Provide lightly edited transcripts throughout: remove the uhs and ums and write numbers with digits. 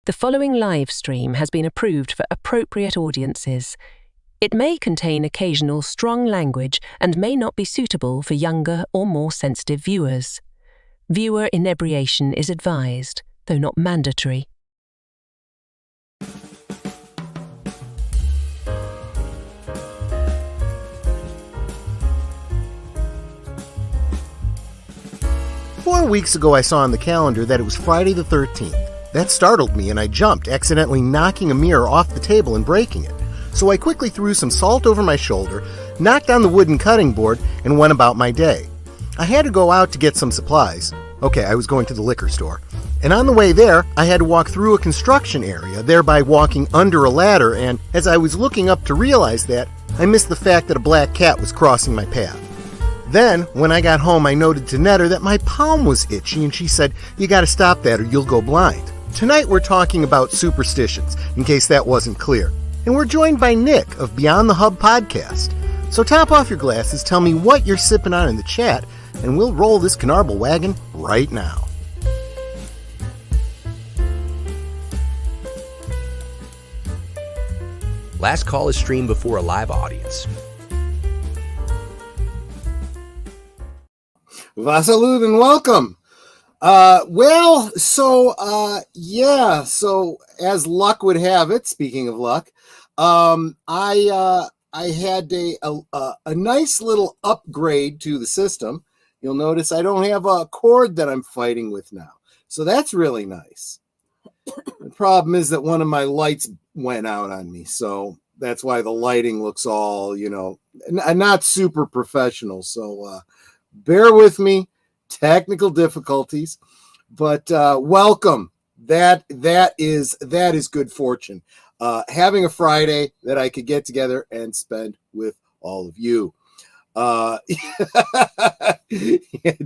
The following live stream has been approved for appropriate audiences. It may contain occasional strong language and may not be suitable for younger or more sensitive viewers. Viewer inebriation is advised, though not mandatory. Four weeks ago I saw on the calendar that it was Friday the 13th. That startled me and I jumped, accidentally knocking a mirror off the table and breaking it. So I quickly threw some salt over my shoulder, knocked on the wooden cutting board, and went about my day. I had to go out to get some supplies. Okay, I was going to the liquor store. And on the way there, I had to walk through a construction area, thereby walking under a ladder, and as I was looking up to realize that, I missed the fact that a black cat was crossing my path. Then, when I got home, I noted to Netter that my palm was itchy, and she said, "You gotta stop that or you'll go blind." Tonight we're talking about superstitions, in case that wasn't clear. And we're joined by Nick of Beyond the Hub podcast. So top off your glasses, tell me what you're sipping on in the chat, and we'll roll this Canarble Wagon right now. Last call is streamed before a live audience. Vasalud and welcome. So as luck would have it, speaking of luck, I had a nice little upgrade to the system. You'll notice I don't have a cord that I'm fighting with now. So that's really nice. The problem is that one of my lights went out on me. So that's why the lighting looks all, not super professional. So bear with me. Technical difficulties, but welcome. That is good fortune. Having a Friday that I could get together and spend with all of you.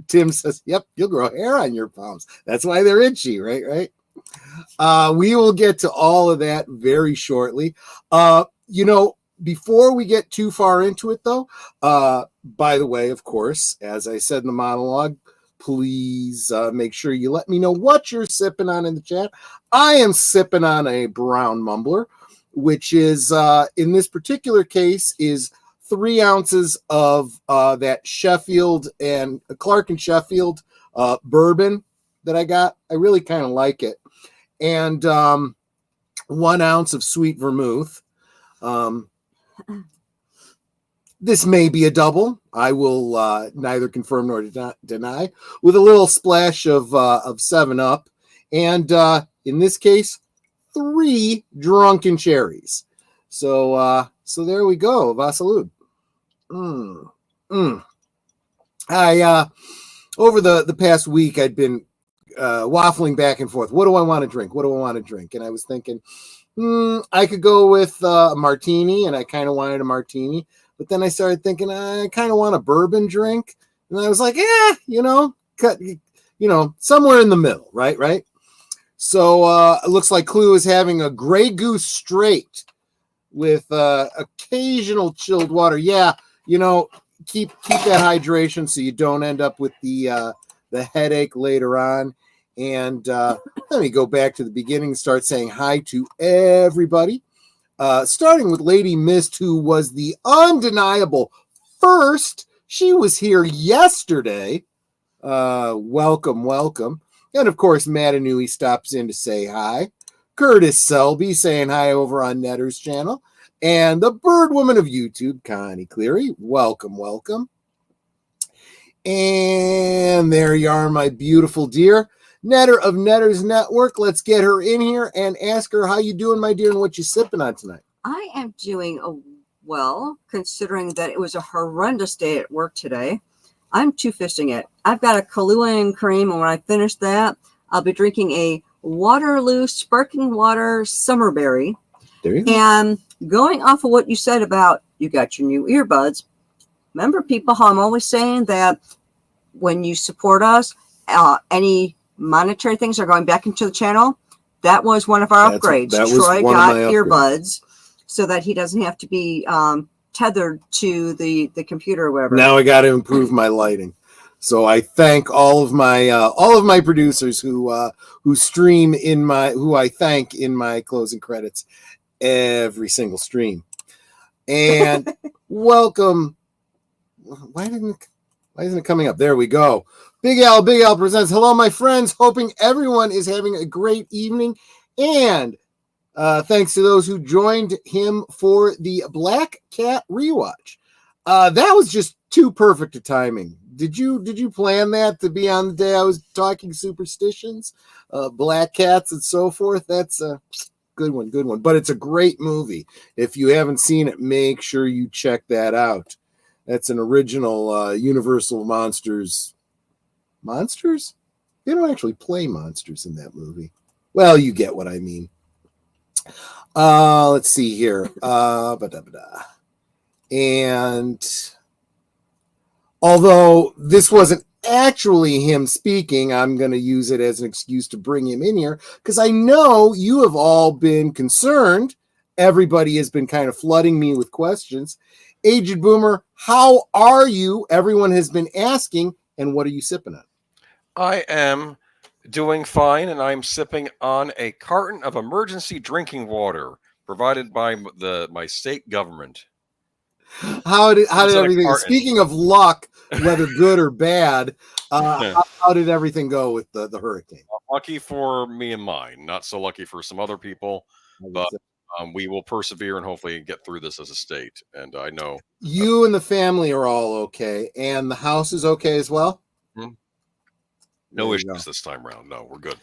Tim says, "Yep, you'll grow hair on your palms. That's why they're itchy, right? We will get to all of that very shortly. Before we get too far into it, though, by the way, of course, as I said in the monologue, please make sure you let me know what you're sipping on in the chat. I am sipping on a brown mumbler, which is, in this particular case, is 3 ounces of that Sheffield and Clark and Sheffield bourbon that I got. I really kind of like it. And 1 ounce of sweet vermouth. This may be a double. I will neither confirm nor deny. With a little splash of 7-Up, and in this case, 3 drunken cherries. So there we go. Vasalud. I over the past week, I'd been waffling back and forth. What do I want to drink? What do I want to drink? And I was thinking, I could go with a martini, and I kind of wanted a martini. But then I started thinking, I kind of want a bourbon drink. And I was like, somewhere in the middle, right? So it looks like Clue is having a Grey Goose straight with occasional chilled water. Yeah, keep that hydration so you don't end up with the headache later on. And let me go back to the beginning and start saying hi to everybody. Starting with Lady Mist, who was the undeniable first. She was here yesterday. Welcome. And of course, Matanui stops in to say hi. Curtis Selby saying hi over on Netter's channel. And the bird woman of YouTube, Connie Cleary. Welcome. And there you are, my beautiful dear. Netter of Netter's Network. Let's get her in here and ask her how you doing, my dear, and what you sipping on tonight. I am doing well, considering that it was a horrendous day at work today. I'm two-fisting it. I've got a Kahlua and cream, and when I finish that, I'll be drinking a Waterloo sparkling water summerberry. There you go. And going off of what you said about you got your new earbuds, remember, people, how I'm always saying that when you support us, any monetary things are going back into the channel. That was one of our upgrades. Troy got earbuds so that he doesn't have to be tethered to the computer or whatever. Now I got to improve my lighting. So I thank all of my producers who stream who I thank in my closing credits every single stream. And welcome. Why isn't it coming up? There we go. Big Al presents Hello, my friends. Hoping everyone is having a great evening. And thanks to those who joined him for the Black Cat rewatch. That was just too perfect a timing. Did you plan that to be on the day I was talking Superstitions, Black Cats, and so forth? That's a good one. But it's a great movie. If you haven't seen it, make sure you check that out. That's an original Universal Monsters. Monsters? They don't actually play monsters in that movie. Well, you get what I mean. Let's see here. And although this wasn't actually him speaking, I'm going to use it as an excuse to bring him in here because I know you have all been concerned. Everybody has been kind of flooding me with questions. Aged Boomer, how are you? Everyone has been asking, and what are you sipping on? I am doing fine, and I'm sipping on a carton of emergency drinking water provided by my state government. How did everything? Speaking of luck, whether good or bad, how did everything go with the hurricane? Lucky for me and mine, not so lucky for some other people, but we will persevere and hopefully get through this as a state. And I know you and the family are all okay, and the house is okay as well. No issues this time around. No, we're good.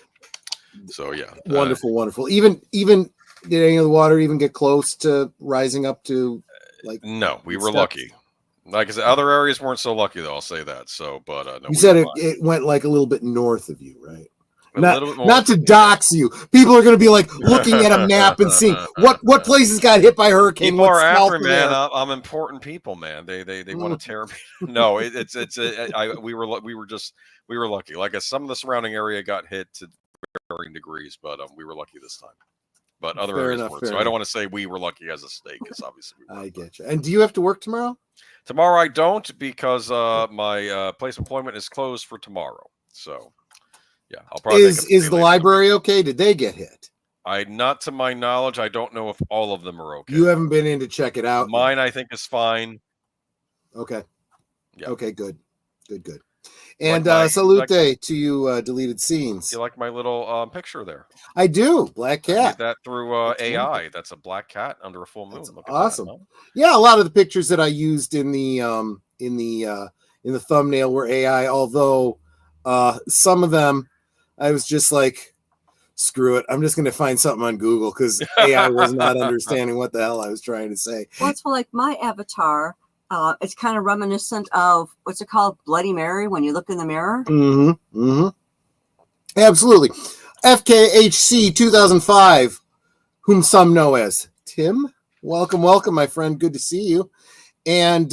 So yeah, wonderful. Even did any of the water even get close to rising up to? No, we were lucky. Like I said, other areas weren't so lucky, though. I'll say that. So, but no, you said it went like a little bit north of you, right? Not to dox you. People are going to be like looking at a map and seeing what places got hit by hurricane. People are after me, man. I'm important people, man. They want to tear me. No, we were lucky. Like some of the surrounding area got hit to varying degrees, but we were lucky this time. But other areas weren't. So I don't want to say we were lucky as a state, because obviously we weren't. I get you. And do you have to work tomorrow? Tomorrow I don't, because my place of employment is closed for tomorrow. So yeah, I'll probably. Is the library okay? Did they get hit? Not to my knowledge. I don't know if all of them are okay. You haven't been in to check it out. Mine, I think, is fine. Okay. Yeah. Okay. Good. And salute to you, deleted scenes. You like my little picture there? I do. Black cat. I did that through AI. Wonderful. That's a black cat under a full moon. Awesome. That, huh? Yeah, a lot of the pictures that I used in the thumbnail were AI. Although some of them, I was just like, screw it. I'm just going to find something on Google because AI was not understanding what the hell I was trying to say. Well, it's like my avatar. It's kind of reminiscent of what's it called, Bloody Mary, when you look in the mirror. Absolutely. FKHC 2005, whom some know as Tim. Welcome, my friend. Good to see you. And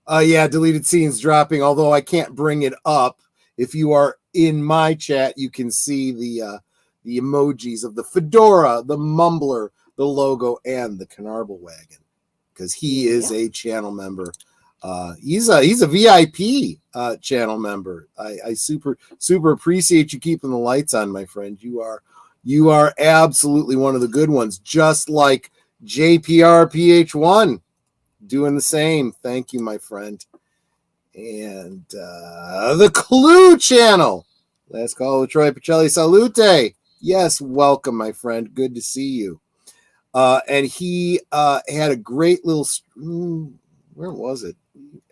deleted scenes dropping. Although I can't bring it up. If you are in my chat, you can see the emojis of the fedora, the mumbler, the logo, and the Canarble Wagon. Because he is a channel member. He's a VIP channel member. I super appreciate you keeping the lights on, my friend. You are absolutely one of the good ones. Just like JPRPH1 doing the same. Thank you, my friend. And the Clue channel. Last call with Troy Pacelli. Salute. Yes, welcome, my friend. Good to see you. And he had a great little. Where was it?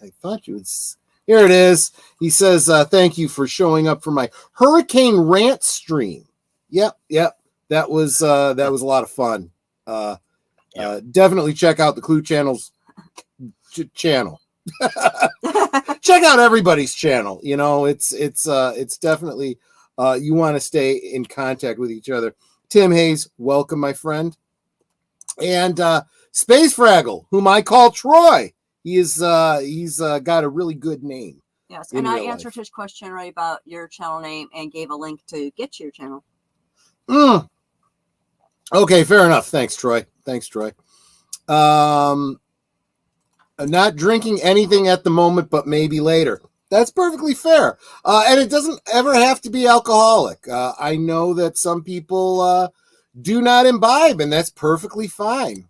I thought you would. Here it is. He says, "Thank you for showing up for my Hurricane Rant stream." Yep. That was a lot of fun. Definitely check out the Clue channel's channel. Check out everybody's channel. You know, it's definitely you want to stay in contact with each other. Tim Hayes, welcome, my friend. And Space Fraggle, whom I call Troy, he's got a really good name. Yes, and I answered his question right about your channel name and gave a link to get to your channel. Okay, fair enough. Thanks, Troy. I'm not drinking anything at the moment, but maybe later. That's perfectly fair. And it doesn't ever have to be alcoholic. I know that some people do not imbibe, and that's perfectly fine.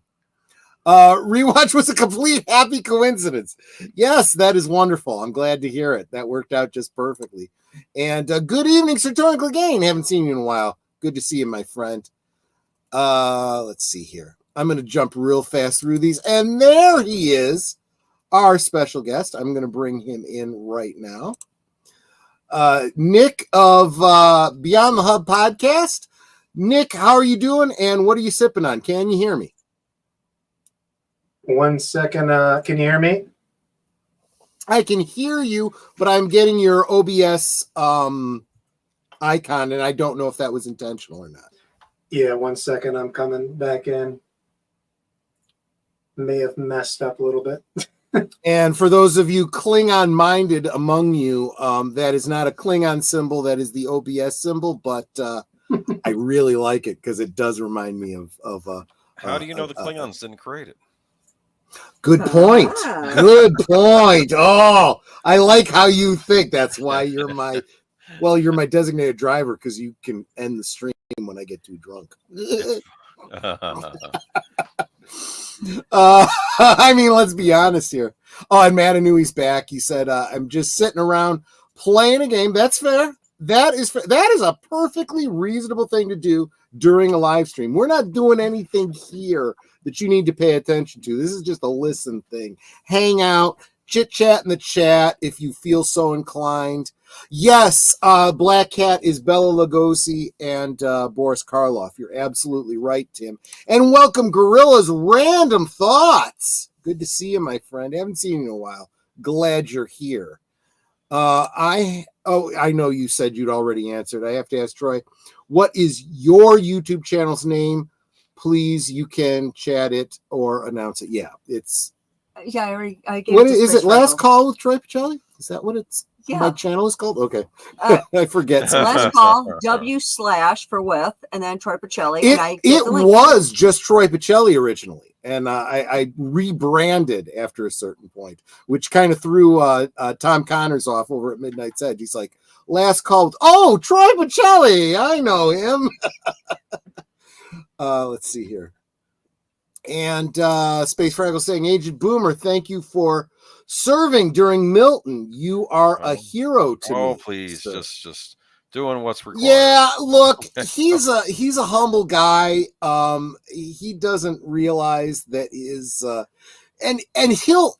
Rewatch was a complete happy coincidence. Yes, that is wonderful. I'm glad to hear it. That worked out just perfectly. And good evening, Sir Tony Clegane. Haven't seen you in a while. Good to see you, my friend. Let's see here. I'm going to jump real fast through these. And there he is, our special guest. I'm going to bring him in right now. Nick of Beyond the Hub podcast. Nick, how are you doing? And what are you sipping on? Can you hear me? 1 second. Can you hear me? I can hear you, but I'm getting your OBS icon, and I don't know if that was intentional or not. Yeah, 1 second. I'm coming back in. May have messed up a little bit. And for those of you Klingon-minded among you, that is not a Klingon symbol. That is the OBS symbol, but I really like it because it does remind me of How do you know the Klingons didn't create it? Good point. Good point. Oh, I like how you think. That's why you're my designated driver, because you can end the stream when I get too drunk. I mean, let's be honest here. Oh, and Matanui's back. He said, I'm just sitting around playing a game. That's fair. That is fair. That is a perfectly reasonable thing to do during a live stream. We're not doing anything here that you need to pay attention to. This is just a listen thing. Hang out, chit chat in the chat if you feel so inclined. Yes, Black Cat is Bela Lugosi and Boris Karloff. You're absolutely right, Tim. And welcome, Gorilla's Random Thoughts. Good to see you, my friend. I haven't seen you in a while. Glad you're here. I know you said you'd already answered. I have to ask Troy, what is your YouTube channel's name? Please, you can chat it or announce it. Yeah, it's. Yeah, I gave what it is it? Last Call with Troy Pacelli? Is that what it's? Yeah. My channel is called? Okay. I forget. Last Call, W/ for with, and then Troy Pacelli. It was just Troy Pacelli originally. And I rebranded after a certain point, which kind of threw Tom Connors off over at Midnight's Edge. He's like, Last Call with, oh, Troy Pacelli. I know him. Let's see here. And Space Fraggle saying, Aged Boomer, thank you for serving during Milton. You are a hero to me. Oh, please, so. just doing what's required. Yeah, look, he's a humble guy. He doesn't realize that and he'll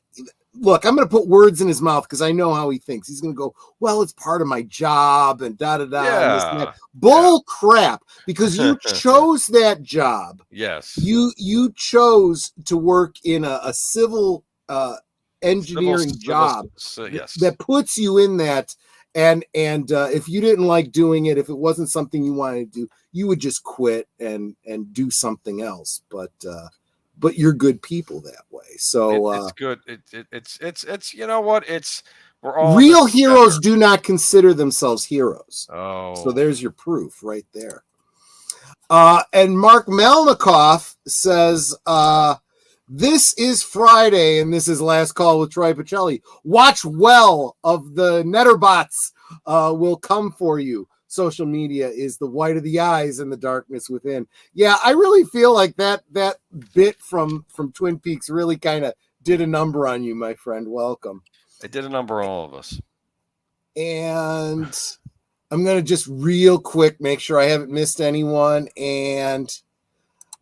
look. I'm going to put words in his mouth because I know how he thinks. He's going to go, well, it's part of my job and da da da. Yeah. Bull crap, because you chose that job. Yes. You chose to work in a civil engineering job that puts you in that. And if you didn't like doing it, if it wasn't something you wanted to do, you would just quit and do something else. But you're good people that way. So it's good. It's you know what? We're all real heroes do not consider themselves heroes. Oh, so there's your proof right there. And Mark Melnikoff says, this is Friday, and this is Last Call with Troy Pacelli. Watch well of the Netterbots will come for you. Social media is the white of the eyes and the darkness within. Yeah, I really feel like that bit from Twin Peaks really kind of did a number on you, my friend. Welcome. It did a number on all of us. And I'm going to just real quick make sure I haven't missed anyone. And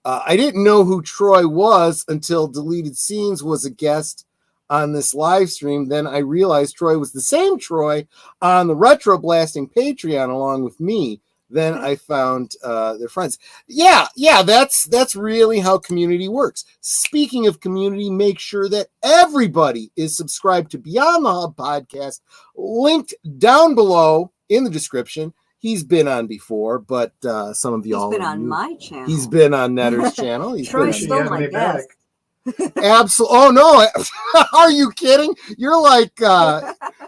I didn't know who Troy was until Deleted Scenes was a guest on this live stream. Then I realized Troy was the same Troy on the Retro Blasting Patreon along with me. Then I found their friends. Yeah, that's really how community works. Speaking of community, make sure that everybody is subscribed to Beyond the Hub podcast, linked down below in the description. He's been on before, but some of y'all. He's been on my channel. He's been on Netter's channel. Troy's still my guest. Absolutely. Oh no! Are you kidding? You're like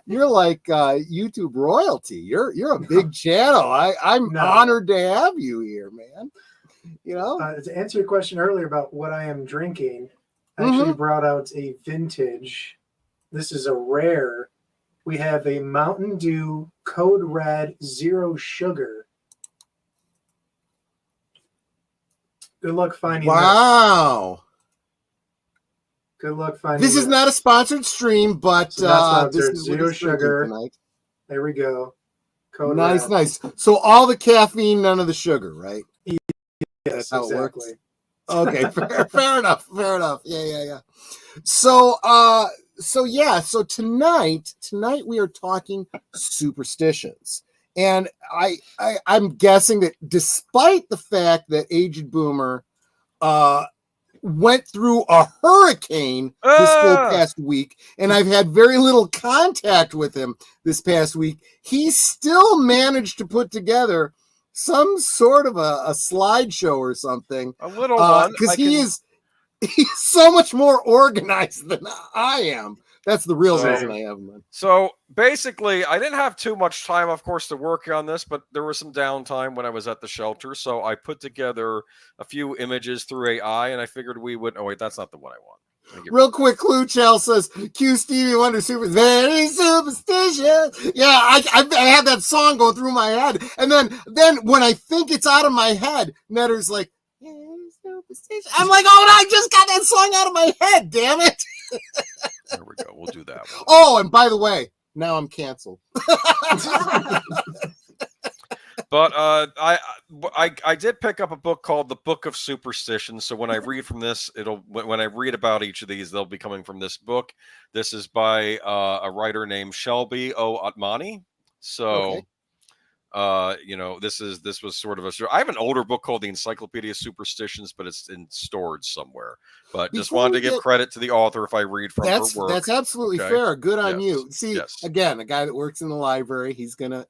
YouTube royalty. You're a big channel. I'm honored to have you here, man. You know. To answer your question earlier about what I am drinking, I actually brought out a vintage. This is a rare We have a Mountain Dew Code Red Zero Sugar. Good luck finding this. Wow. Good luck finding This is not a sponsored stream, but So that's not this there's is what zero he's drinking sugar. tonight. There we go. Code Nice, Red. nice. So all the caffeine, none of the sugar, right? Yes, That's how it works. exactly. Okay, fair enough. Fair enough. Yeah. So so tonight we are talking superstitions. And I'm guessing that despite the fact that Aged Boomer went through a hurricane this whole past week, and I've had very little contact with him this past week, he still managed to put together some sort of a slideshow or something. A little one. Because he's so much more organized than I am. That's the real reason I have him. So basically, I didn't have too much time, of course, to work on this, but there was some downtime when I was at the shelter. So I put together a few images through AI, and I figured we would. Oh, wait, that's not the one I want. Real quick, Clue Chell says, Q Stevie Wonder very superstitious. Yeah, I had that song going through my head. And then when I think it's out of my head, Netter's like, I'm like, oh, I just got that song out of my head, damn it. There we go. We'll do that one. Oh, and by the way, now I'm canceled. But I did pick up a book called The Book of Superstitions. So when I read from this, when I read about each of these, they'll be coming from this book. This is by a writer named Shelby O. Atmani. So. Okay. This was sort of I have an older book called The Encyclopedia of Superstitions, but it's in storage somewhere. But just wanted to give credit to the author if I read from her work. That's absolutely fair. Good on you. See, yes. Again, a guy that works in the library, he's gonna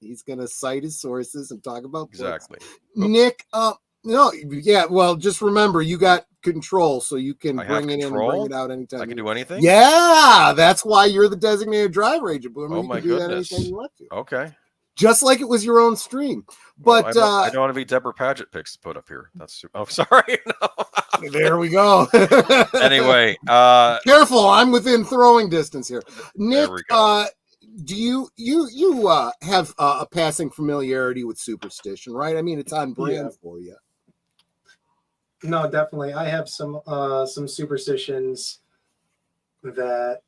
cite his sources and talk about exactly. books. Nick, well, just remember you got control, so you can bring it in and bring it out anytime. I can do anything. Yeah, that's why you're the designated driver, Agent Boomer. Oh you my can do goodness. that anytime you want to. Okay. Just like it was your own stream. But well, I don't want to be Deborah Paget pics to put up here. I'm sorry. No. There we go. Anyway, careful, I'm within throwing distance here. Nick, do you have a passing familiarity with superstition, right? I mean, it's on brand for you. No, definitely. I have some superstitions that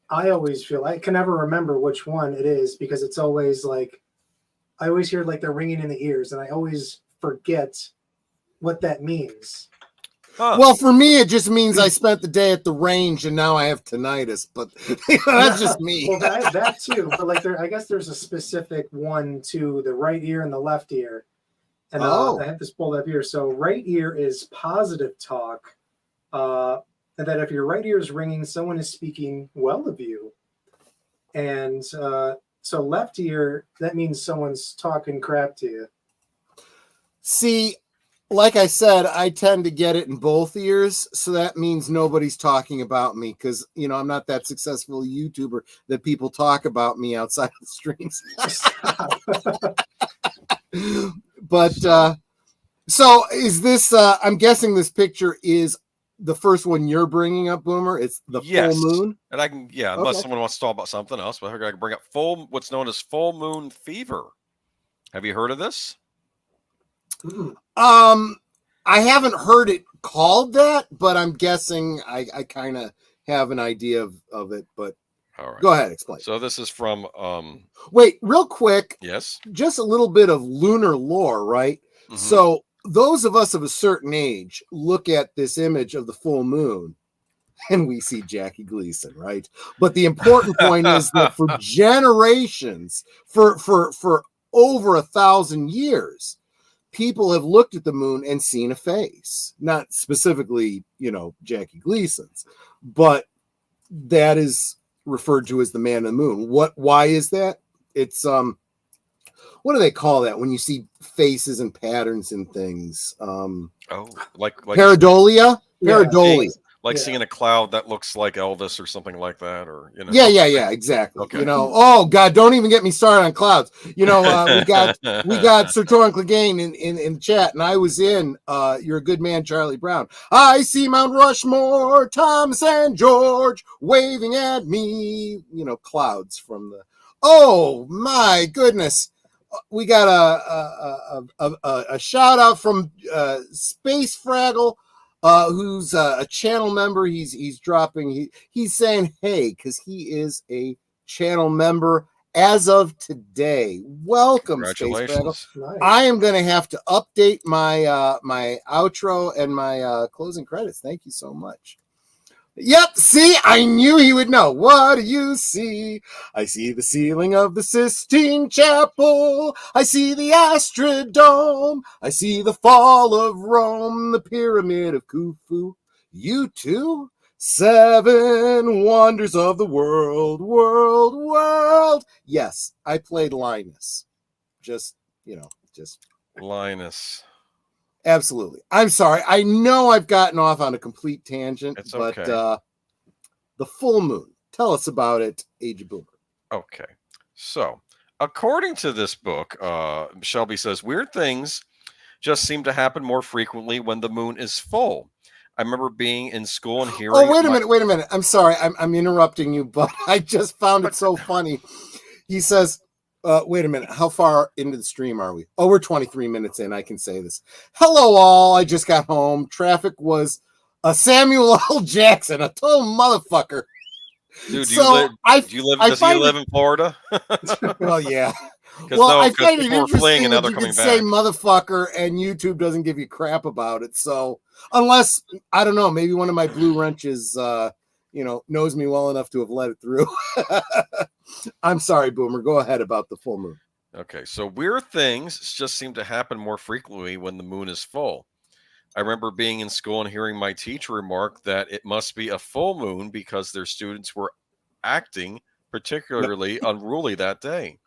I always feel I can never remember which one it is because it's always like I always hear like they're ringing in the ears and I always forget what that means. Huh. Well, for me, it just means I spent the day at the range and now I have tinnitus, but that's just me. Well, that too, but like I guess there's a specific one to the right ear and the left ear. And I have this pulled up here. So right ear is positive talk. And that if your right ear is ringing, someone is speaking well of you. And so left ear, that means someone's talking crap to you. See, like I said, I tend to get it in both ears. So that means nobody's talking about me because, I'm not that successful YouTuber that people talk about me outside of the streams. But so is this, I'm guessing this picture is the first one you're bringing up, Boomer. It's the full moon. And I can, unless someone wants to talk about something else, but I can bring up what's known as full moon fever. Have you heard of this? I haven't heard it called that, but I'm guessing I kind of have an idea of it, but all right. Go ahead, explain. So this is from wait, real quick. Yes. Just a little bit of lunar lore, right? Mm-hmm. So those of us of a certain age look at this image of the full moon and we see Jackie Gleason, right? But the important point is that for generations, for over 1,000 years, people have looked at the moon and seen a face. Not specifically, Jackie Gleason's, but that is referred to as the man in the moon. Why is that? It's what do they call that when you see faces and patterns and things? Like pareidolia? Pareidolia. Seeing a cloud that looks like Elvis or something like that, or Yeah, exactly. Okay. Oh God, don't even get me started on clouds. We got Sir Torrin Clegane in chat, and I was in You're a Good Man, Charlie Brown. I see Mount Rushmore, Thomas and George waving at me. Clouds from the. Oh my goodness. We got a shout out from Space Fraggle, who's a channel member. He's dropping. He's saying hey because he is a channel member as of today. Welcome, Space Fraggle. Nice. I am going to have to update my my outro and my closing credits. Thank you so much. Yep, see, I knew he would know. What do you see? I see the ceiling of the Sistine Chapel. I see the Astrodome. I see the fall of Rome, the Pyramid of Khufu. You too? 7 wonders of the world, world. Yes, I played Linus. Just Linus. Absolutely. I'm sorry. I know I've gotten off on a complete tangent, It's but okay. the full moon. Tell us about it, Age Boomer. Okay. So, according to this book, Shelby says weird things just seem to happen more frequently when the moon is full. I remember being in school and hearing. Oh, wait a minute. I'm sorry. I'm interrupting you, but I just found it so funny. He says, wait a minute. How far into the stream are we? Oh, we're 23 minutes in. I can say this. Hello, all. I just got home. Traffic was Samuel L. Jackson, a total motherfucker. Dude, So does he live in Florida? Well, yeah. Well, I find it people are fleeing interesting and now that they're you coming can say back. motherfucker and YouTube doesn't give you crap about it. So unless, I don't know, maybe one of my blue wrenches, knows me well enough to have let it through. I'm sorry, Boomer. Go ahead about the full moon. Okay, so weird things just seem to happen more frequently when the moon is full. I remember being in school and hearing my teacher remark that it must be a full moon because their students were acting particularly unruly that day.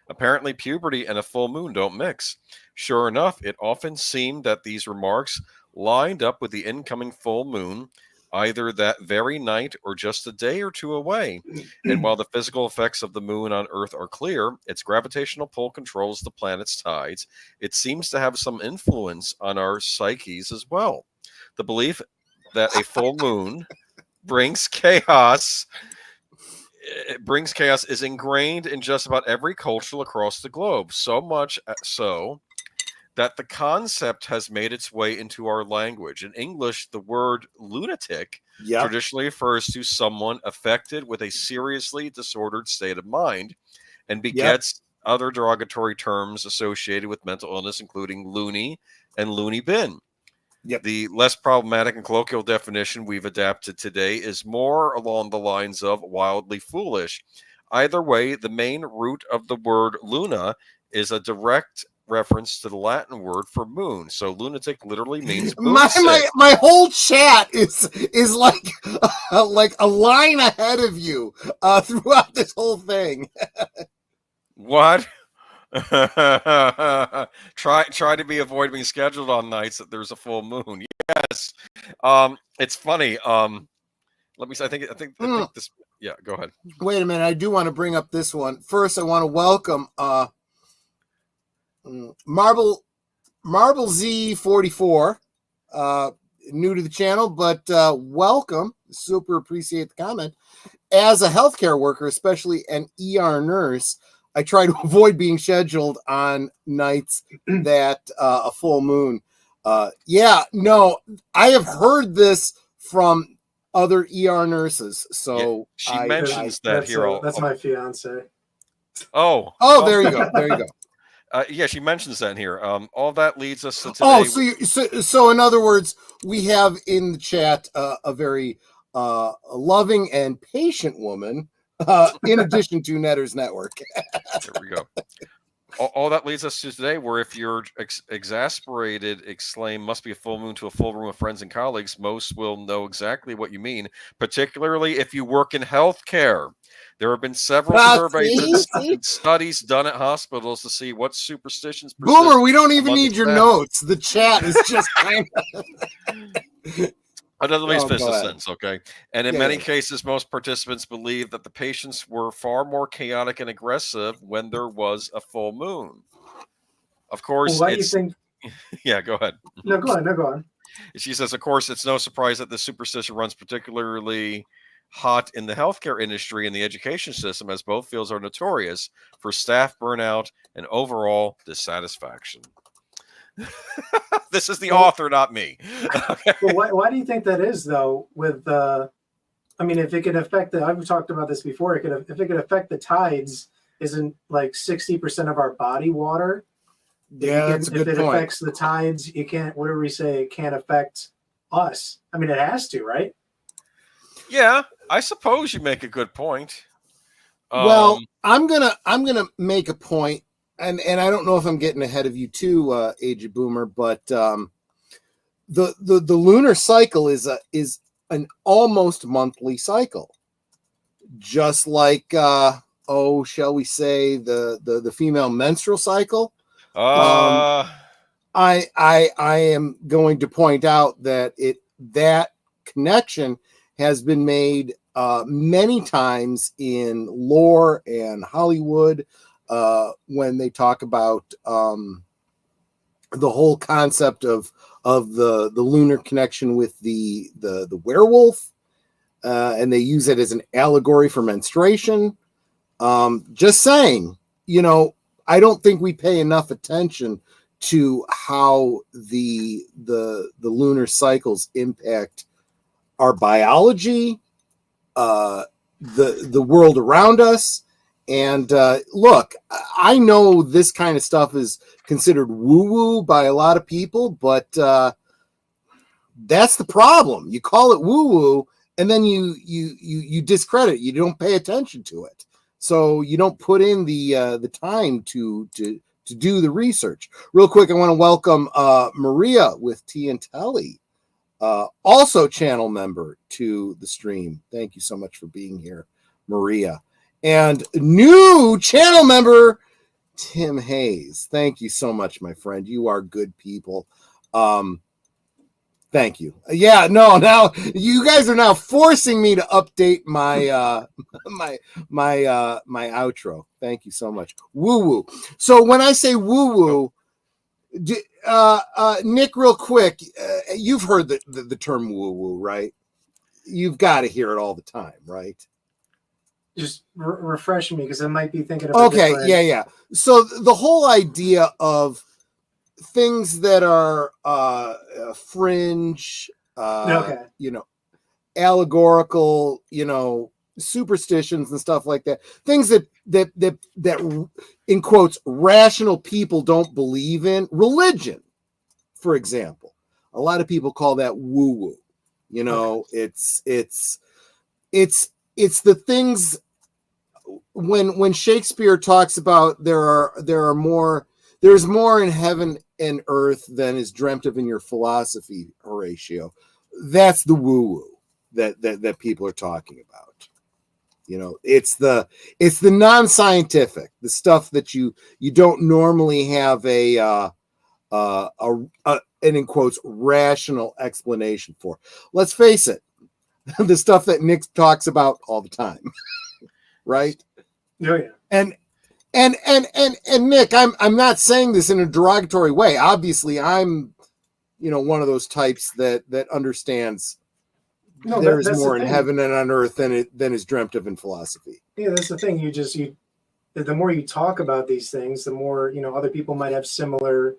Apparently, puberty and a full moon don't mix. Sure enough, it often seemed that these remarks lined up with the incoming full moon, either that very night or just a day or two away. And while the physical effects of the moon on Earth are clear, its gravitational pull controls the planet's tides. It seems to have some influence on our psyches as well. The belief that a full moon brings chaos is ingrained in just about every culture across the globe, so much so that the concept has made its way into our language. In English, the word lunatic traditionally refers to someone affected with a seriously disordered state of mind and begets other derogatory terms associated with mental illness, including loony and loony bin. The less problematic and colloquial definition we've adapted today is more along the lines of wildly foolish. Either way, the main root of the word luna is a direct reference to the Latin word for moon. So lunatic literally means moon sick. My whole chat is like a line ahead of you throughout this whole thing. What? Try to avoid being scheduled on nights that there's a full moon. Yes. It's funny. Let me see. I think this. Yeah, go ahead. Wait a minute. I do want to bring up this one. First, I want to welcome Marble Z44, new to the channel, but welcome. Super appreciate the comment. As a healthcare worker, especially an ER nurse, I try to avoid being scheduled on nights that a full moon. I have heard this from other ER nurses. So she mentions that here. That's my fiance. Oh, there you go. There you go. Yeah, she mentions that in here. All that leads us to today. So in other words, we have in the chat a very loving and patient woman, in addition to Netter's Network. There we go. All that leads us to today, where if you're exasperated, exclaim, must be a full moon to a full room of friends and colleagues, most will know exactly what you mean, particularly if you work in healthcare. There have been several surveys and studies done at hospitals to see what superstitions persist. Boomer, we don't even need your notes. The chat is just kind of... Let me finish the sentence, okay? And in many cases, most participants believe that the patients were far more chaotic and aggressive when there was a full moon. Of course, why do you think... Yeah, go ahead. No, go on. She says, of course, it's no surprise that the superstition runs particularly hot in the healthcare industry and the education system, as both fields are notorious for staff burnout and overall dissatisfaction. This is the author, not me. Well, why do you think that is, though? With I mean, if it could affect I've talked about this before. If it could affect the tides, isn't like 60% of our body water? Yeah, that's a good If it point. affects the tides, you can't. What do we say? It can't affect us. I mean, it has to, right? Yeah, I suppose you make a good point. Well, I'm gonna make a point, and I don't know if I'm getting ahead of you too, Age of Boomer, but the lunar cycle is an almost monthly cycle, just like shall we say the female menstrual cycle. I am going to point out that that connection has been made many times in lore and Hollywood when they talk about the whole concept of the lunar connection with the werewolf, and they use it as an allegory for menstruation. Just saying, I don't think we pay enough attention to how the lunar cycles impact our biology, the world around us. And look, I know this kind of stuff is considered woo-woo by a lot of people, but that's the problem. You call it woo-woo, and then you discredit it. You don't pay attention to it. So you don't put in the time to do the research. Real quick, I want to welcome Maria with Tea and Telly, also channel member to the stream. Thank you so much for being here, Maria. And new channel member, Tim Hayes. Thank you so much, my friend. You are good people. Thank you. Yeah, no, now you guys are now forcing me to update my my outro. Thank you so much. Woo woo. So when I say woo woo, Nick, real quick, you've heard the term woo woo, right? You've got to hear it all the time, right? Just refresh me, because I might be thinking of yeah. So the whole idea of things that are fringe, allegorical, superstitions and stuff like that. Things that in quotes rational people don't believe in. Religion, for example, a lot of people call that woo woo. It's the things when Shakespeare talks about there's more in heaven and earth than is dreamt of in your philosophy, Horatio. That's the woo-woo that people are talking about. It's the non-scientific, the stuff that you don't normally have an in quotes rational explanation for. Let's face it, the stuff that Nick talks about all the time, right? Oh yeah. And Nick, I'm not saying this in a derogatory way. Obviously, I'm, one of those types that understands there is more in heaven and on earth than is dreamt of in philosophy. Yeah, that's the thing. The more you talk about these things, the more other people might have similar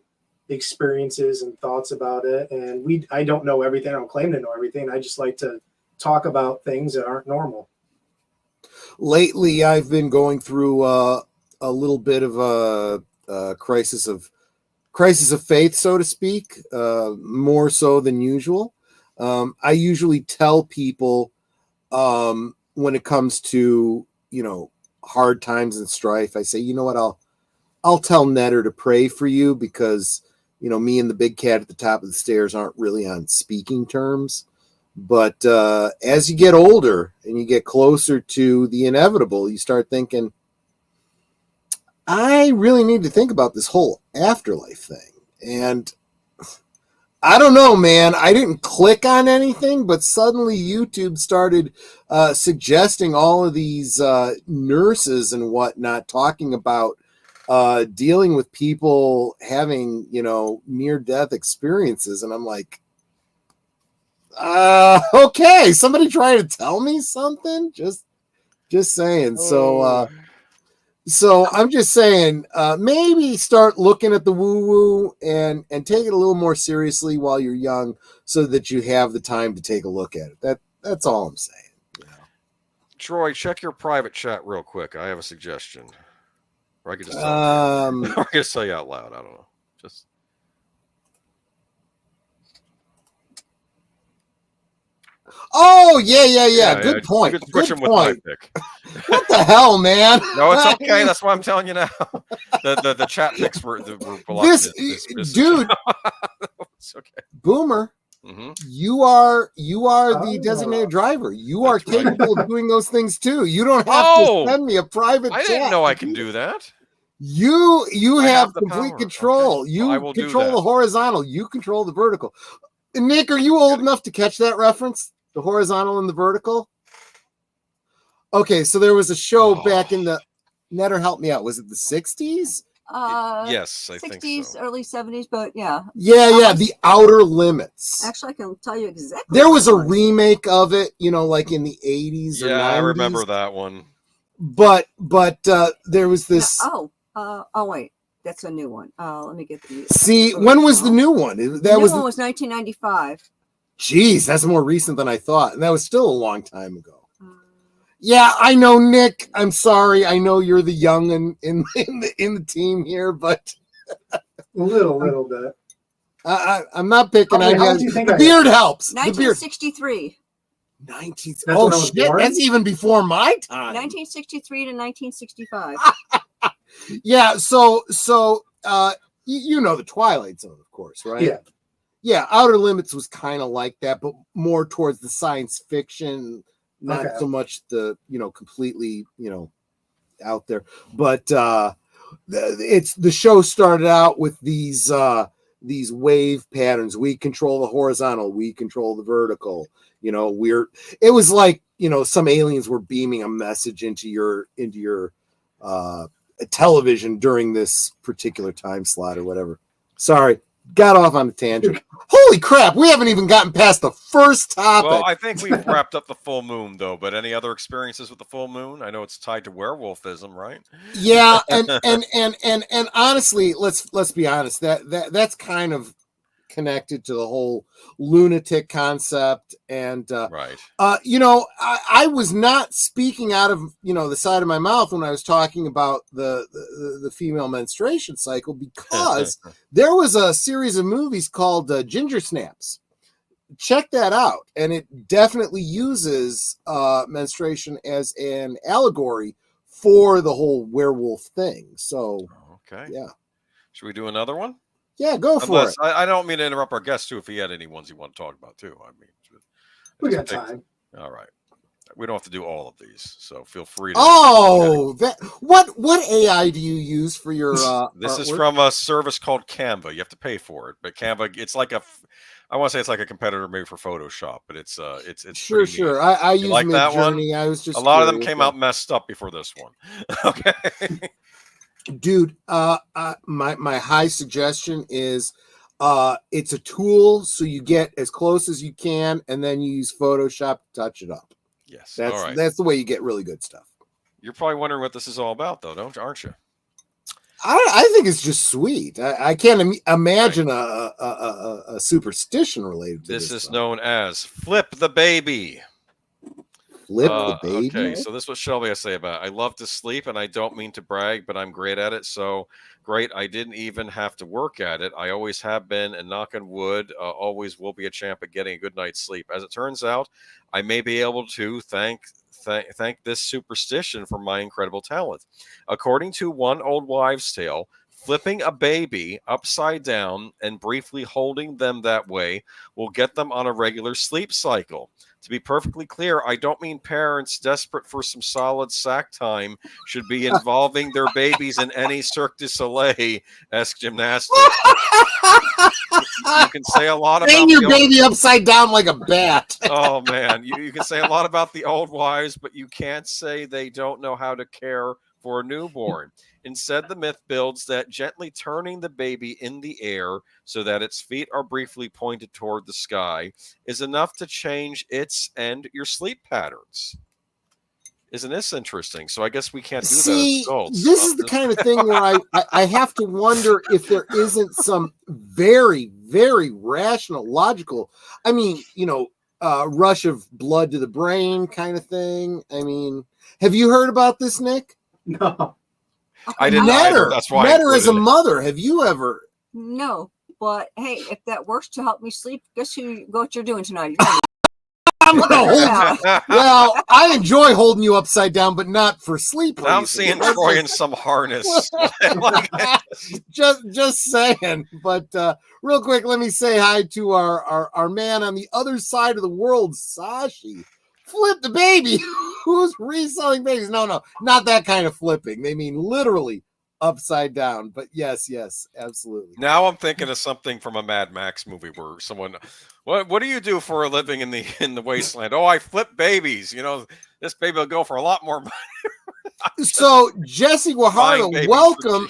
experiences and thoughts about it. And I don't know everything. I don't claim to know everything. I just like to talk about things that aren't normal. Lately, I've been going through a little bit of a crisis of faith, so to speak, more so than usual. I usually tell people when it comes to hard times and strife, I say, you know what, I'll tell Netter to pray for you, because me and the big cat at the top of the stairs aren't really on speaking terms. But as you get older and you get closer to the inevitable, you start thinking, I really need to think about this whole afterlife thing. And I don't know, man. I didn't click on anything, but suddenly YouTube started suggesting all of these nurses and whatnot talking about dealing with people having, near-death experiences. And I'm like, Okay. Somebody trying to tell me something? Just saying. So I'm just saying, maybe start looking at the woo-woo and take it a little more seriously while you're young, so that you have the time to take a look at it. That's all I'm saying. You know? Troy, check your private chat real quick. I have a suggestion. Or I could just tell you. I could tell you out loud. I don't know. Just. Oh yeah. Good point. You could switch Good them point. with my pick. What the hell, man? No, it's okay. That's why I'm telling you now. The chat picks were this dude. It's okay. Boomer. Mm-hmm. You are the designated driver. You are capable of doing those things too. You don't have to send me a private chat. I didn't know I can do that. You have complete power. control. Okay. You well, control the horizontal. You control the vertical. Nick, are you old enough to catch that reference? The horizontal and the vertical? Okay, so there was a show back in the Netter, help me out. Was it the 60s? Yes, I 60s, think so. Early 70s, but yeah. Yeah, The Outer Limits. Actually, I can tell you exactly. There was a remake of it, like in the 80s or 90s. Yeah, I remember that one. But there was this. Wait. That's a new one. Let me get the. See, when was the new one? The new one was 1995. Jeez, that's more recent than I thought, and that was still a long time ago. Yeah, I know, Nick. I'm sorry. I know you're the young in the team here, but a little bit. I'm not picking on you. The beard helps. 1963. Oh shit! That's even before my time. 1963 to 1965. Yeah, so you know the Twilight Zone, of course, right? Yeah. Outer Limits was kind of like that, but more towards the science fiction, not so much the completely out there. But the show started out with these wave patterns. We control the horizontal, we control the vertical. It was like some aliens were beaming a message into your television during this particular time slot or whatever. Sorry, got off on a tangent. Holy crap, we haven't even gotten past the first topic. Well, I think we've wrapped up the full moon though, but any other experiences with the full moon? I know it's tied to werewolfism, right? Yeah, and honestly, let's be honest, that's kind of connected to the whole lunatic concept, and right. I was not speaking out of the side of my mouth when I was talking about the female menstruation cycle, because there was a series of movies called Ginger Snaps. Check that out, and it definitely uses menstruation as an allegory for the whole werewolf thing. So okay, yeah, should we do another one? Yeah, go for it. I don't mean to interrupt our guest too if he had any ones you want to talk about too. I mean, we got time. All right. We don't have to do all of these, so feel free to. What AI do you use for your? This is from a service called Canva. You have to pay for it, but Canva, it's like I want to say it's like a competitor maybe for Photoshop, but it's sure. I use like that one. I was just a lot of them came out messed up before this one. Okay. Dude, my high suggestion is it's a tool, so you get as close as you can, and then you use Photoshop to touch it up. Yes, that's the way you get really good stuff. You're probably wondering what this is all about, though, aren't you? I think it's just sweet. I can't imagine a superstition related to this. This is known as Flip the Baby. Flip the baby. Okay, so this is what Shelby has to say about it. I love to sleep, and I don't mean to brag, but I'm great at it. So great, I didn't even have to work at it. I always have been, and knock on wood, always will be a champ at getting a good night's sleep. As it turns out, I may be able to thank this superstition for my incredible talent. According to one old wives' tale, flipping a baby upside down and briefly holding them that way will get them on a regular sleep cycle. To be perfectly clear, I don't mean parents desperate for some solid sack time should be involving their babies in any Cirque du Soleil-esque gymnastics. You can say a lot about hang your baby upside down like a bat. Oh man, you can say a lot about the old wives, but you can't say they don't know how to care for a newborn. Instead, the myth builds that gently turning the baby in the air so that its feet are briefly pointed toward the sky is enough to change its and your sleep patterns. Isn't this interesting? So I guess we can't do that as adults. This is the kind of thing where I have to wonder if there isn't some very, very rational, logical, I mean, rush of blood to the brain kind of thing. I mean, have you heard about this, Nick? No. I didn't either. That's why Netter as a mother, have you ever? No, but hey, if that works to help me sleep, guess what you're doing tonight? I'm gonna hold. Well, I enjoy holding you upside down, but not for sleep. Now I'm seeing Troy in some harness. just saying. But real quick, let me say hi to our man on the other side of the world, Sashi. Flip the baby. Who's reselling babies? No, not that kind of flipping. They mean literally upside down. But yes, absolutely. Now I'm thinking of something from a Mad Max movie where someone, what do you do for a living in the wasteland? Oh, I flip babies. This baby will go for a lot more money. So Jesse Guajardo, welcome.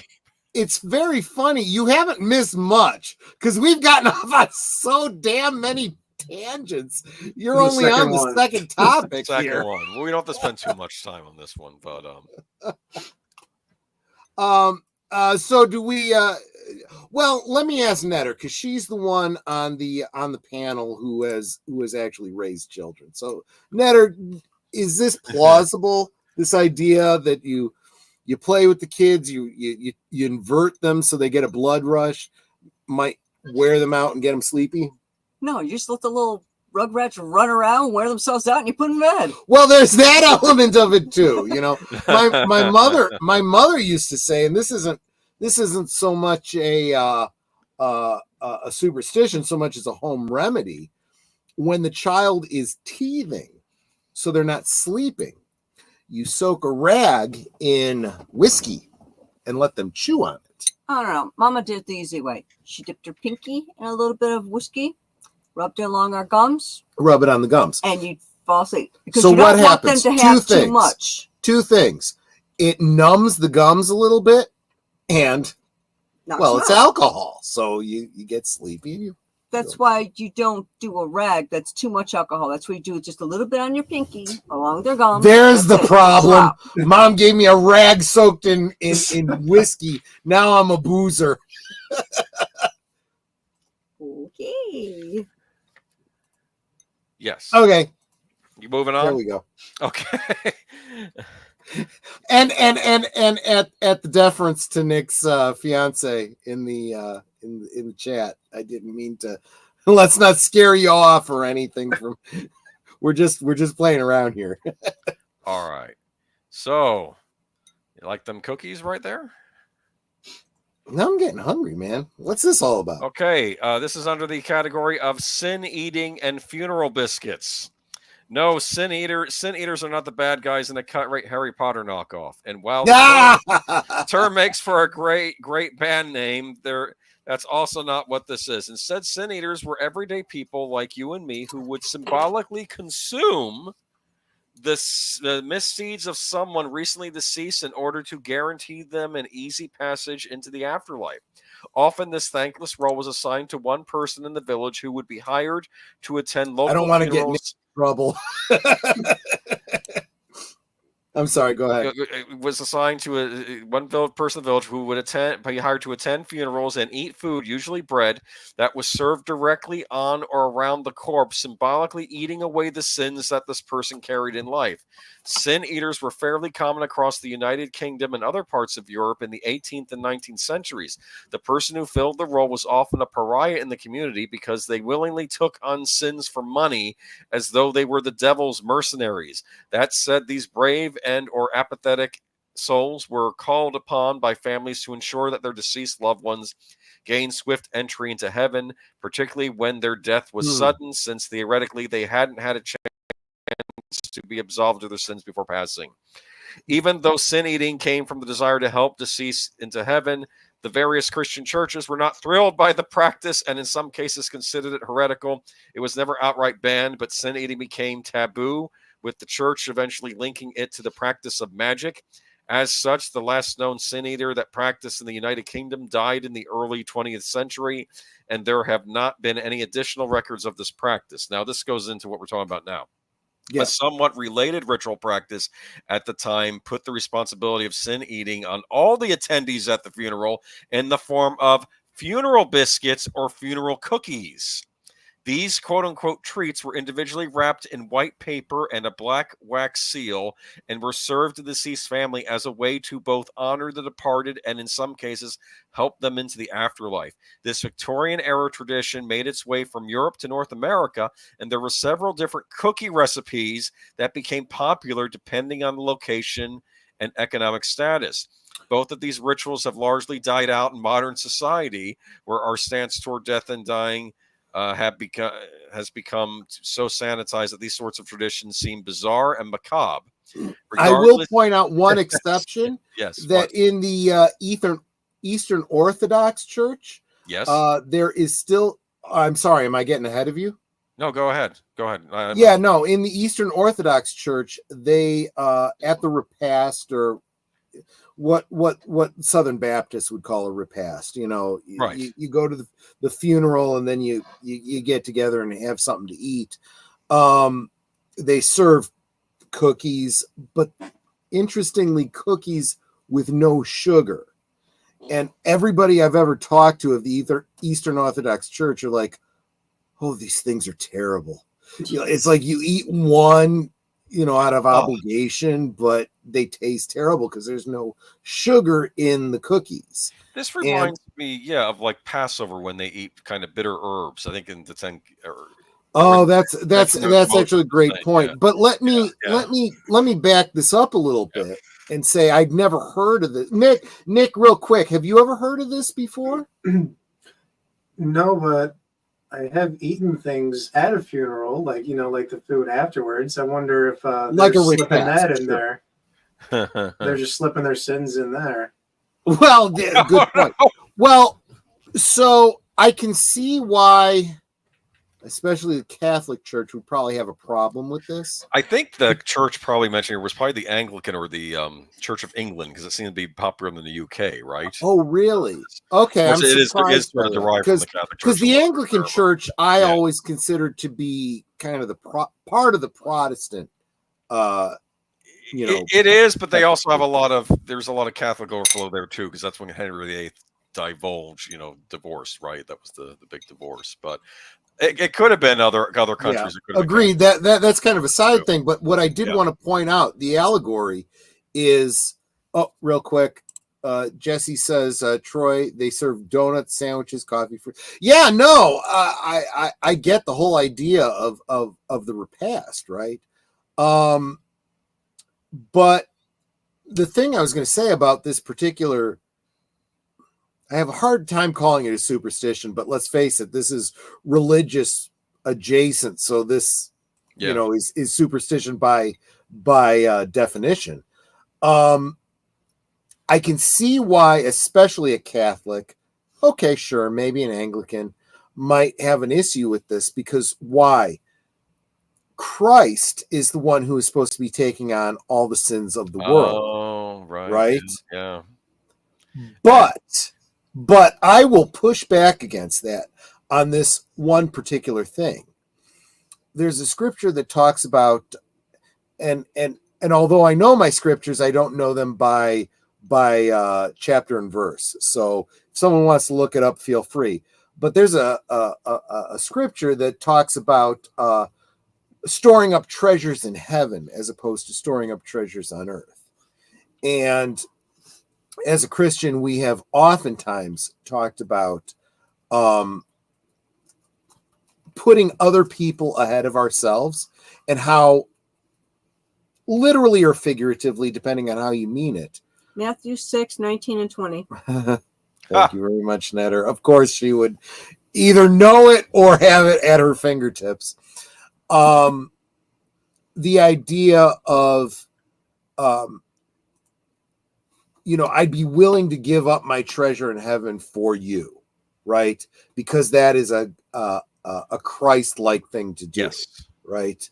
It's very funny. You haven't missed much because we've gotten off on so damn many tangents. You're only on the second topic second here. one. Well, we don't have to spend too much time on this one, but so do we well, let me ask Netter, because she's the one on the panel who has actually raised children. So Netter, is this plausible, this idea that you play with the kids, you invert them so they get a blood rush, might wear them out and get them sleepy? No, you just let the little rugrats run around, wear themselves out, and you put them in bed. Well, there's that element of it too. My mother used to say, and this isn't so much a superstition so much as a home remedy. When the child is teething, so they're not sleeping, you soak a rag in whiskey and let them chew on it. I don't know. Mama did it the easy way. She dipped her pinky in a little bit of whiskey, rubbed it along our gums. Rub it on the gums. And you'd fall asleep. Because so you don't what happens? Want them to have too much. Two things. It numbs the gums a little bit, and it's alcohol. So you get sleepy. That's why you don't do a rag that's too much alcohol. That's why you do just a little bit on your pinky along their gums. There's the problem. Mom gave me a rag soaked in whiskey. Now I'm a boozer. Okay. Yes. Okay. You moving on? There we go. Okay. and at the deference to Nick's fiance in the chat, I didn't mean to. Let's not scare you off or anything. We're just playing around here. All right. So, you like them cookies right there? Now I'm getting hungry, man. What's this all about? Okay, this is under the category of sin eating and funeral biscuits. No, sin eaters are not the bad guys in the cut-rate Harry Potter knockoff. And while the term makes for a great band name, that's also not what this is. Instead, sin eaters were everyday people like you and me who would symbolically consume the misdeeds of someone recently deceased in order to guarantee them an easy passage into the afterlife. Often, this thankless role was assigned to one person in the village who would be hired to attend local funerals. I don't want to get in trouble. I'm sorry, go ahead. It was assigned to one person in the village who would be hired to attend funerals and eat food, usually bread, that was served directly on or around the corpse, symbolically eating away the sins that this person carried in life. Sin eaters were fairly common across the United Kingdom and other parts of Europe in the 18th and 19th centuries. The person who filled the role was often a pariah in the community because they willingly took on sins for money as though they were the devil's mercenaries. That said, these brave and or apathetic souls were called upon by families to ensure that their deceased loved ones gained swift entry into heaven, particularly when their death was sudden, since theoretically they hadn't had a chance to be absolved of their sins before passing. Even though sin eating came from the desire to help deceased into heaven, the various Christian churches were not thrilled by the practice and in some cases considered it heretical. It was never outright banned, but sin eating became taboo, with the church eventually linking it to the practice of magic. As such, the last known sin eater that practiced in the United Kingdom died in the early 20th century, and there have not been any additional records of this practice. Now, this goes into what we're talking about now. Yeah. A somewhat related ritual practice at the time put the responsibility of sin eating on all the attendees at the funeral in the form of funeral biscuits or funeral cookies. These quote-unquote treats were individually wrapped in white paper and a black wax seal and were served to the deceased family as a way to both honor the departed and, in some cases, help them into the afterlife. This Victorian-era tradition made its way from Europe to North America, and there were several different cookie recipes that became popular depending on the location and economic status. Both of these rituals have largely died out in modern society, where our stance toward death and dying has become so sanitized that these sorts of traditions seem bizarre and macabre. I will point out one exception. Yes, that in the Eastern Orthodox Church, yes, there is still. I'm sorry, am I getting ahead of you? No, go ahead. Go ahead. No. In the Eastern Orthodox Church, they at the repast, or what Southern Baptists would call a repast. Right. You go to the funeral, and then you get together and have something to eat. They serve cookies, but interestingly, cookies with no sugar. And everybody I've ever talked to of the Eastern Orthodox Church are like, "Oh, these things are terrible." It's like you eat one, out of obligation, but they taste terrible because there's no sugar in the cookies. This reminds me, of like Passover when they eat kind of bitter herbs. I think in the that's actually a great point. Yeah. But let me back this up a little bit and say I'd never heard of this. Nick, real quick, have you ever heard of this before? No, but I have eaten things at a funeral, like the food afterwards. I wonder if like they're a slipping repast, that in there. They're just slipping their sins in there. Well, good point. Well, so I can see why, especially the Catholic Church, would probably have a problem with this. I think the church probably mentioned it was probably the Anglican or the Church of England, because it seemed to be popular in the UK, right? Oh, really? Okay, I'm surprised. It is sort of derived from the Catholic Church. Because the Anglican Church, I always considered to be kind of the part of the Protestant. It is, but they also have there's a lot of Catholic overflow there too, because that's when Henry VIII divulged, divorce, right? That was the big divorce, but it could have been other countries. Yeah. Agreed. That's kind of a side thing, but what I did want to point out, the allegory is. Oh, real quick, Jesse says, Troy, they serve donuts, sandwiches, coffee. Yeah, no, I get the whole idea of the repast, right? But the thing I was going to say about this particular, I have a hard time calling it a superstition, but let's face it, this is religious adjacent. So this, is superstition by definition. I can see why, especially a Catholic, okay, sure, maybe an Anglican might have an issue with this, because why? Christ is the one who is supposed to be taking on all the sins of the world. Oh, right. Right? Yeah. But I will push back against that on this one particular thing. There's a scripture that talks about, and although I know my scriptures, I don't know them by chapter and verse. So if someone wants to look it up, feel free. But there's a scripture that talks about storing up treasures in heaven as opposed to storing up treasures on earth. And as a Christian, we have oftentimes talked about putting other people ahead of ourselves, and how, literally or figuratively, depending on how you mean it. Matthew 6:19 and 20. Thank you very much, Netter. Of course, she would either know it or have it at her fingertips. The idea of, I'd be willing to give up my treasure in heaven for you, right? Because that is a Christ-like thing to do, right?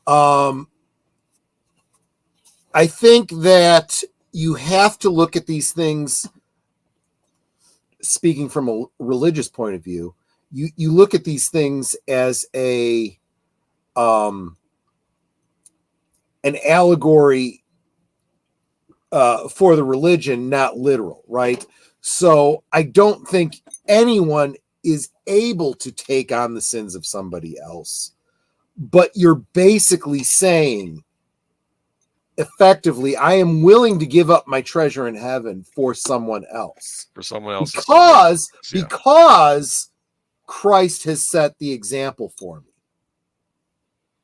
I think that, you have to look at these things, speaking from a religious point of view, you look at these things as an allegory for the religion, not literal, right? So I don't think anyone is able to take on the sins of somebody else, but you're basically saying, effectively, I am willing to give up my treasure in heaven for someone else. For someone else. Because Christ has set the example for me.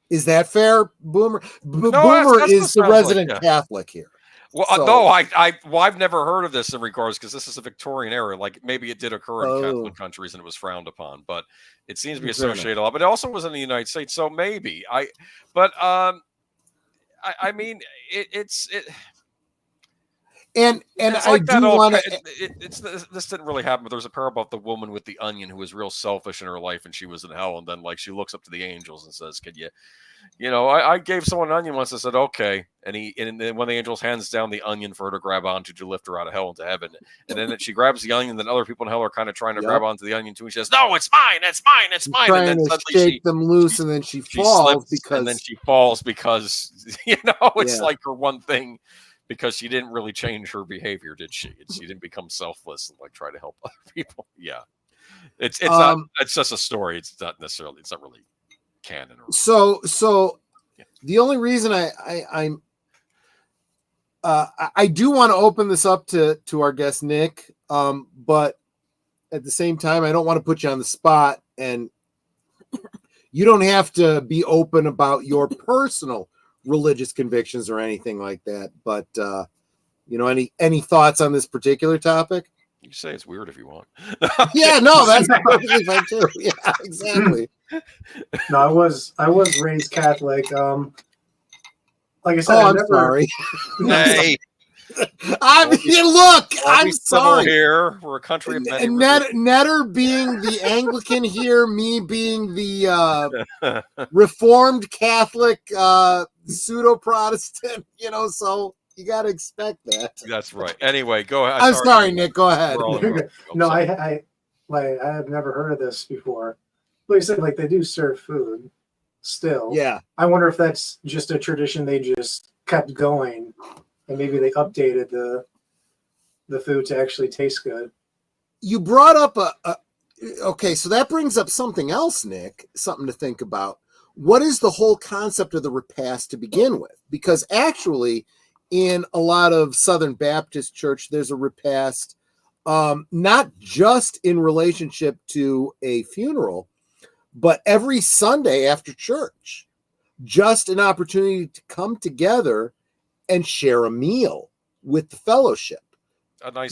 Is that fair, Boomer? Boomer is the resident Catholic here. Well, no, I've never heard of this in regards, because this is a Victorian era. Like, maybe it did occur in Catholic countries and it was frowned upon, but it seems to be associated a lot. But it also was in the United States, so maybe I mean, it's. And it's like I do want to. This didn't really happen, but there's a parable about the woman with the onion who was real selfish in her life, and she was in hell, and then like she looks up to the angels and says, "Could you?" I gave someone an onion once. I said, "Okay," and then when the angels hands down the onion for her to grab onto to lift her out of hell into heaven, and then she grabs the onion, and then other people in hell are kind of trying to grab onto the onion too. And she says, "No, it's mine, it's mine, it's mine." Trying and then to shake them loose, and then she falls because it's like her one thing. Because she didn't really change her behavior, did she? She didn't become selfless and like try to help other people. Yeah, it's not. It's just a story. It's not really canon. So the only reason I do want to open this up to our guest Nick, but at the same time I don't want to put you on the spot, and you don't have to be open about your personal religious convictions or anything like that, but any thoughts on this particular topic? You say it's weird if you want. Yeah, no, that's perfectly fine too. Yeah, exactly. No, I was raised Catholic. Like I said, I'm sorry. Hey, I'm sorry. Here we're a country of many. Netter being the Anglican here, me being the Reformed Catholic, pseudo Protestant. So you got to expect that. That's right. Anyway, go ahead. I'm sorry, Nick. Go ahead. No, I have never heard of this before. Like you said, like they do serve food still. Yeah. I wonder if that's just a tradition they just kept going. And maybe they updated the food to actually taste good. You brought up okay, so that brings up something else, Nick, something to think about. What is the whole concept of the repast to begin with? Because actually, in a lot of Southern Baptist church, there's a repast, not just in relationship to a funeral, but every Sunday after church, just an opportunity to come together and share a meal with the fellowship.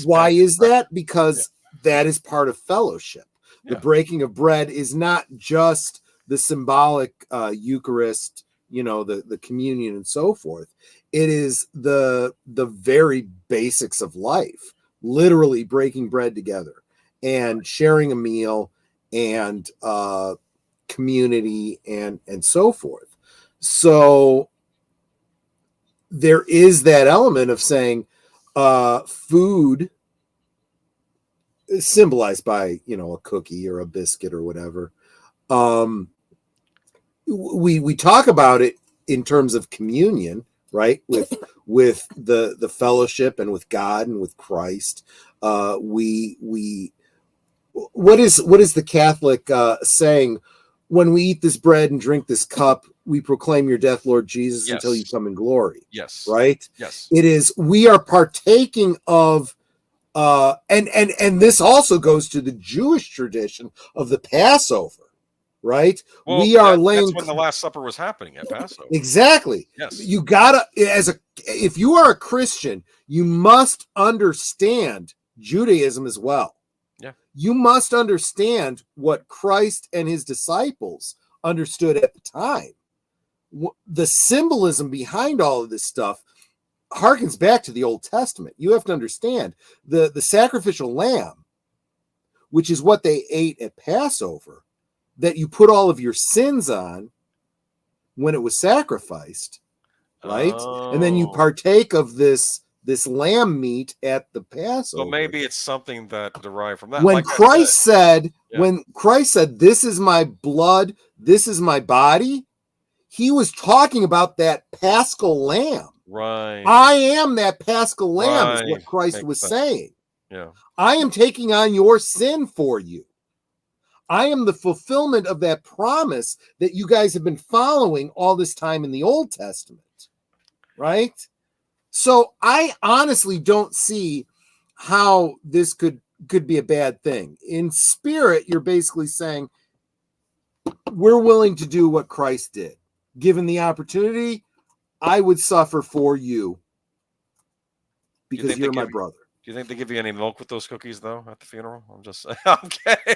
Why is that? Because that is part of fellowship. The breaking of bread is not just the symbolic Eucharist, the communion and so forth. It is the very basics of life, literally breaking bread together and sharing a meal and community and so forth. So there is that element of saying food is symbolized by, a cookie or a biscuit or whatever. We talk about it in terms of communion, right? With the fellowship and with God and with Christ. What is the Catholic saying? When we eat this bread and drink this cup, we proclaim your death, Lord Jesus, until you come in glory. Yes. Right? Yes. It is, we are partaking of, and this also goes to the Jewish tradition of the Passover, right? Well, that's when the Last Supper was happening at Passover. Exactly. Yes. You gotta, if you are a Christian, you must understand Judaism as well. You must understand what Christ and his disciples understood at the time. The symbolism behind all of this stuff harkens back to the Old Testament. You have to understand the sacrificial lamb, which is what they ate at Passover, that you put all of your sins on when it was sacrificed, right? And then you partake of this this lamb meat at the Passover. So maybe it's something that derived from that. When Like Christ said, yeah. when Christ said, "This is my blood, this is my body," he was talking about that Paschal lamb. Right. I am that Paschal lamb, is Right. what Christ Makes was sense. saying. Yeah. I am taking on your sin for you. I am the fulfillment of that promise that you guys have been following all this time in the Old Testament. Right? So I honestly don't see how this could be a bad thing. In spirit, you're basically saying, we're willing to do what Christ did. Given the opportunity, I would suffer for you because you're my brother. Do you think they give you any milk with those cookies, though, at the funeral? I'm just I'm kidding.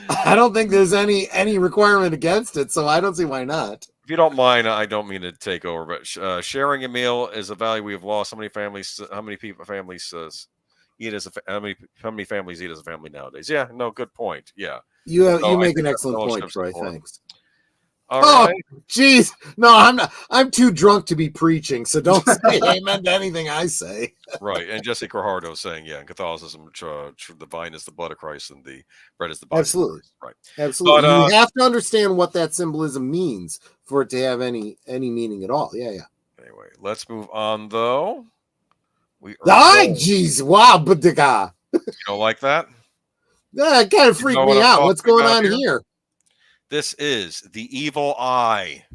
I don't think there's any requirement against it, so I don't see why not. If you don't mind, I don't mean to take over, but sharing a meal is a value we have lost. How many families eat as a how many families eat as a family nowadays? Yeah, no, good point. Yeah, you make an excellent point, Troy. Thanks. All right. Geez, no, I'm not. I'm too drunk to be preaching, so don't say amen to anything I say. Right, and Jesse Corhardo saying, yeah, in Catholicism, the vine is the blood of Christ, and the bread is the body. Absolutely, of Christ. Right, absolutely. But, you have to understand what that symbolism means for it to have any meaning at all. Yeah. Anyway, let's move on, though. Jeez, wow, but the guy. You don't like that? Yeah, it kind of freaked me out. What's going on here? This is the evil eye.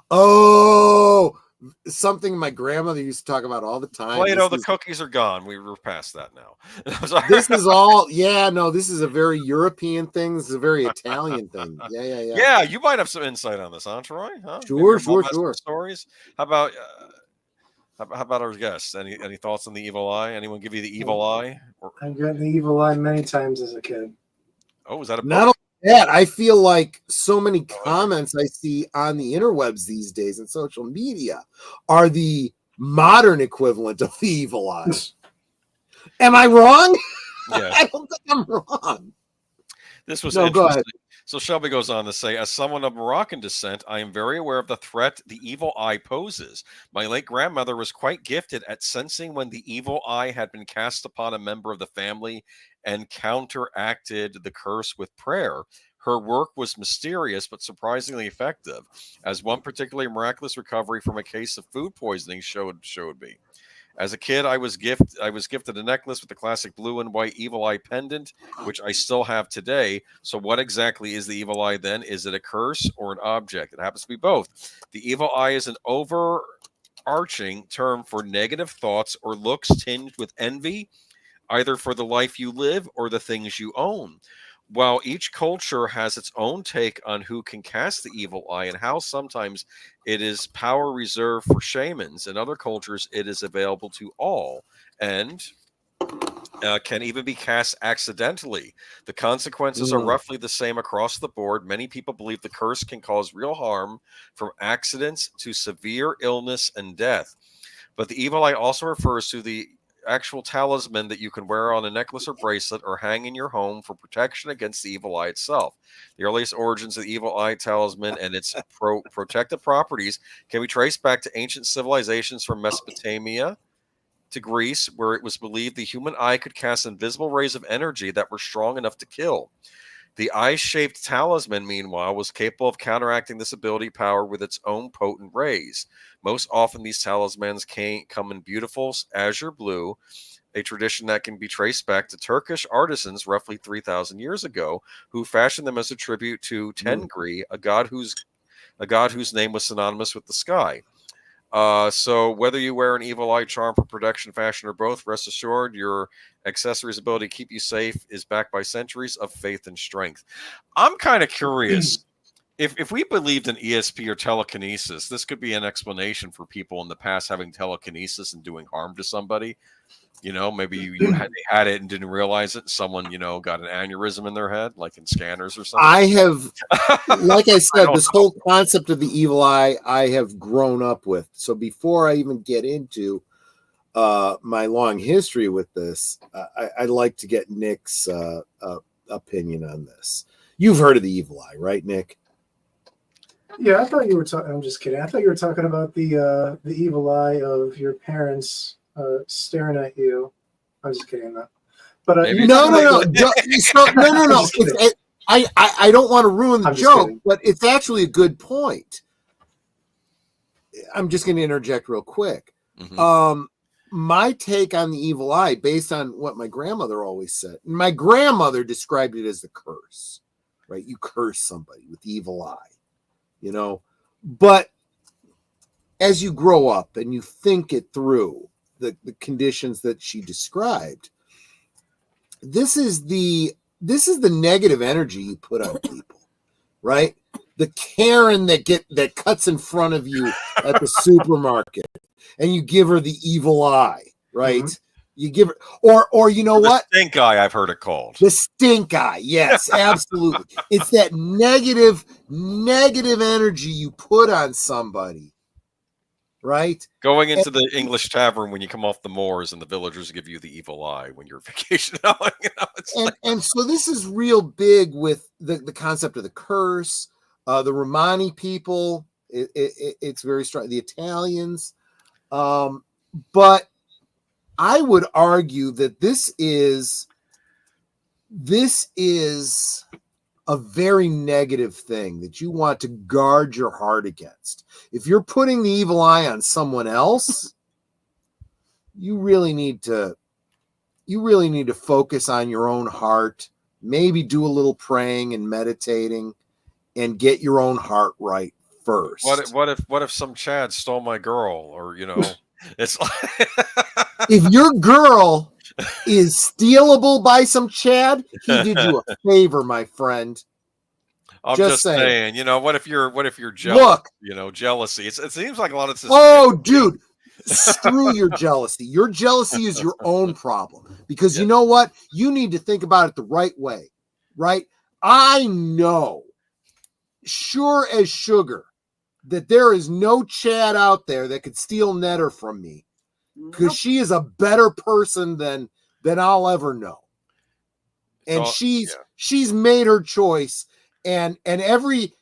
Oh, something my grandmother used to talk about all the time. Plato, the cookies are gone. We're past that now. This is all, this is a very European thing. This is a very Italian thing. Yeah. Yeah, you might have some insight on this, huh, Troy? Huh? Sure. Stories. How about our guests? Any thoughts on the evil eye? Anyone give you the evil eye? I've gotten the evil eye many times as a kid. Oh, is that a book? Not only that, I feel like so many comments I see on the interwebs these days and social media are the modern equivalent of the evil eye. Am I wrong? Yeah. I don't think I'm wrong. This was interesting. Go ahead. So Shelby goes on to say, as someone of Moroccan descent, I am very aware of the threat the evil eye poses. My late grandmother was quite gifted at sensing when the evil eye had been cast upon a member of the family and counteracted the curse with prayer. Her work was mysterious but surprisingly effective, as one particularly miraculous recovery from a case of food poisoning showed me. As a kid, I was gifted a necklace with the classic blue and white evil eye pendant, which I still have today. So what exactly is the evil eye then? Is it a curse or an object? It happens to be both. The evil eye is an overarching term for negative thoughts or looks tinged with envy, either for the life you live or the things you own. While each culture has its own take on who can cast the evil eye and how sometimes it is power reserved for shamans, in other cultures it is available to all and can even be cast accidentally. The consequences are roughly the same across the board. Many people believe the curse can cause real harm, from accidents to severe illness and death. But the evil eye also refers to the actual talisman that you can wear on a necklace or bracelet or hang in your home for protection against the evil eye itself. The earliest origins of the evil eye talisman and its protective properties can be traced back to ancient civilizations from Mesopotamia to Greece, where it was believed the human eye could cast invisible rays of energy that were strong enough to kill. The eye-shaped talisman, meanwhile, was capable of counteracting this ability power with its own potent rays. Most often, these talismans come in beautiful azure blue, a tradition that can be traced back to Turkish artisans roughly 3,000 years ago, who fashioned them as a tribute to Tengri, a god whose name was synonymous with the sky. So whether you wear an evil eye charm for protection, fashion, or both, rest assured your accessories' ability to keep you safe is backed by centuries of faith and strength. I'm kind of curious. If we believed in ESP or telekinesis, this could be an explanation for people in the past having telekinesis and doing harm to somebody. You know, maybe they had it and didn't realize it. Someone, got an aneurysm in their head, like in Scanners or something. I have, like I said, this whole concept of the evil eye, I have grown up with. So before I even get into my long history with this, I'd like to get Nick's opinion on this. You've heard of the evil eye, right, Nick? Yeah, I thought you were talking. I'm just kidding. I thought you were talking about the evil eye of your parents staring at you. I'm just kidding. Though. But Maybe you were it's talking No. about No. I'm just kidding. I don't want to ruin the I'm just joke, kidding. but it's actually a good point. I'm just going to interject real quick. Mhm. My take on the evil eye, based on what my grandmother always said, and my grandmother described it as the curse, right? You curse somebody with the evil eye, you know. But as you grow up and you think it through, the conditions that she described, this is the negative energy you put on people, right? The Karen that cuts in front of you at the supermarket, and you give her the evil eye, right? Mhm. You give her, or you know Or the what? stink eye, I've heard it called. The stink eye. Yes, absolutely. It's that negative energy you put on somebody, right? Going And, into the English tavern when you come off the moors and the villagers give you the evil eye when you're vacationing. It's like, and so this is real big with the concept of the curse, the Romani people. It's very strong. The Italians, but I would argue that this is a very negative thing that you want to guard your heart against. If you're putting the evil eye on someone else, you really need to focus on your own heart, maybe do a little praying and meditating, and get your own heart right first. what if some Chad stole my girl, or it's like If your girl is stealable by some Chad, he did you a favor, my friend. I'm Just just saying. saying, what if you're jealous? Look. Jealousy. It seems like a lot of this. Oh, dude, screw your jealousy. Your jealousy is your own problem, because Yeah. you know what? You need to think about it the right way, right? I know, sure as sugar, that there is no Chad out there that could steal Netter from me, because Nope. she is a better person than I'll ever know. And all- she's made her choice, and every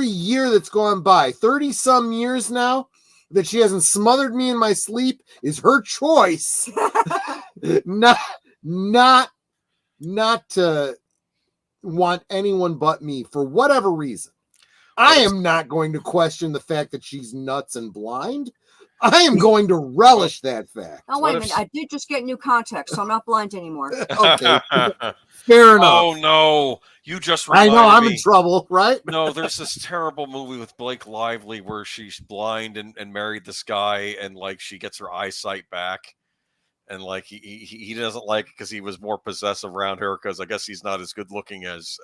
year that's gone by, 30 some years now, that she hasn't smothered me in my sleep is her choice. not to want anyone but me for whatever reason. I am not going to question the fact that she's nuts and blind. I am going to relish that fact. Oh, wait a minute. I did just get new contacts, so I'm not blind anymore. Okay, fair enough. Oh no, you just I reminded know I'm me. in trouble, right? No, there's this terrible movie with Blake Lively where she's blind and married this guy, and like she gets her eyesight back, and like he doesn't like it because he was more possessive around her, because I guess he's not as good looking as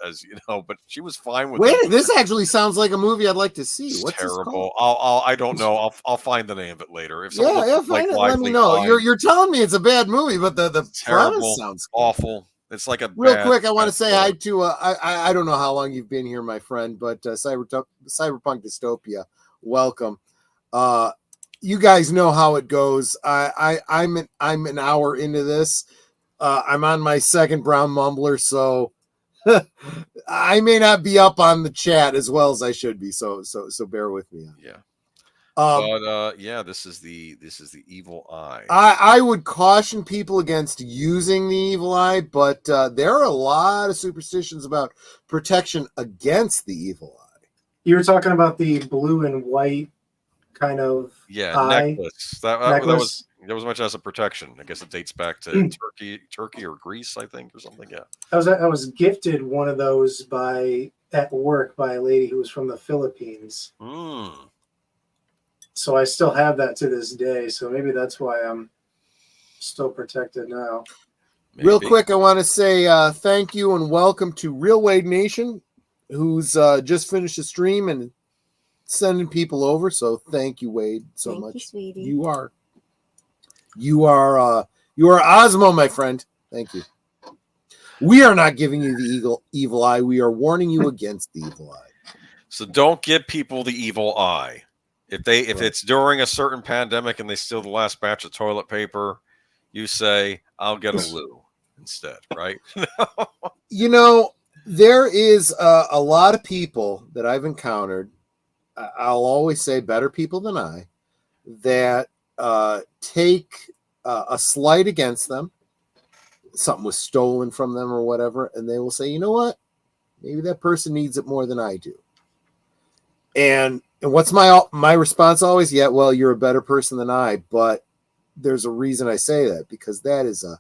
but she was fine with Wait, it. this actually sounds like a movie I'd like to see. It's What's this terrible. called? I don't know. I'll find the name of it later. If someone Yeah, looks find it. like Let me Lively, know. fine. You're telling me it's a bad movie, but the premise Terrible, sounds cool. awful. It's like a Real bad, quick, I want to bad say story. hi to I don't know how long you've been here, my friend, but Cyberpunk Dystopia, welcome. You guys know how it goes. I'm an hour into this. I'm on my second brown mumbler, so I may not be up on the chat as well as I should be. So bear with me. Yeah. Um, But this is the evil eye. I would caution people against using the evil eye, but there are a lot of superstitions about protection against the evil eye. You were talking about the blue and white kind of eye Necklace. necklace. That was much as a protection. I guess it dates back to Turkey or Greece, I think, or something. Yeah. I was gifted one of those at work by a lady who was from the Philippines. So I still have that to this day. So maybe that's why I'm still protected now. Maybe. Real quick, I want to say thank you and welcome to Real Wade Nation, who's just finished the stream and sending people over. So thank you, Wade, so much. You, sweetie. You are Osmo, my friend. Thank you. We are not giving you the evil eye. We are warning you against the evil eye. So don't give people the evil eye. If it's during a certain pandemic and they steal the last batch of toilet paper, you say, "I'll get a loo instead," right? You know, there is a lot of people that I've encountered I'll always say better people than I that take a slight against them, something was stolen from them or whatever, and they will say, you know what? Maybe that person needs it more than I do. And what's my response always? Yeah, well, you're a better person than I, but there's a reason I say that, because that is an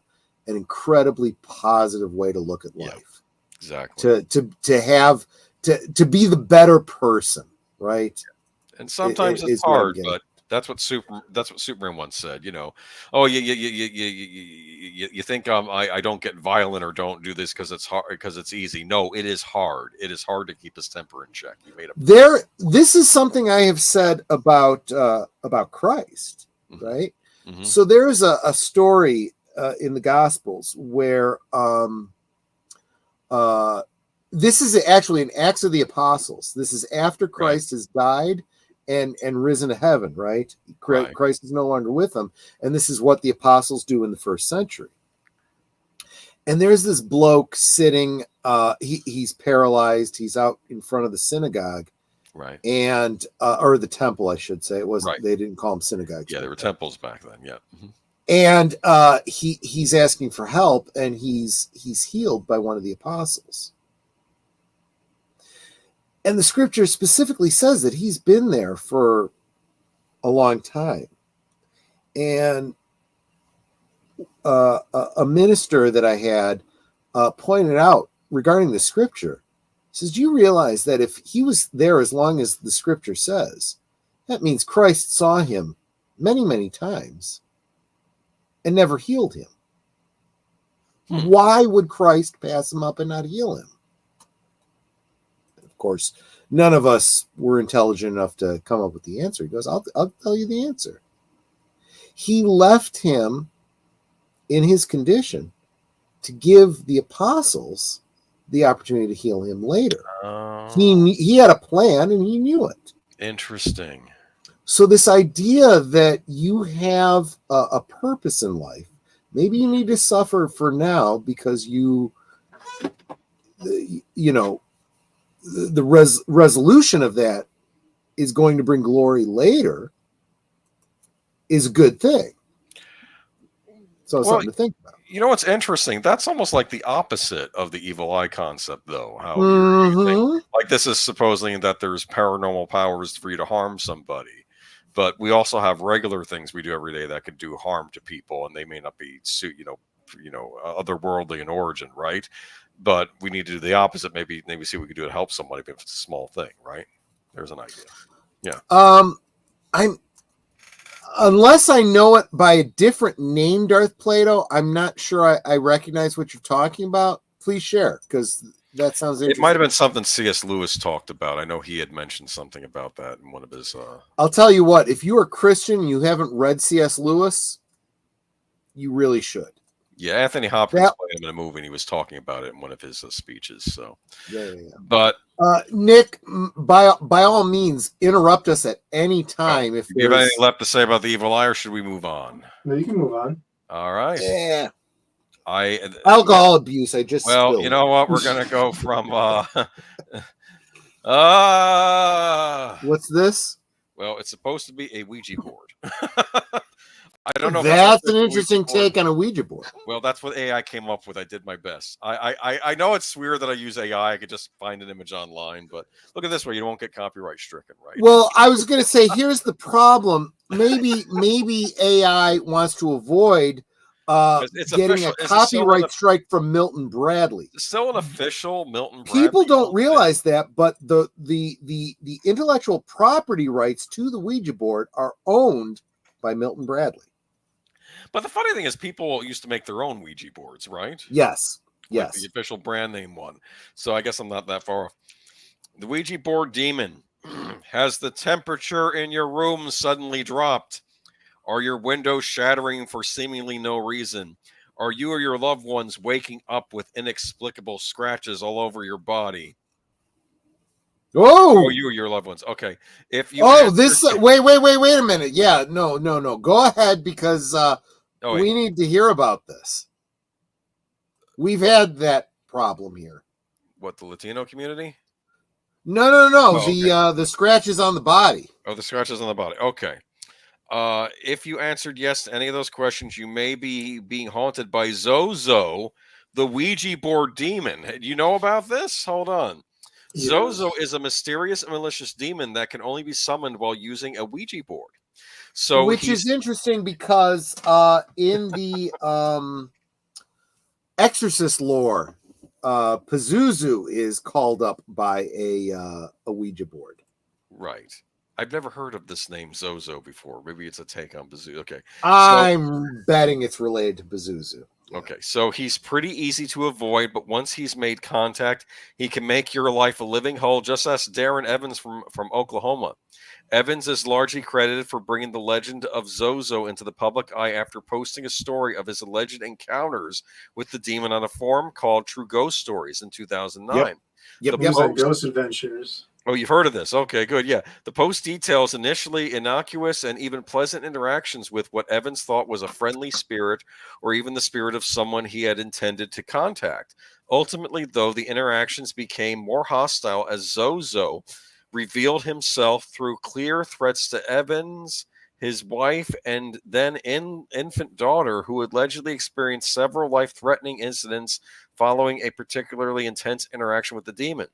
incredibly positive way to look at life. Exactly. To be the better person, right? And sometimes it's hard, but that's what Superman once said. Oh, you think I don't get violent or don't do this because it's hard, because it's easy. No, it is hard. It is hard to keep his temper in check. You made it. This is something I have said about Christ, right? Mm-hmm. So there's a story in the Gospels where this is actually in Acts of the Apostles. This is after Christ has died and risen to heaven, right? Christ is no longer with them. And this is what the apostles do in the first century. And there's this bloke sitting, he's paralyzed. He's out in front of the synagogue. Right. And, or the temple, I should say. It wasn't, they didn't call them synagogues. Yeah, there were temples back then. Yeah. Mm-hmm. And he's asking for help, and he's healed by one of the apostles. And the scripture specifically says that he's been there for a long time. And a minister that I had pointed out regarding the scripture, says, do you realize that if he was there as long as the scripture says, that means Christ saw him many, many times and never healed him? Why would Christ pass him up and not heal him? Of course, none of us were intelligent enough to come up with the answer. He goes, I'll tell you the answer. He left him in his condition to give the apostles the opportunity to heal him later. He had a plan, and he knew it. Interesting. So this idea that you have a purpose in life, maybe you need to suffer for now because the resolution of that is going to bring glory later, is a good thing. So it's something to think about. You know what's interesting? That's almost like the opposite of the evil eye concept, though. How Mm-hmm. you think, like, this is supposing that there's paranormal powers for you to harm somebody, but we also have regular things we do every day that could do harm to people, and they may not be otherworldly in origin, right? But we need to do the opposite. Maybe see what we can do to help somebody, if it's a small thing, right? There's an idea. Yeah. Unless I know it by a different name, Darth Plato, I'm not sure I recognize what you're talking about. Please share, because that sounds interesting. It might have been something C.S. Lewis talked about. I know he had mentioned something about that in one of his... I'll tell you what, if you are Christian and you haven't read C.S. Lewis, you really should. Yeah, Anthony Hopkins played him in a movie, and he was talking about it in one of his speeches. So, yeah. But Nick, by all means, interrupt us at any time. If you have anything left to say about the evil eye, or should we move on? No, you can move on. All right. Yeah. Alcohol abuse. I just well, spilled. You know what? We're gonna go from what's this? Well, it's supposed to be a Ouija board. I don't know. That's an interesting take on a Ouija board. Well, that's what AI came up with. I did my best. I know it's weird that I use AI. I could just find an image online, but look at this way. You won't get copyright stricken, right? Well, I was going to say, here's the problem. Maybe AI wants to avoid getting a copyright strike from Milton Bradley. It's still an official Milton Bradley. People don't realize that, but the intellectual property rights to the Ouija board are owned by Milton Bradley. But the funny thing is, people used to make their own Ouija boards, right? Yes. Like the official brand name one. So I guess I'm not that far off. The Ouija board demon. Has the temperature in your room suddenly dropped? Are your windows shattering for seemingly no reason? Are you or your loved ones waking up with inexplicable scratches all over your body? Oh, you or your loved ones. Okay. If you wait a minute. Yeah, no. Go ahead, because we need to hear about this. We've had that problem here. What, the Latino community? No. Oh, okay. The scratches on the body. Oh, the scratches on the body. Okay. If you answered yes to any of those questions, you may be being haunted by Zozo, the Ouija board demon. Do you know about this? Hold on. Zozo Yes. is a mysterious and malicious demon that can only be summoned while using a Ouija board. So Which is he's interesting because in the Exorcist lore, Pazuzu is called up by a Ouija board. right. I've never heard of this name Zozo before. Maybe it's a take on Bazoo. Okay. So I'm betting it's related to Pazuzu. Yeah. okay, so he's pretty easy to avoid, but once he's made contact, he can make your life a living hell. Just ask Darren Evans from Oklahoma. Evans is largely credited for bringing the legend of Zozo into the public eye after posting a story of his alleged encounters with the demon on a forum called True Ghost Stories in 2009. Yep. The He was on post- Ghost Adventures. Oh, you've heard of this. Okay, good. Yeah. The post details initially innocuous and even pleasant interactions with what Evans thought was a friendly spirit or even the spirit of someone he had intended to contact. Ultimately, though, the interactions became more hostile as Zozo revealed himself through clear threats to Evans, his wife, and then infant daughter, who allegedly experienced several life threatening incidents following a particularly intense interaction with the demon.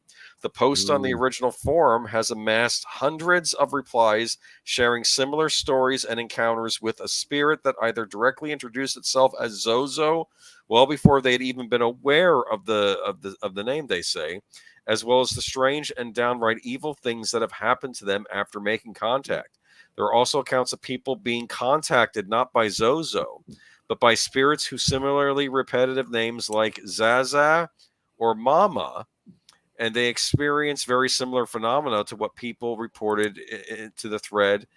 The post on the original forum has amassed hundreds of replies sharing similar stories and encounters with a spirit that either directly introduced itself as Zozo well before they had even been aware of the name, they say, as well as the strange and downright evil things that have happened to them after making contact. There are also accounts of people being contacted not by Zozo, but by spirits who similarly repetitive names like Zaza or Mama, and they experience very similar phenomena to what people reported to the thread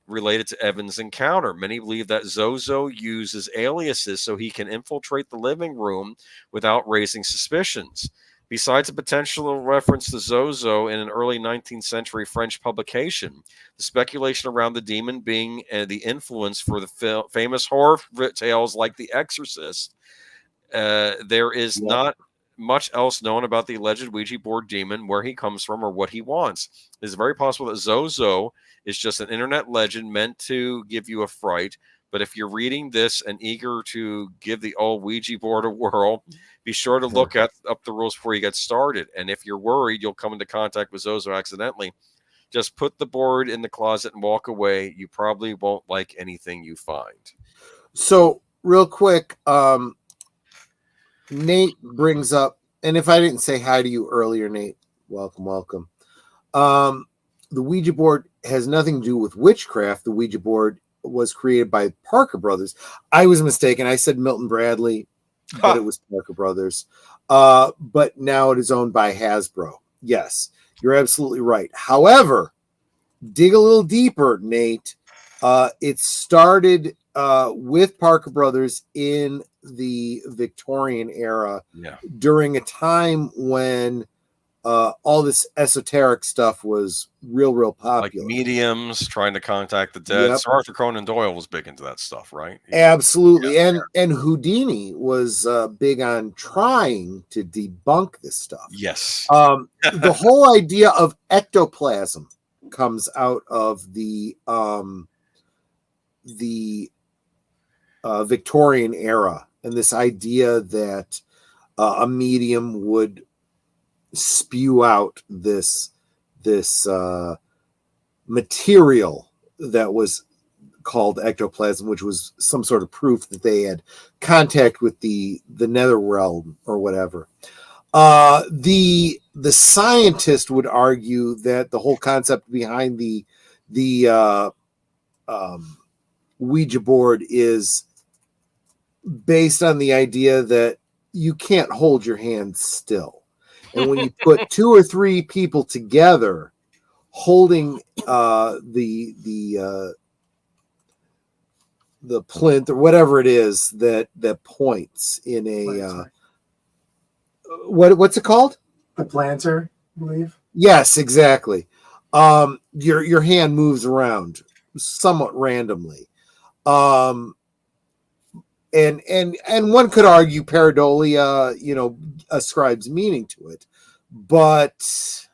related to Evans' encounter. Many believe that Zozo uses aliases so he can infiltrate the living room without raising suspicions. Besides a potential reference to Zozo in an early 19th century French publication, the speculation around the demon being the influence for the famous horror tales like The Exorcist, there is not much else known about the alleged Ouija board demon, where he comes from, or what he wants. It is very possible that Zozo is just an internet legend meant to give you a fright. But if you're reading this and eager to give the old Ouija board a whirl, be sure to look up the rules before you get started. And if you're worried you'll come into contact with Zozo accidentally, just put the board in the closet and walk away. You probably won't like anything you find. So, real quick, Nate brings up, and if I didn't say hi to you earlier, Nate, welcome. The Ouija board has nothing to do with witchcraft. The Ouija board was created by Parker Brothers. I was mistaken. I said Milton Bradley, but it was Parker Brothers. But now it is owned by Hasbro. Yes, you're absolutely right. However, dig a little deeper, Nate. It started with Parker Brothers in the Victorian era, during a time when all this esoteric stuff was real popular. Like mediums trying to contact the dead. Sir Arthur Conan Doyle was big into that stuff, right? Absolutely. And Houdini was big on trying to debunk this stuff. Yes. The whole idea of ectoplasm comes out of the Victorian era, and this idea that a medium would spew out this material that was called ectoplasm, which was some sort of proof that they had contact with the nether realm or whatever. The scientist would argue that the whole concept behind the Ouija board is based on the idea that you can't hold your hand still. And when you put two or three people together holding the plinth or whatever it is that points in a what's it called? The planter, I believe. Yes, exactly. Your hand moves around somewhat randomly. And one could argue pareidolia, ascribes meaning to it, but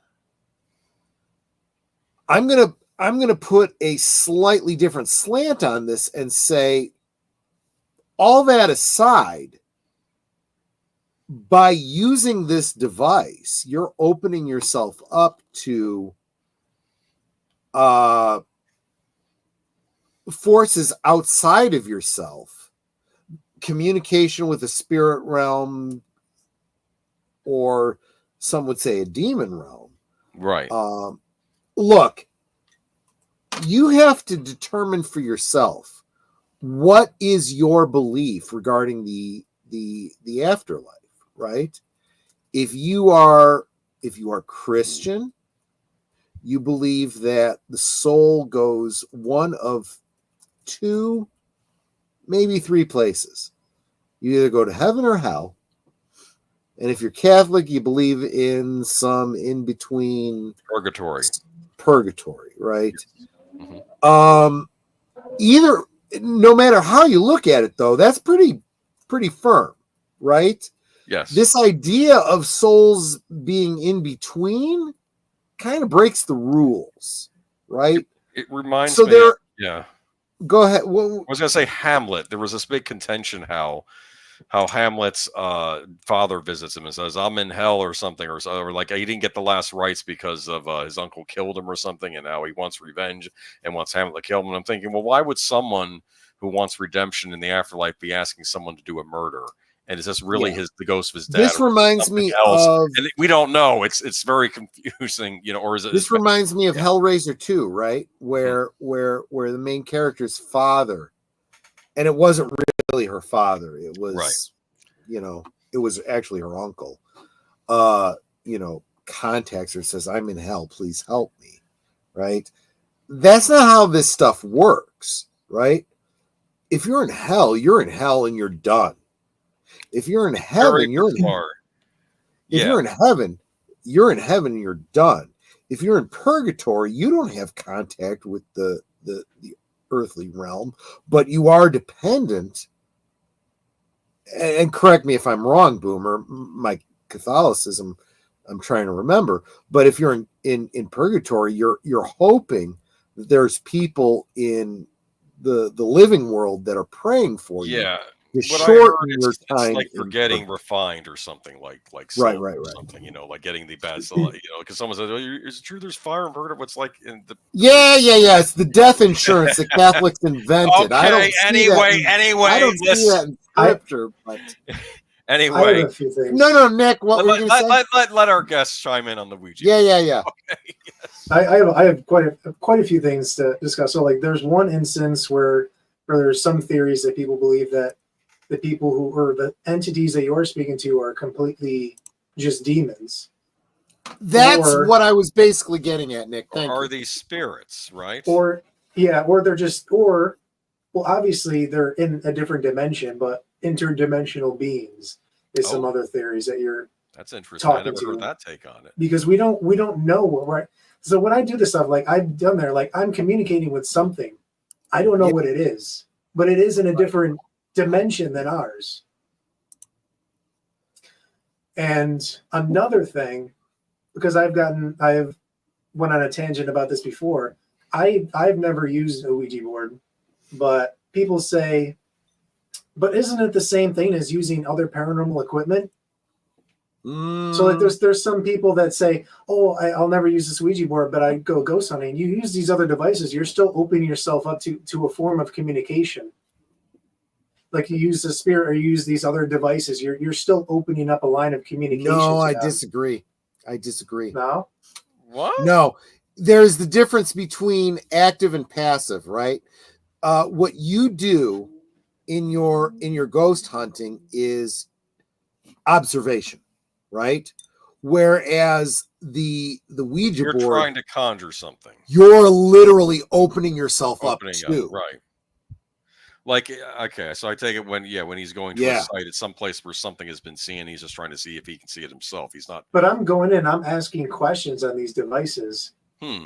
I'm gonna put a slightly different slant on this and say, all that aside, by using this device, you're opening yourself up to forces outside of yourself, communication with the spirit realm, or some would say a demon realm. Right. Look, you have to determine for yourself what is your belief regarding the afterlife, right? If you are Christian, you believe that the soul goes one of two, maybe three places. You either go to heaven or hell. And if you're Catholic, you believe in some in between purgatory, right? Mm-hmm. Either, no matter how you look at it, though, that's pretty firm, right? Yes. This idea of souls being in between kind of breaks the rules, right? It reminds me. Yeah. Go ahead. I was gonna say Hamlet. There was this big contention how Hamlet's father visits him and says, "I'm in hell" or something, or like he didn't get the last rites because of his uncle killed him or something, and now he wants revenge and wants Hamlet to kill him. And I'm thinking, well, why would someone who wants redemption in the afterlife be asking someone to do a murder? And is this really the ghost of his dad? This reminds me else? of, and we don't know. It's very confusing, or is it? This reminds me of Hellraiser 2, right? Where the main character's father, and it wasn't really her father. It was, it was actually her uncle. Contacts her, says, "I'm in hell. Please help me." Right? That's not how this stuff works, right? If you're in hell, and you're done. If you're in heaven, you're in heaven. If you're in heaven, and you're done. If you're in purgatory, you don't have contact with the earthly realm, but you are dependent. And correct me if I'm wrong, Boomer. My Catholicism, I'm trying to remember. But if you're in purgatory, you're hoping that there's people in the living world that are praying for you. Yeah. Your time, it's like you're getting refined or something, like right. something, like getting the best, because someone said, "Is it true there's fire in purgatory?" What's like in the it's the death insurance that Catholics invented. Okay, I don't anyway, I don't see that in scripture, but anyway, I have a few things. No, Nick, what were you going to say? Let our guests chime in on the Ouija. Yeah. Okay, yes. I have quite a few things to discuss. So, like, there's one instance where there's some theories that people believe that the people or the entities that you're speaking to are completely just demons. That's what I was basically getting at, Nick. Are these spirits, right? Or they're just, well, obviously they're in a different dimension, but interdimensional beings is some other theories that you're. That's interesting. I never heard that take on it. Because we don't know what, right? So when I do this stuff, like I've done there, like I'm communicating with something. I don't know what it is, but it is in a different dimension than ours. And another thing, because I've went on a tangent about this before. I've never used a Ouija board, but people say, but isn't it the same thing as using other paranormal equipment? So like there's some people that say, "Oh, I'll never use this Ouija board, but I go ghost hunting." You use these other devices, you're still opening yourself up to a form of communication. Like you use the spirit or you use these other devices, you're still opening up a line of communication. No, I disagree. No? What? No, there's the difference between active and passive, right? What you do in your ghost hunting is observation, right? Whereas the Ouija board, you're trying to conjure something. You're literally opening yourself up to. Right. Like, okay, so I take it when he's going to a site at some place where something has been seen, he's just trying to see if he can see it himself. He's not. But I'm going in, I'm asking questions on these devices.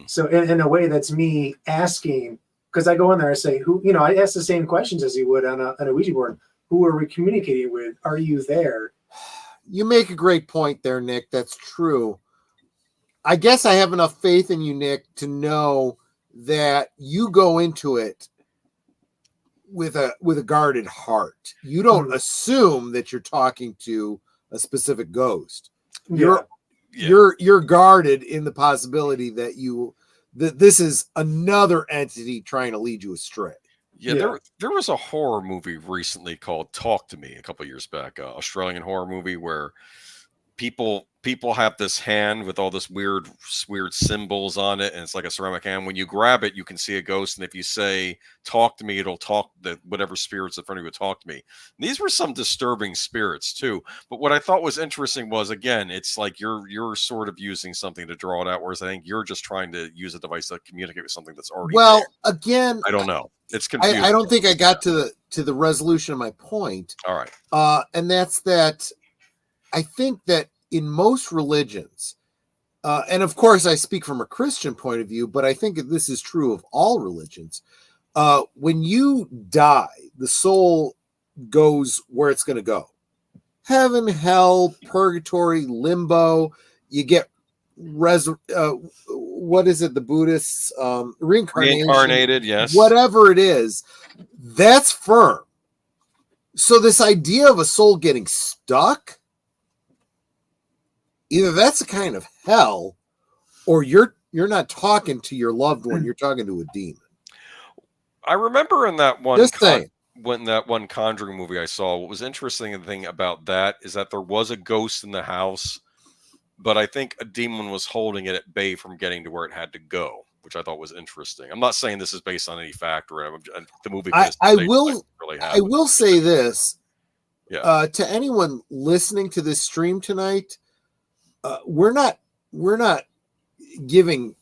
So in a way that's me asking, because I go in there, I say, I ask the same questions as you would on a Ouija board. Who are we communicating with? Are you there? You make a great point there, Nick. That's true. I guess I have enough faith in you, Nick, to know that you go into it with a guarded heart. You don't assume that you're talking to a specific ghost. You're guarded in the possibility that this is another entity trying to lead you astray. Yeah, there was a horror movie recently called Talk to Me a couple years back, Australian horror movie where people have this hand with all this weird symbols on it, and it's like a ceramic hand. When you grab it, you can see a ghost, and if you say "talk to me," it'll talk. Whatever spirits in front of you will talk to me. And these were some disturbing spirits too. But what I thought was interesting was, again, it's like you're sort of using something to draw it out, whereas I think you're just trying to use a device to communicate with something that's already there. Again, I don't know. It's confusing. I don't think I got to the resolution of my point. All right, and that's that. I think that in most religions, and of course I speak from a Christian point of view, but I think this is true of all religions. When you die, the soul goes where it's going to go. Heaven, hell, purgatory, limbo. You get what is it? The Buddhists, reincarnated, yes. Whatever it is, that's firm. So this idea of a soul getting stuck, either that's a kind of hell, or you're not talking to your loved one, you're talking to a demon. I remember in that one when that one Conjuring movie I saw, what was interesting thing about that is that there was a ghost in the house, but I think a demon was holding it at bay from getting to where it had to go, which I thought was interesting. I'm not saying this is based on any fact or the movie. I will say this to anyone listening to this stream tonight. We're not giving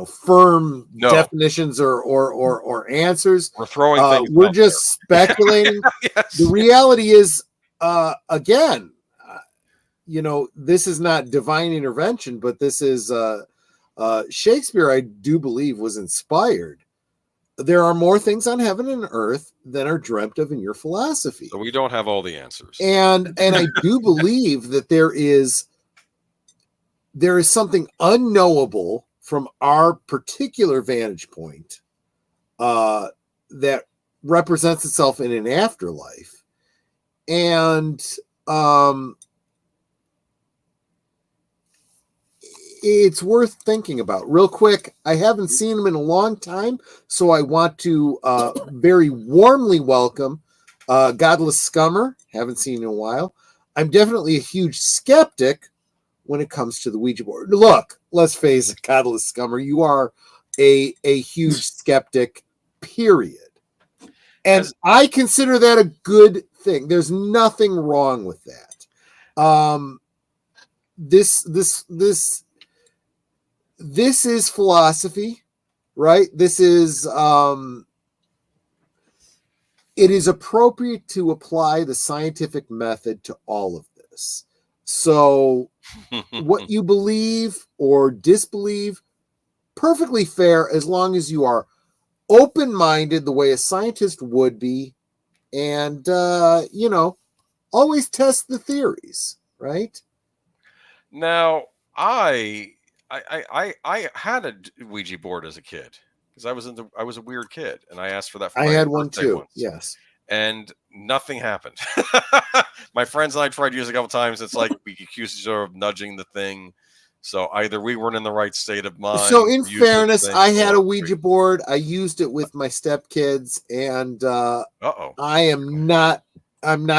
firm definitions or answers. We're throwing things. We're just speculating. Yes. The reality is, again, this is not divine intervention, but this is Shakespeare. I do believe was inspired. There are more things on heaven and earth than are dreamt of in your philosophy. So we don't have all the answers. And I do believe that there is something unknowable from our particular vantage point that represents itself in an afterlife. And it's worth thinking about. Real quick, I haven't seen him in a long time, so I want to very warmly welcome Godless Scummer. Haven't seen in a while. I'm definitely a huge skeptic when it comes to the Ouija board. Look, let's face it, Godless Scummer, you are a huge skeptic, period. And I consider that a good thing. There's nothing wrong with that. This is philosophy, right? This is it is appropriate to apply the scientific method to all of this. So what you believe or disbelieve, perfectly fair, as long as you are open-minded the way a scientist would be, and always test the theories, right? Now, I had a Ouija board as a kid because I was a weird kid, and I asked for that. I had one too. Once. Yes, and nothing happened. My friends and I tried using it a couple times. It's like we accused each other of nudging the thing. So either we weren't in the right state of mind. So in fairness, I had a Ouija board. I used it with my stepkids, and I'm not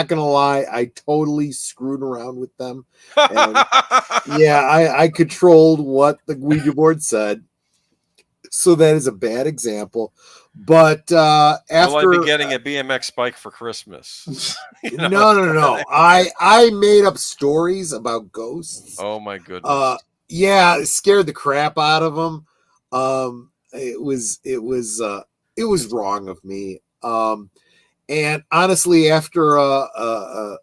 going to lie. I totally screwed around with them. And I controlled what the Ouija board said. So that is a bad example. But after I'll be getting a BMX bike for Christmas. No. I made up stories about ghosts. Oh my goodness. It scared the crap out of them. It was wrong of me. And honestly, after a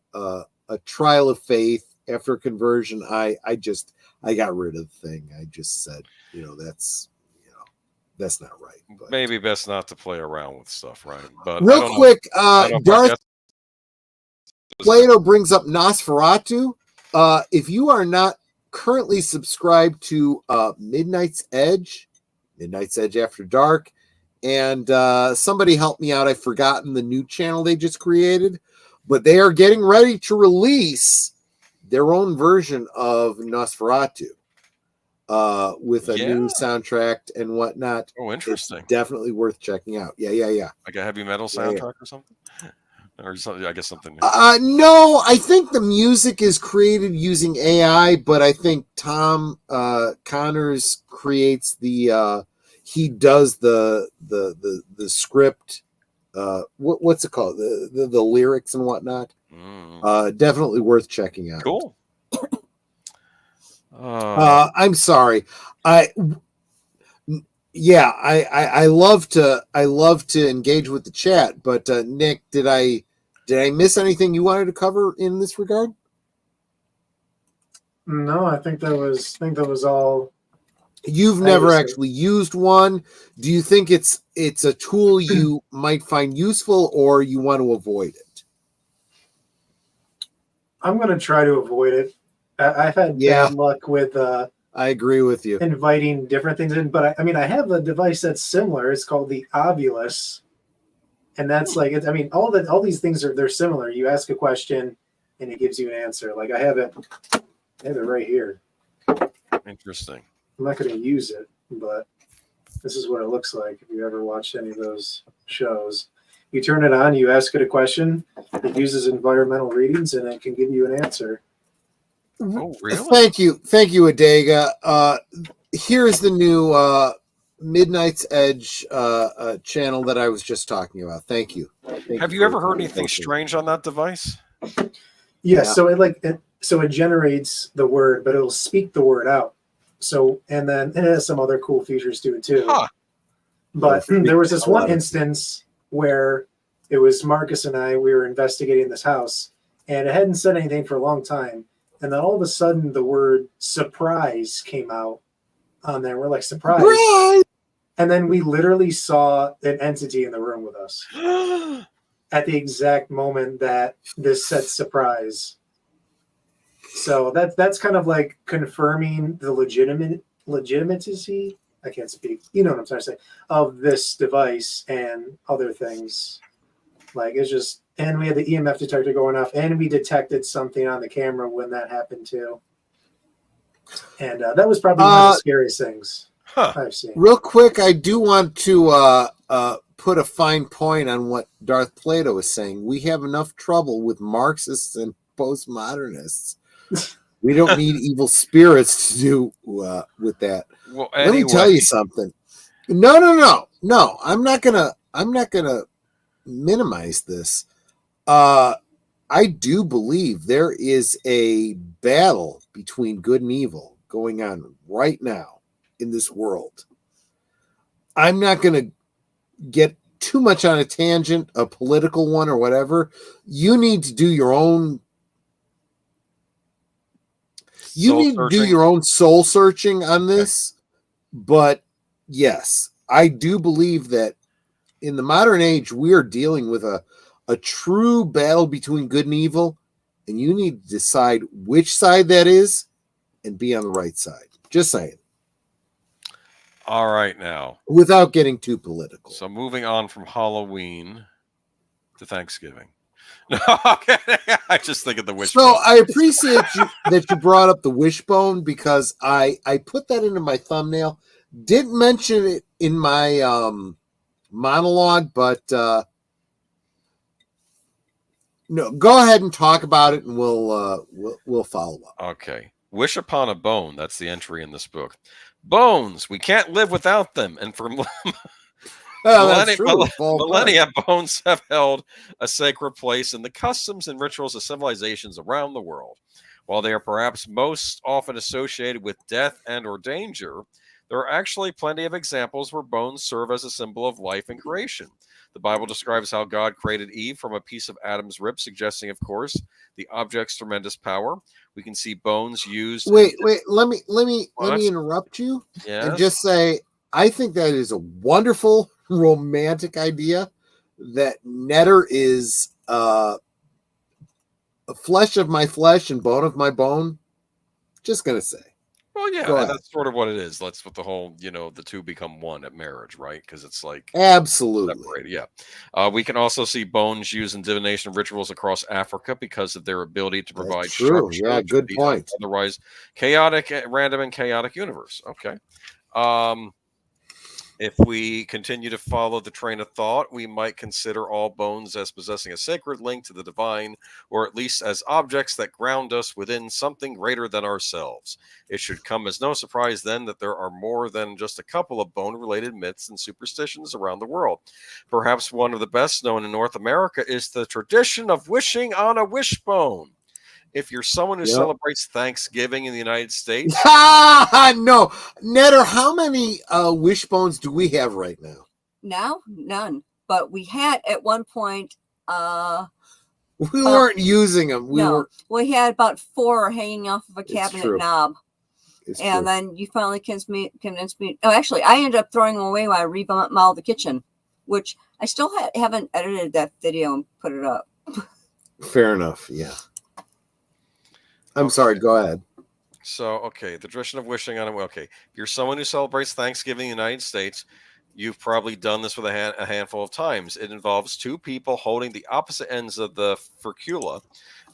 trial of faith, after conversion, I got rid of the thing. I just said, that's not right. But maybe best not to play around with stuff, right? But real quick, Darth Plato brings up Nosferatu. If you are not currently subscribed to Midnight's Edge After Dark, and somebody help me out. I've forgotten the new channel they just created, but they are getting ready to release their own version of Nosferatu with a new soundtrack and whatnot. Oh, interesting. It's definitely worth checking out. Yeah. Like a heavy metal soundtrack or something? Or something, I guess something new. No, I think the music is created using AI, but I think Tom Connors creates he does the script. What's it called? The lyrics and whatnot. Definitely worth checking out. Cool. I'm sorry. I love to engage with the chat, but Nick, did I miss anything you wanted to cover in this regard? No, I think that was all. You've never actually used one. Do you think it's a tool you might find useful, or you want to avoid it? I'm going to try to avoid it. I've had bad luck with. I agree with you. Inviting different things in, but I have a device that's similar. It's called the Ovulus, and that's like all these things they're similar. You ask a question, and it gives you an answer. Like I have it right here. Interesting. I'm not going to use it, but this is what it looks like. If you ever watched any of those shows, you turn it on, you ask it a question, it uses environmental readings, and it can give you an answer. Oh, really? Thank you, Adega. Here's the new Midnight's Edge channel that I was just talking about. Thank you. Have you ever heard anything strange on that device? Yeah. So it generates the word, but it'll speak the word out. So, and then it has some other cool features to it too. Huh. But there was this one instance where it was Marcus and I, we were investigating this house, and it hadn't said anything for a long time. And then all of a sudden the word surprise came out on there. We're like, surprise. And then we literally saw an entity in the room with us at the exact moment that this said surprise. So that's kind of like confirming the legitimacy. I can't speak. You know what I'm trying to say, of this device and other things. Like it's just, and we had the EMF detector going off, and we detected something on the camera when that happened too. And that was probably one of the scariest things I've seen. Real quick, I do want to put a fine point on what Darth Plato was saying. We have enough trouble with Marxists and postmodernists. We don't need evil spirits to do with that. Well, anyway. Let me tell you something. No. I'm not gonna minimize this. I do believe there is a battle between good and evil going on right now in this world. I'm not going to get too much on a tangent, a political one or whatever. You need to do your own. You need to do your own soul searching on this. But yes, I do believe that in the modern age, we are dealing with a true battle between good and evil, and you need to decide which side that is and be on the right side. Just saying. All right, now. Without getting too political. So moving on from Halloween to Thanksgiving. No, okay. I just think of the wishbone. So I appreciate that you brought up the wishbone, because I put that into my thumbnail. Didn't mention it in my monologue, but no, go ahead and talk about it, and we'll follow up. Okay. Wish upon a bone. That's the entry in this book. Bones. We can't live without them. And for millennia, bones have held a sacred place in the customs and rituals of civilizations around the world. While they are perhaps most often associated with death and or danger, there are actually plenty of examples where bones serve as a symbol of life and creation. The Bible describes how God created Eve from a piece of Adam's rib, suggesting, of course, the object's tremendous power. We can see bones used. Wait. Let me interrupt you and just say, I think that is a wonderful romantic idea. That Netter is flesh of my flesh and bone of my bone. Just gonna say. Well, Go yeah, ahead. and that's sort of what it is. That's what the whole, the two become one at marriage, right? Because it's like Absolutely. separated. Yeah. We can also see bones used in divination rituals across Africa because of their ability to provide That's true. structure Yeah, to good the point. otherwise random and chaotic universe. Okay. Um, If we continue to follow the train of thought, we might consider all bones as possessing a sacred link to the divine, or at least as objects that ground us within something greater than ourselves. It should come as no surprise then that there are more than just a couple of bone related myths and superstitions around the world. Perhaps one of the best known in North America is the tradition of wishing on a wishbone. If you're someone who Yep. celebrates Thanksgiving in the United States, No, Netter, how many wishbones do we have right now? Now, none. But we had at one point. We weren't using them. We had about 4 hanging off of a It's cabinet true. knob. It's And true. then you finally convinced me. Oh, actually, I ended up throwing them away when I remodeled the kitchen, which I still haven't edited that video and put it up. Fair enough. Yeah. I'm sorry. Go ahead. So, okay, the tradition of wishing on it. Okay, if you're someone who celebrates Thanksgiving in the United States, you've probably done this with a handful of times. It involves 2 people holding the opposite ends of the furcula,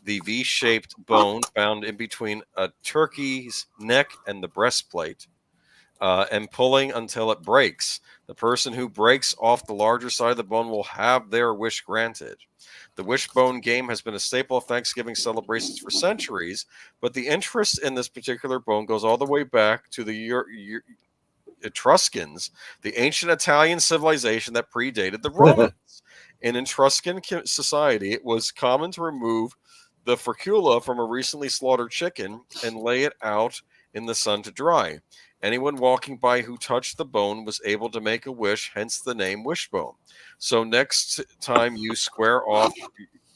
the V-shaped bone found in between a turkey's neck and the breastplate, and pulling until it breaks. The person who breaks off the larger side of the bone will have their wish granted. The wishbone game has been a staple of Thanksgiving celebrations for centuries, but the interest in this particular bone goes all the way back to the Etruscans, the ancient Italian civilization that predated the Romans. In Etruscan society, it was common to remove the furcula from a recently slaughtered chicken and lay it out in the sun to dry. Anyone walking by who touched the bone was able to make a wish, hence the name wishbone. So next time you square off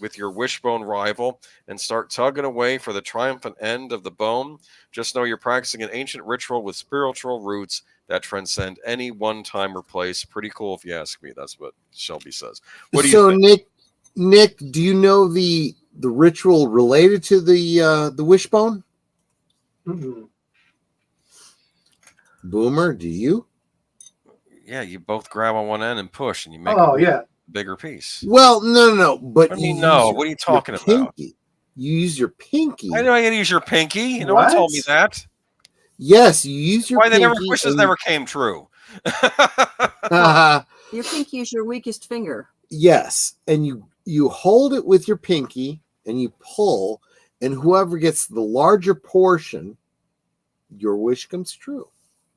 with your wishbone rival and start tugging away for the triumphant end of the bone, just know you're practicing an ancient ritual with spiritual roots that transcend any one-time or place. Pretty cool if you ask me. That's what Shelby says. What do you think? Nick, do you know the ritual related to the wishbone? Mm-hmm. Boomer, do you? Yeah, you both grab on one end and push, and you make a bigger piece. Well, no. But I mean, no. What are you talking about? You use your pinky. I know I gotta use your pinky. No one told me that. Yes, you use your pinky. Why wishes never came true. Your pinky is your weakest finger. Yes, and you hold it with your pinky and you pull, and whoever gets the larger portion, your wish comes true.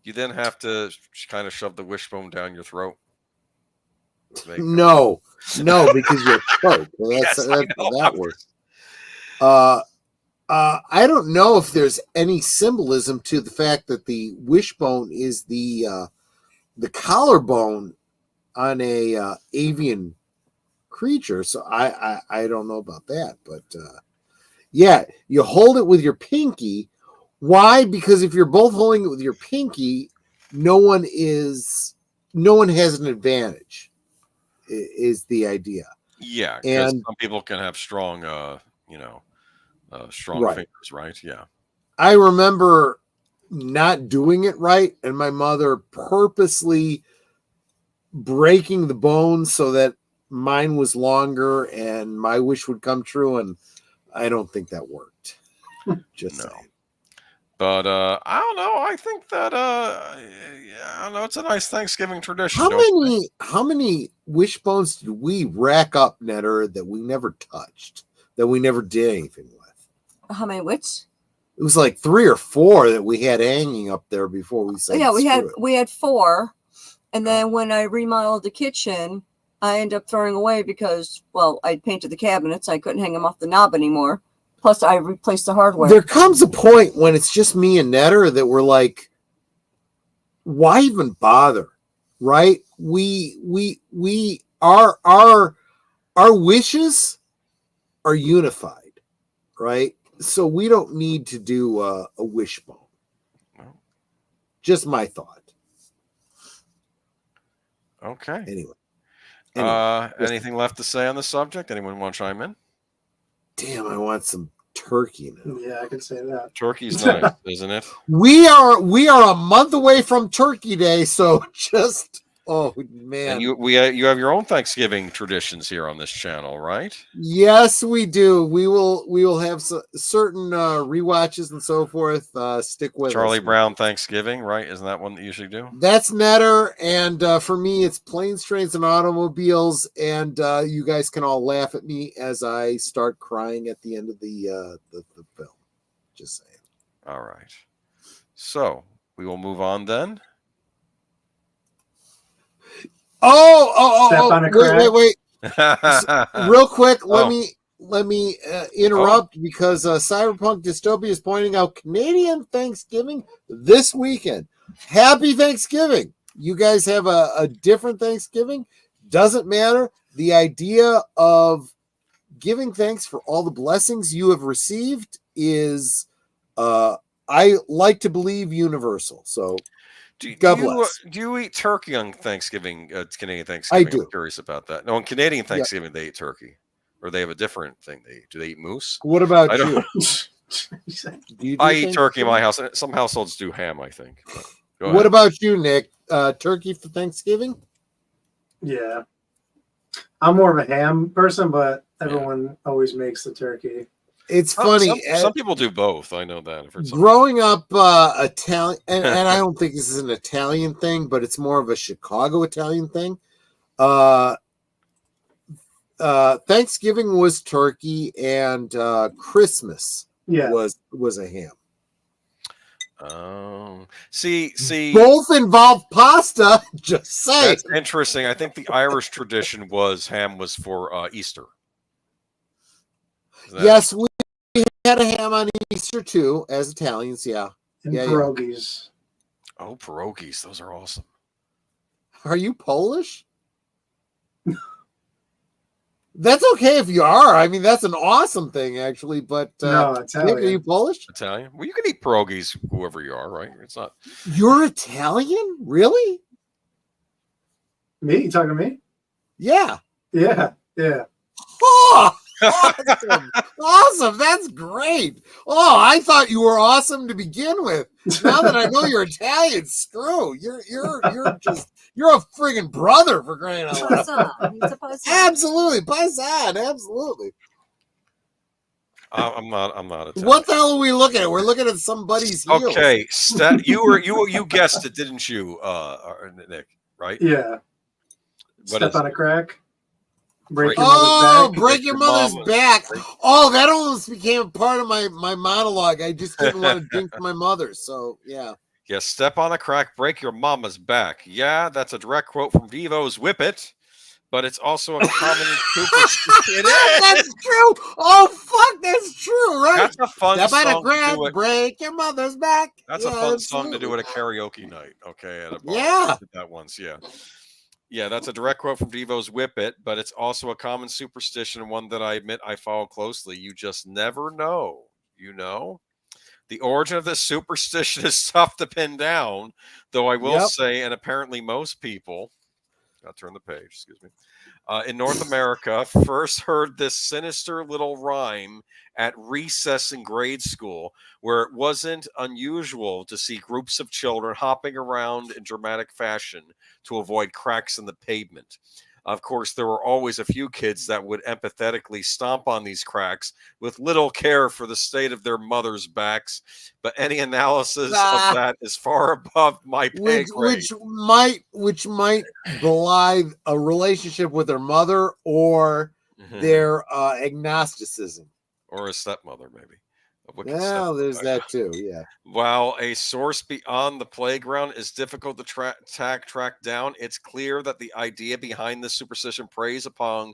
You then have to kind of shove the wishbone down your throat. No, because you're choked. That works. I don't know if there's any symbolism to the fact that the wishbone is the collarbone on a avian creature. So I don't know about that, but yeah, you hold it with your pinky. Why? Because if you're both holding it with your pinky, no one has an advantage. Is the idea? Yeah, because some people can have strong, strong fingers, right? Yeah. I remember not doing it right, and my mother purposely breaking the bones so that mine was longer and my wish would come true, and I don't think that worked. Just saying. But I don't know. I think that I don't know. It's a nice Thanksgiving tradition. How many wishbones did we rack up, Netter, that we never touched, that we never did anything with? How many wits? It was like 3 or 4 that we had hanging up there before we said. Yeah, we had 4, and then when I remodeled the kitchen, I ended up throwing away because I painted the cabinets. I couldn't hang them off the knob anymore. Plus, I replaced the hardware. There comes a point when it's just me and Netter that we're like, why even bother? Right? Our wishes are unified, right? So we don't need to do a wishbone. Just my thought. Okay. Anyway. Anything left to say on the subject? Anyone want to chime in? Damn, I want some turkey now. Yeah, I can say that. Turkey's nice, isn't it? We are a month away from Turkey Day, so just man. And you have your own Thanksgiving traditions here on this channel, right? Yes, we do. We will have certain rewatches and so forth. Stick with Charlie us. Brown Thanksgiving, right? Isn't that one that you usually do? That's Netter, and for me, it's Planes, Trains, and Automobiles. And you guys can all laugh at me as I start crying at the end of the film. Just saying. All right. So we will move on then. Step on a crack. Wait. Real quick, let Oh. me interrupt because Cyberpunk Dystopia is pointing out Canadian Thanksgiving this weekend. Happy Thanksgiving. You guys have a different Thanksgiving. Doesn't matter. The idea of giving thanks for all the blessings you have received is, I like to believe, universal. So God bless. Do you eat turkey on Thanksgiving? Canadian Thanksgiving. I do. I'm curious about that. No, on Canadian Thanksgiving they eat turkey, or they have a different thing. Do they eat moose? What about I you? Do you I eat turkey in my house. Some households do ham, I think. What about you, Nick? Turkey for Thanksgiving? Yeah. I'm more of a ham person, but everyone always makes the turkey. It's funny. Some people do both. I know that. Growing up Italian, and I don't think this is an Italian thing, but it's more of a Chicago Italian thing. Thanksgiving was turkey, and Christmas was a ham. Oh, see, both involve pasta. Just say that's interesting. I think the Irish tradition was ham was for Easter. Yes, we had a ham on Easter too, as Italians. Yeah, and pierogies. Yeah. Oh, pierogies! Those are awesome. Are you Polish? That's okay if you are. I mean, that's an awesome thing, actually. But no, Italian. Nick, are you Polish? Italian. Well, you can eat pierogies, whoever you are, right? It's not. You're Italian, really? Me? You talking to me? Yeah. Yeah. Oh, awesome! That's great. Oh, I thought you were awesome to begin with. Now that I know you're Italian, screw you're a friggin' brother, for crying out loud. Absolutely, paisan, absolutely. I'm not Italian. What the hell are we looking at? We're looking at somebody's heels. Okay, you guessed it, didn't you, Nick? Right? Yeah. Step on a crack. Break your mother's back. Oh, that almost became part of my monologue. I just didn't want to jinx my mother. So, yeah. Yeah, step on a crack, break your mama's back. Yeah, that's a direct quote from Devo's Whip It, but it's also a common superstition. It is. That's true. Oh, fuck, that's true, right? That's a fun step song on a crack, to do break your mother's back. That's a fun song to do at a karaoke night. Okay, at a bar. Yeah. I did that once, yeah. Yeah, that's a direct quote from Devo's Whip It, but it's also a common superstition, one that I admit I follow closely. You just never know, you know? The origin of this superstition is tough to pin down, though I will say, and apparently most people, I'll turn the page, excuse me, in North America first heard this sinister little rhyme at recess in grade school, where it wasn't unusual to see groups of children hopping around in dramatic fashion to avoid cracks in the pavement. Of course, there were always a few kids that would empathetically stomp on these cracks with little care for the state of their mothers' backs. But any analysis of that is far above my pay grade. Which might belie a relationship with their mother or their agnosticism. Or a stepmother, maybe. Well, there's that too, yeah. While a source beyond the playground is difficult to track down, it's clear that the idea behind this superstition preys upon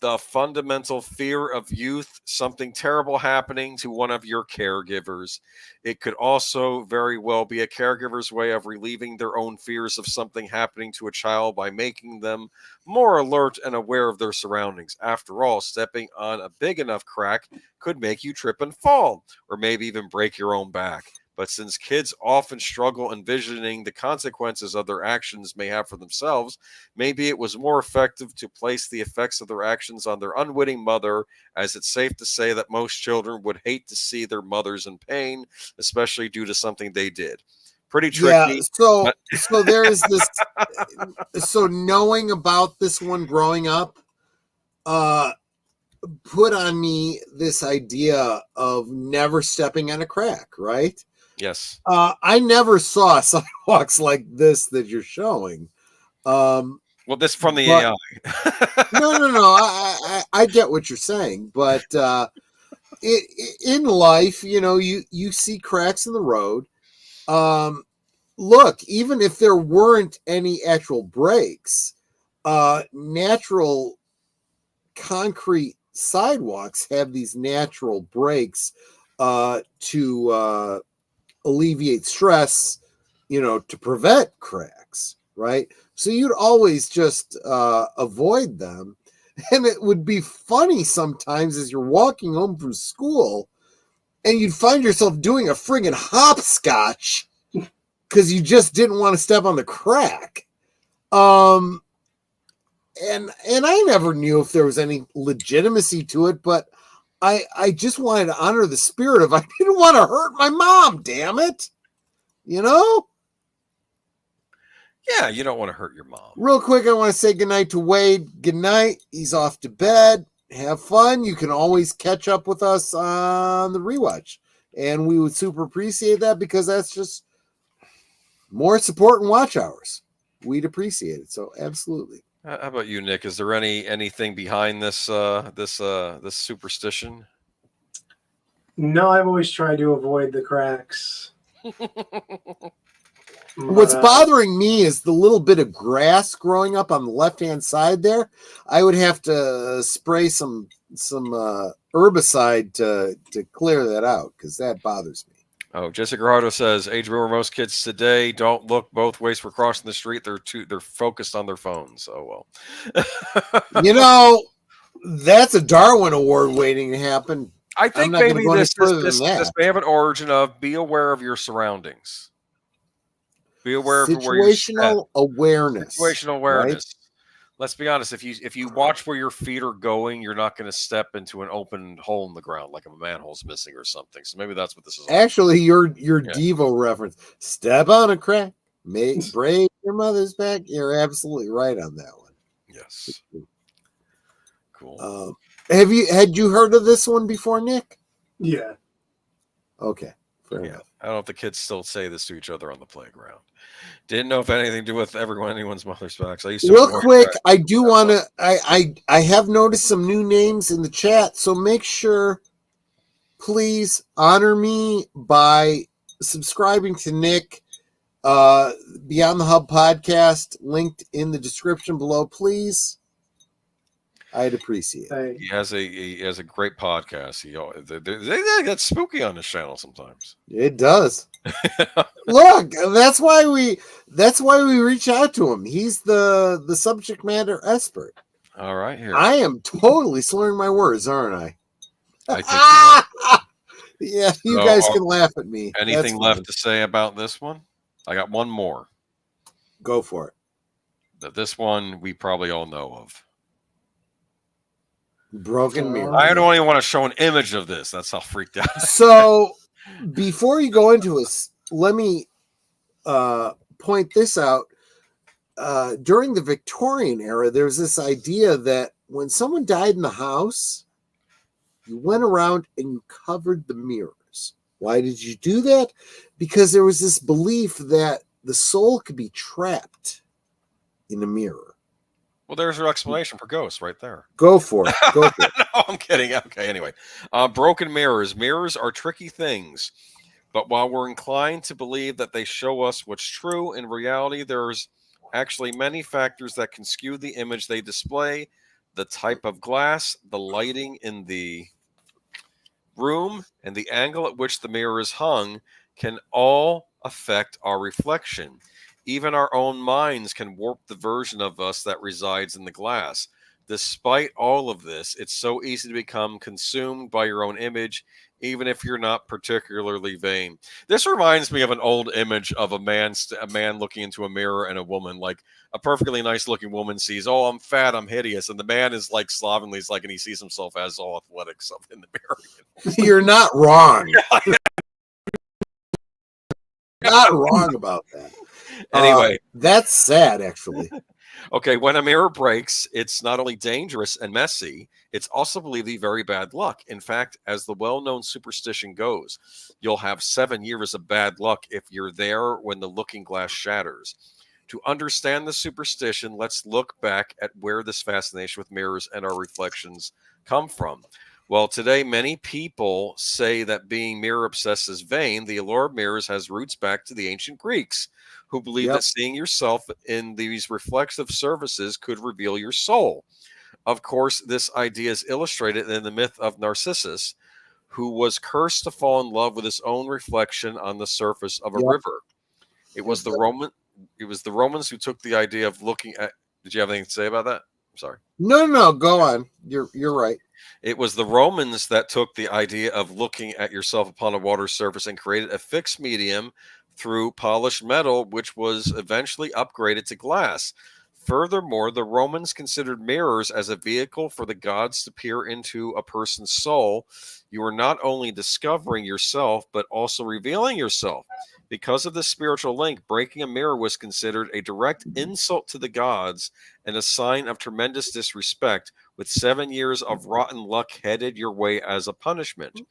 the fundamental fear of youth, something terrible happening to one of your caregivers. It could also very well be a caregiver's way of relieving their own fears of something happening to a child by making them more alert and aware of their surroundings. After all, stepping on a big enough crack could make you trip and fall, or maybe even break your own back. But since kids often struggle envisioning the consequences of their actions may have for themselves, maybe it was more effective to place the effects of their actions on their unwitting mother, as it's safe to say that most children would hate to see their mothers in pain, especially due to something they did. Pretty tricky. Yeah, so but- so there is this. So knowing about this one growing up, put on me this idea of never stepping on a crack, right? Yes. I never saw sidewalks like this that you're showing. Well, this from the but- AI. No. I get what you're saying, but in life, you see cracks in the road. Look, even if there weren't any actual breaks, natural concrete sidewalks have these natural breaks to alleviate stress, to prevent cracks, right? So you'd always just avoid them. And it would be funny sometimes as you're walking home from school and you'd find yourself doing a friggin' hopscotch because you just didn't want to step on the crack. And I never knew if there was any legitimacy to it, but I just wanted to honor the spirit of I didn't want to hurt my mom, damn it. Yeah, you don't want to hurt your mom. Real quick, I want to say goodnight to Wade. Good night. He's off to bed. Have fun. You can always catch up with us on the rewatch. And we would super appreciate that because that's just more support and watch hours. We'd appreciate it. So absolutely. How about you, Nick? Is there anything behind this this superstition? No, I've always tried to avoid the cracks. What's bothering me is the little bit of grass growing up on the left-hand side there. I would have to spray some herbicide to clear that out because that bothers me. Oh, Jessica Gerardo says, age boomer, most kids today don't look both ways for crossing the street. They're focused on their phones. Oh, well. That's a Darwin Award waiting to happen. I think maybe this may have an origin of be aware of your surroundings. Be aware of where you're situational awareness. Situational awareness. Right? Let's be honest. If you watch where your feet are going, you're not going to step into an open hole in the ground like a manhole's missing or something. So maybe that's what this is. Actually, your Devo reference. Step on a crack. Break your mother's back. You're absolutely right on that one. Yes. Cool. Had you heard of this one before, Nick? Yeah. Okay. Fair enough. I don't know if the kids still say this to each other on the playground. Didn't know if anything to do with anyone's mother's backs. Real quick, I do want to. I have noticed some new names in the chat, so make sure, please honor me by subscribing to Nick. Beyond the Hub podcast linked in the description below, please. I'd appreciate it. He has a great podcast. They get spooky on this channel sometimes. It does. Look, that's why we reach out to him. He's the subject matter expert. All right, here. I am totally slurring my words, aren't I? I think yeah, you guys can laugh at me. Anything left to say about this one? I got one more. Go for it. This one we probably all know of. Broken mirror. I don't even want to show an image of this. That's how freaked out. So before you go into this, let me point this out. During the Victorian era, there's this idea that when someone died in the house, you went around and you covered the mirrors. Why did you do that? Because there was this belief that the soul could be trapped in a mirror. Well, there's your explanation for ghosts right there. Go for it. Go for it. No, I'm kidding. Okay, anyway. Broken mirrors. Mirrors are tricky things. But while we're inclined to believe that they show us what's true, in reality, there's actually many factors that can skew the image they display. The type of glass, the lighting in the room, and the angle at which the mirror is hung can all affect our reflection. Even our own minds can warp the version of us that resides in the glass. Despite all of this, it's so easy to become consumed by your own image, even if you're not particularly vain. This reminds me of an old image of a man looking into a mirror, and a woman, like a perfectly nice looking woman, sees, oh, I'm fat, I'm hideous, and the man is like slovenly, he's like, and he sees himself as all athletic stuff in the mirror. You're not wrong. Not wrong about that. Anyway, that's sad, actually. Okay, when a mirror breaks, it's not only dangerous and messy, it's also believed to be very bad luck. In fact, as the well-known superstition goes, you'll have 7 years of bad luck if you're there when the looking glass shatters. To understand the superstition, let's look back at where this fascination with mirrors and our reflections come from. Well, today, many people say that being mirror obsessed is vain. The allure of mirrors has roots back to the ancient Greeks, who believed that seeing yourself in these reflexive surfaces could reveal your soul. Of course, this idea is illustrated in the myth of Narcissus, who was cursed to fall in love with his own reflection on the surface of a river. It was the Romans who took the idea of looking at. Did you have anything to say about that? I'm sorry. No, go on. You're right. It was the Romans that took the idea of looking at yourself upon a water surface and created a fixed medium through polished metal, which was eventually upgraded to glass. Furthermore, the Romans considered mirrors as a vehicle for the gods to peer into a person's soul. You are not only discovering yourself, but also revealing yourself. Because of this spiritual link, breaking a mirror was considered a direct insult to the gods and a sign of tremendous disrespect, with 7 years of rotten luck headed your way as a punishment.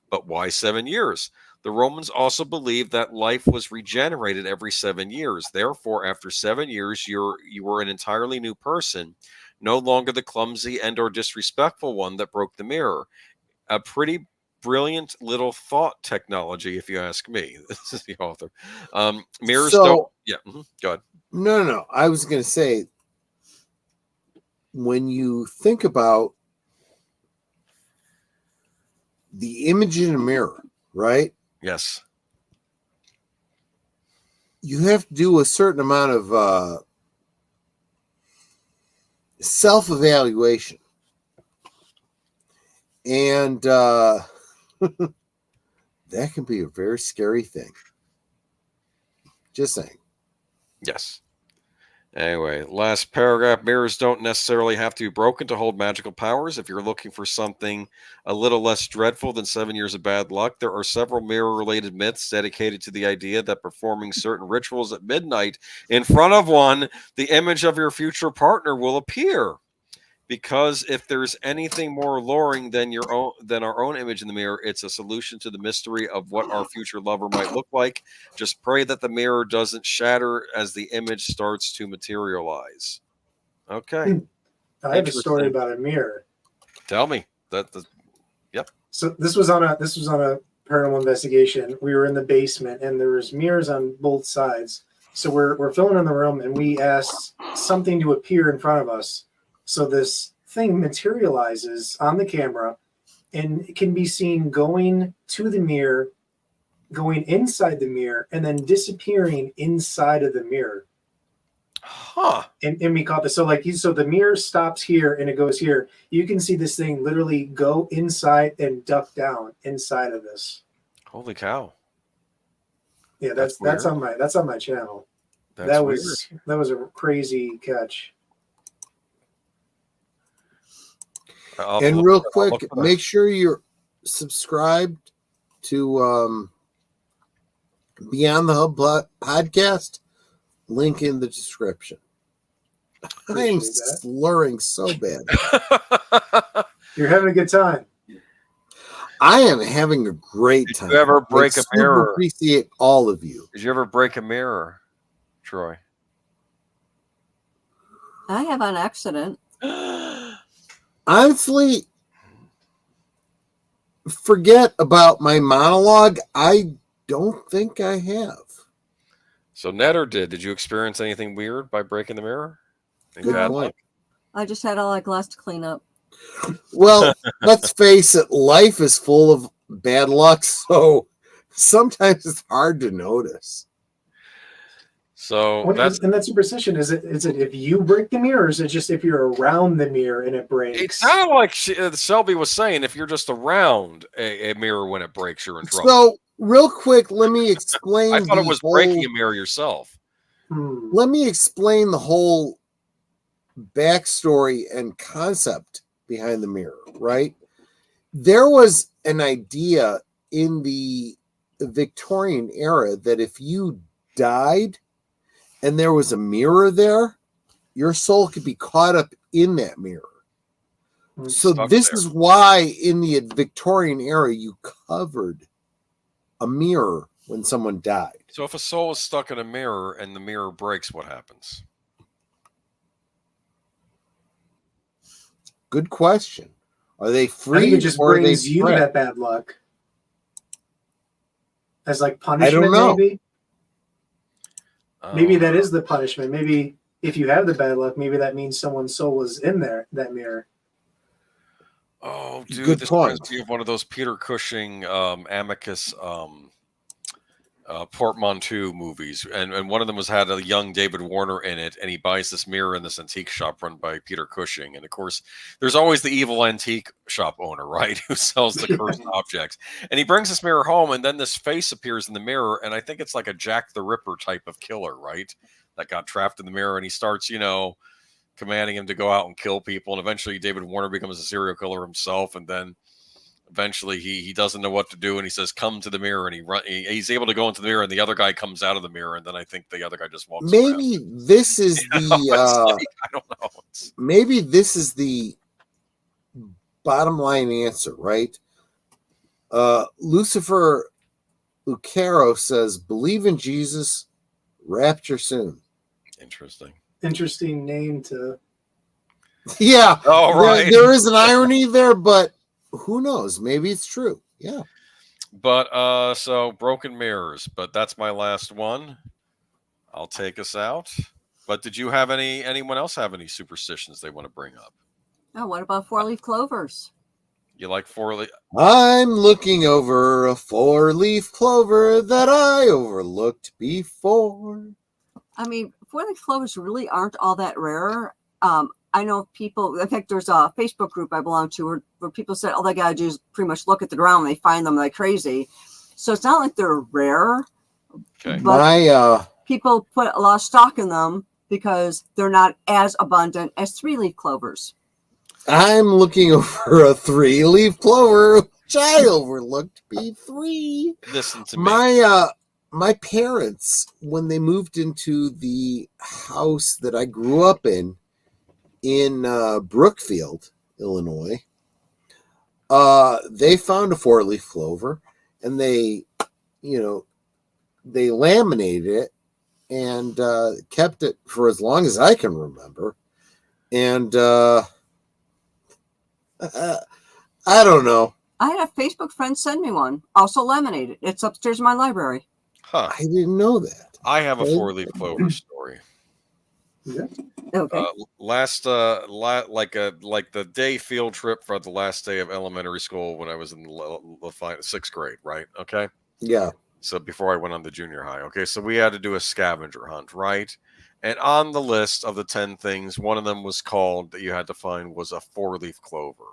But why 7 years? The Romans also believed that life was regenerated every 7 years. Therefore, after 7 years, you were an entirely new person, no longer the clumsy and or disrespectful one that broke the mirror. A pretty brilliant little thought technology, if you ask me. This is the author. Mirrors don't. Yeah, go ahead. No. I was going to say, when you think about the image in a mirror, right? Yes. You have to do a certain amount of self-evaluation. And that can be a very scary thing. Just saying. Yes. Anyway, last paragraph. Mirrors don't necessarily have to be broken to hold magical powers. If you're looking for something a little less dreadful than 7 years of bad luck, there are several mirror-related myths dedicated to the idea that performing certain rituals at midnight in front of one, the image of your future partner will appear. Because if there's anything more alluring than our own image in the mirror, it's a solution to the mystery of what our future lover might look like. Just pray that the mirror doesn't shatter as the image starts to materialize. Okay. I have a story about a mirror. Tell me. Yep. So this was on a paranormal investigation. We were in the basement and there was mirrors on both sides. So we're filming in the room and we asked something to appear in front of us. So this thing materializes on the camera and it can be seen going to the mirror, going inside the mirror, and then disappearing inside of the mirror. Huh. And we caught this. So the mirror stops here and it goes here. You can see this thing literally go inside and duck down inside of this. Holy cow. Yeah, that's on my channel. That was a crazy catch. And real quick, make sure you're subscribed to Beyond the Hub podcast. Link in the description. I'm slurring so bad. You're having a good time. I am having a great time. Did you ever break a mirror? Appreciate all of you. Did you ever break a mirror, Troy? I have on accident. Honestly, forget about my monologue. I don't think I have. So Netter did you experience anything weird by breaking the mirror? Good point. I just had all that glass to clean up. Well, let's face it, life is full of bad luck, so sometimes it's hard to notice. So that's and that superstition, is it if you break the mirror, or is it just if you're around the mirror and it breaks? it sounded like Selby was saying if you're just around a mirror when it breaks, you're in trouble. So real quick, let me explain. I thought it was breaking a mirror yourself. Let me explain the whole backstory and concept behind the mirror, right? There was an idea in the Victorian era that if you died and there was a mirror there, your soul could be caught up in that mirror. So this is why in the Victorian era you covered a mirror when someone died. So if a soul is stuck in a mirror and the mirror breaks, what happens? Good question. Are they free? I think it just brings you that bad luck. As like punishment, I don't know. Maybe that is the punishment. Maybe if you have the bad luck, maybe that means someone's soul was in that mirror. Oh, dude, Good this point. reminds me of one of those Peter Cushing Amicus portmanteau movies, and one of them had a young David Warner in it, and he buys this mirror in this antique shop run by Peter Cushing, and of course there's always the evil antique shop owner, right, who sells the cursed objects, and he brings this mirror home, and then this face appears in the mirror, and I think it's like a Jack the Ripper type of killer, right, that got trapped in the mirror, and he starts commanding him to go out and kill people, and eventually David Warner becomes a serial killer himself, and then eventually he doesn't know what to do, and he says, "Come to the mirror," and he's able to go into the mirror, and the other guy comes out of the mirror, and then I think the other guy just walks maybe around. This is the I don't know. Maybe this is the bottom line answer, right? Lucifer Lucero says, "Believe in Jesus, rapture soon." Interesting name to. Yeah. Oh, right. There is an irony there, but who knows? Maybe it's true. Yeah. But so broken mirrors, but that's my last one. I'll take us out. But did you have anyone else have any superstitions they want to bring up? Oh, what about 4-leaf clovers? You like 4-leaf? I'm looking over a 4-leaf clover that I overlooked before. I mean, 4-leaf clovers really aren't all that rare. I know people, in fact, there's a Facebook group I belong to where people said all they got to do is pretty much look at the ground and they find them like crazy. So it's not like they're rare. Okay. But people put a lot of stock in them because they're not as abundant as 3-leaf clovers. I'm looking over a 3-leaf clover, which I overlooked B3. Listen to me. My parents, when they moved into the house that I grew up in Brookfield, Illinois, they found a 4-leaf clover, and they laminated it and kept it for as long as I can remember. And I don't know. I had a Facebook friend send me one, also laminated. It's upstairs in my library. Huh. I didn't know that. I have a 4-leaf clover story. Yeah. Okay. Like the day field trip for the last day of elementary school when I was in the 6th grade, right? Okay. Yeah. So before I went on the junior high. Okay. So we had to do a scavenger hunt, right? And on the list of the 10 things, one of them was called that you had to find was a 4-leaf clover.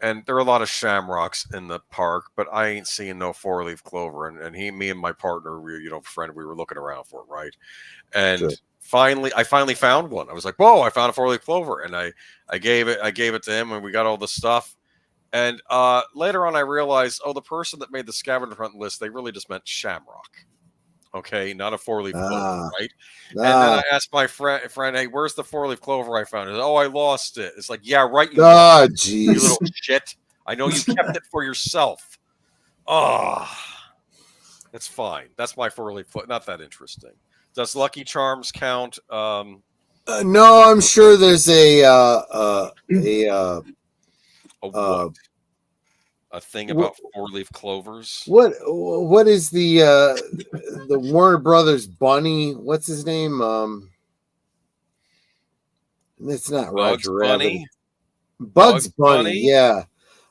And there are a lot of shamrocks in the park, but I ain't seeing no 4-leaf clover. And me and my partner, we were looking around for it, right? And Sure. I finally found one. I was like, "Whoa, I found a 4-leaf clover." And I gave it to him, and we got all the stuff. And later on I realized, the person that made the scavenger hunt list, they really just meant shamrock. Okay, not a 4-leaf clover, right? And then I asked my friend, "Hey, where's the 4-leaf clover I found?" He said, "Oh, I lost it." It's like, yeah, right. You little shit. I know you kept it for yourself. Oh, that's fine. That's my 4-leaf clover. Not that interesting. Does Lucky Charms count? No, I'm sure there's a thing about 4-leaf clovers. What is the Warner Brothers bunny? What's his name? It's not Bugs Roger Bunny. Rabbit. Bugs Bunny. Yeah.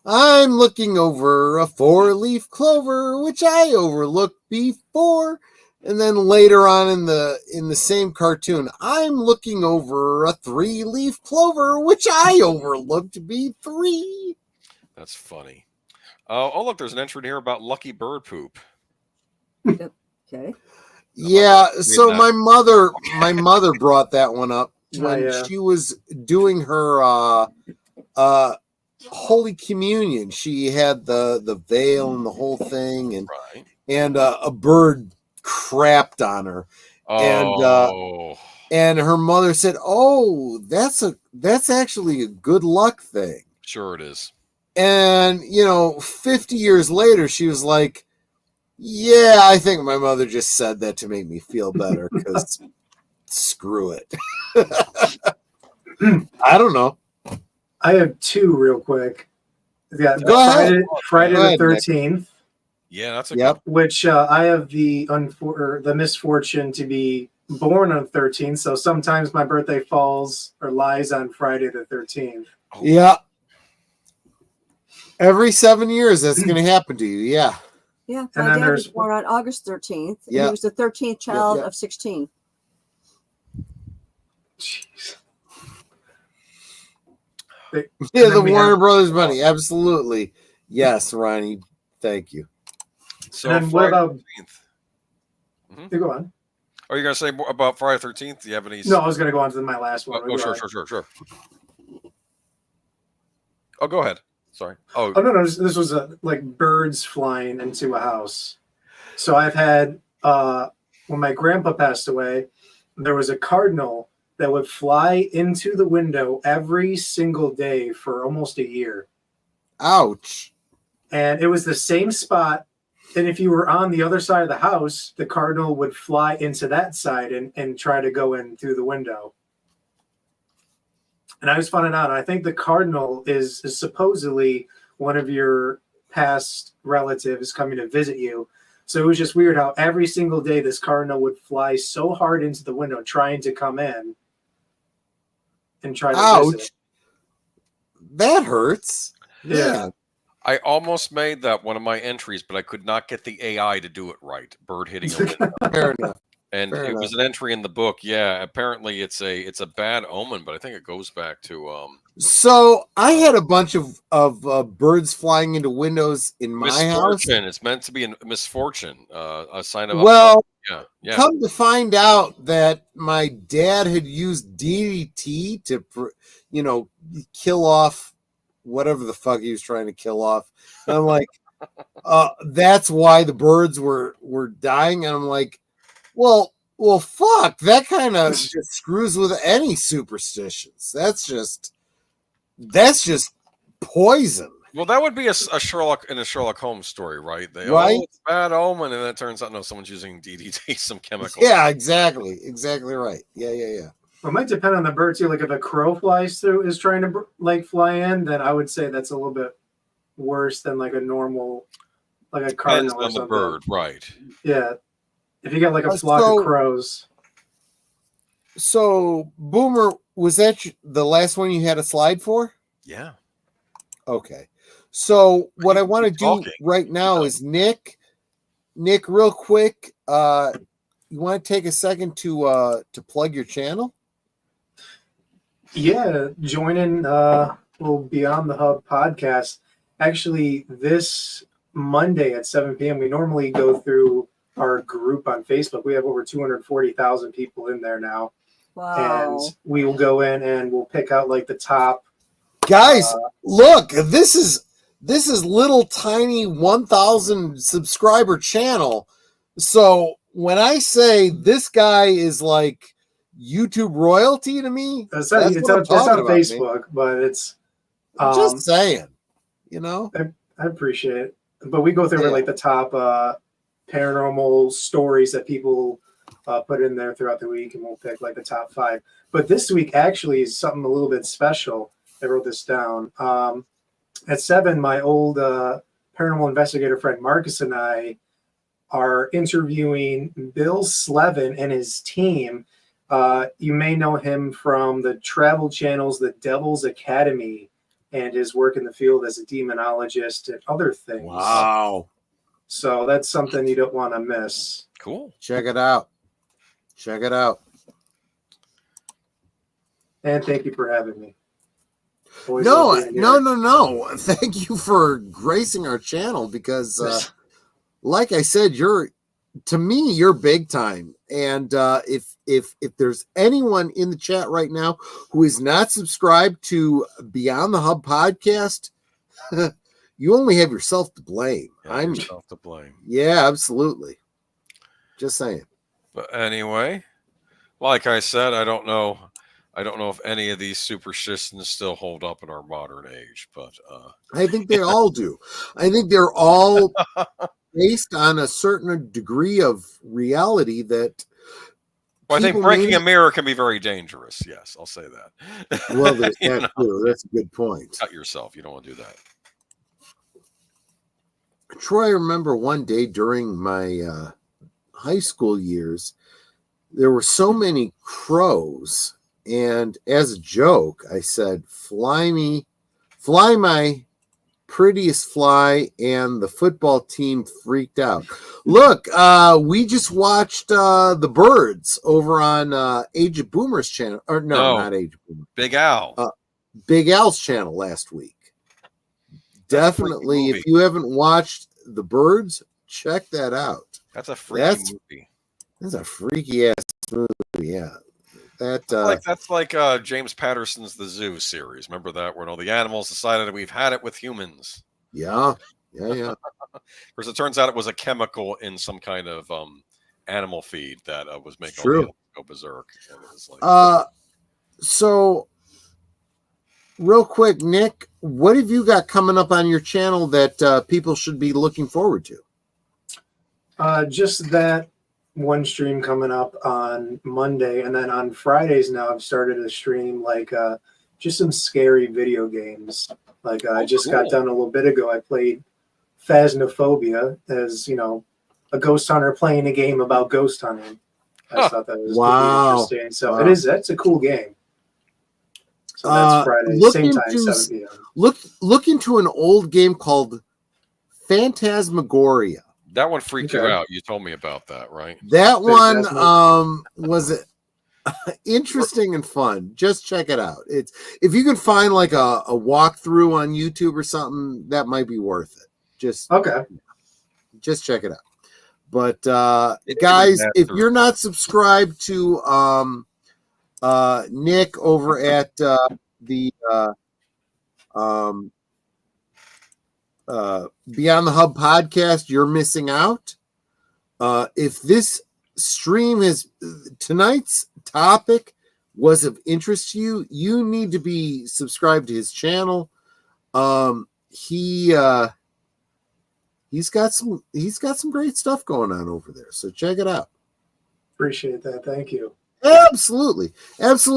I'm looking over a 4-leaf clover, which I overlooked before. And then later on in the same cartoon, I'm looking over a 3-leaf clover, which I overlooked to be 3. That's funny. Oh, look, there's an entry here about lucky bird poop. Okay. Yeah, so my mother brought that one up when she was doing her Holy Communion. She had the veil and the whole thing, and a bird crapped on her. And her mother said, "Oh, that's actually a good luck thing." Sure it is. And 50 years later, she was like, "Yeah, I think my mother just said that to make me feel better because screw it." I don't know. I have 2 real quick. Yeah, Go ahead. Friday the 13th. Yeah, that's a good. Which I have the misfortune to be born on 13th, so sometimes my birthday falls or lies on Friday the 13th. Yeah. Every 7 years, that's going to happen to you. Yeah. Yeah, my dad was born on August 13th. And he was the 13th child of 16. Jeez. Yeah, the Warner Brothers money. Absolutely. Yes, Ronnie. Thank you. So and what about 13th? You go on. Are you going to say more about Friday 13th? Do you have any? No, I was going to go on to my last one. Sure. Oh, go ahead. Sorry. Oh no. This was like birds flying into a house. So I've had when my grandpa passed away, there was a cardinal that would fly into the window every single day for almost a year. Ouch. And it was the same spot. And if you were on the other side of the house, the cardinal would fly into that side and try to go in through the window. And I was finding out, I think the cardinal is supposedly one of your past relatives coming to visit you. So it was just weird how every single day this cardinal would fly so hard into the window trying to come in and try to visit. That hurts. Yeah. I almost made that one of my entries, but I could not get the AI to do it right. Bird hitting a window. Fair enough. And it was an entry in the book. Yeah, apparently it's a bad omen, but I think it goes back to So I had a bunch of birds flying into windows in my house. It's meant to be a misfortune, a sign of. Well, yeah. Come to find out that my dad had used DDT to, kill off whatever the fuck he was trying to kill off. And I'm like, that's why the birds were dying. And I'm like, well, fuck. That kind of just screws with any superstitions. That's just poison. Well, that would be a Sherlock Holmes story, right? Right? It's bad omen, and then it turns out no, someone's using DDT, some chemical. Yeah, exactly right. Yeah. Well, it might depend on the bird too. Like if a crow is trying to fly in, then I would say that's a little bit worse than like a normal, like a cardinal or something. The bird, right? Yeah, if you got like a flock of crows. So, Boomer, was that the last one you had a slide for? Yeah. Okay. So what I want to do right now is Nick, real quick. You want to take a second to plug your channel? Yeah, joining Beyond the Hub podcast. Actually, this Monday at 7 p.m. we normally go through our group on Facebook. We have over 240,000 people in there now. Wow. And we will go in and we'll pick out like the top. Guys, look, this is little tiny 1,000 subscriber channel. So when I say this guy is like YouTube royalty to me, it's on Facebook, but it's just saying, I appreciate it. But we go through like the top paranormal stories that people put in there throughout the week, and we'll pick like the top 5. But this week actually is something a little bit special. I wrote this down. At 7, my old paranormal investigator friend Marcus and I are interviewing Bill Slevin and his team. You may know him from the travel channels, The Devil's Academy, and his work in the field as a demonologist and other things. Wow. So that's something you don't want to miss. Cool. Check it out. Check it out. And thank you for having me. Always No. love being here. Thank you for gracing our channel because, like I said, to me, you're big time. And if there's anyone in the chat right now who is not subscribed to Beyond the Hub podcast, you only have yourself to blame. Yourself to blame. Yeah, absolutely. Just saying. But anyway, like I said, I don't know if any of these superstitions still hold up in our modern age, but I think they all do. I think they're all based on a certain degree of reality that. Well, I think breaking a mirror can be very dangerous. Yes, I'll say that. Well, there's that too. That's a good point. Cut yourself. You don't want to do that. Troy, I remember one day during my high school years, there were so many crows, and as a joke, I said, fly my prettiest fly, and the football team freaked out. Look, we just watched The Birds over on Age of Boomers channel. Or no, not Age of Boomers. Big Al. Big Al's channel last week. Definitely, if you haven't watched The Birds, check that out. That's a freaky movie. That's a freaky ass movie, yeah. That's like James Patterson's The Zoo series. Remember that, where all the animals decided we've had it with humans. Yeah. Of course, it turns out it was a chemical in some kind of animal feed that was making all the animals go berserk. And it was like, so, real quick, Nick, what have you got coming up on your channel that people should be looking forward to? Just that one stream coming up on Monday, and then on Fridays now I've started a stream just some scary video games. I just got done a little bit ago. I played Phasmophobia as a ghost hunter playing a game about ghost hunting. I thought that was pretty interesting. So that's a cool game. So that's Friday, same time, 7 p.m. Look into an old game called Phantasmagoria. That one freaked you out. You told me about that, right? That one was interesting and fun. Just check it out. It's if you can find like a walkthrough on YouTube or something, that might be worth it. Just check it out. But guys, if you're not subscribed to Nick over at the Beyond the Hub podcast, you're missing out. If this stream is tonight's topic was of interest to you, you need to be subscribed to his channel. He's got some great stuff going on over there, so check it out. Appreciate that. Thank you. Absolutely. If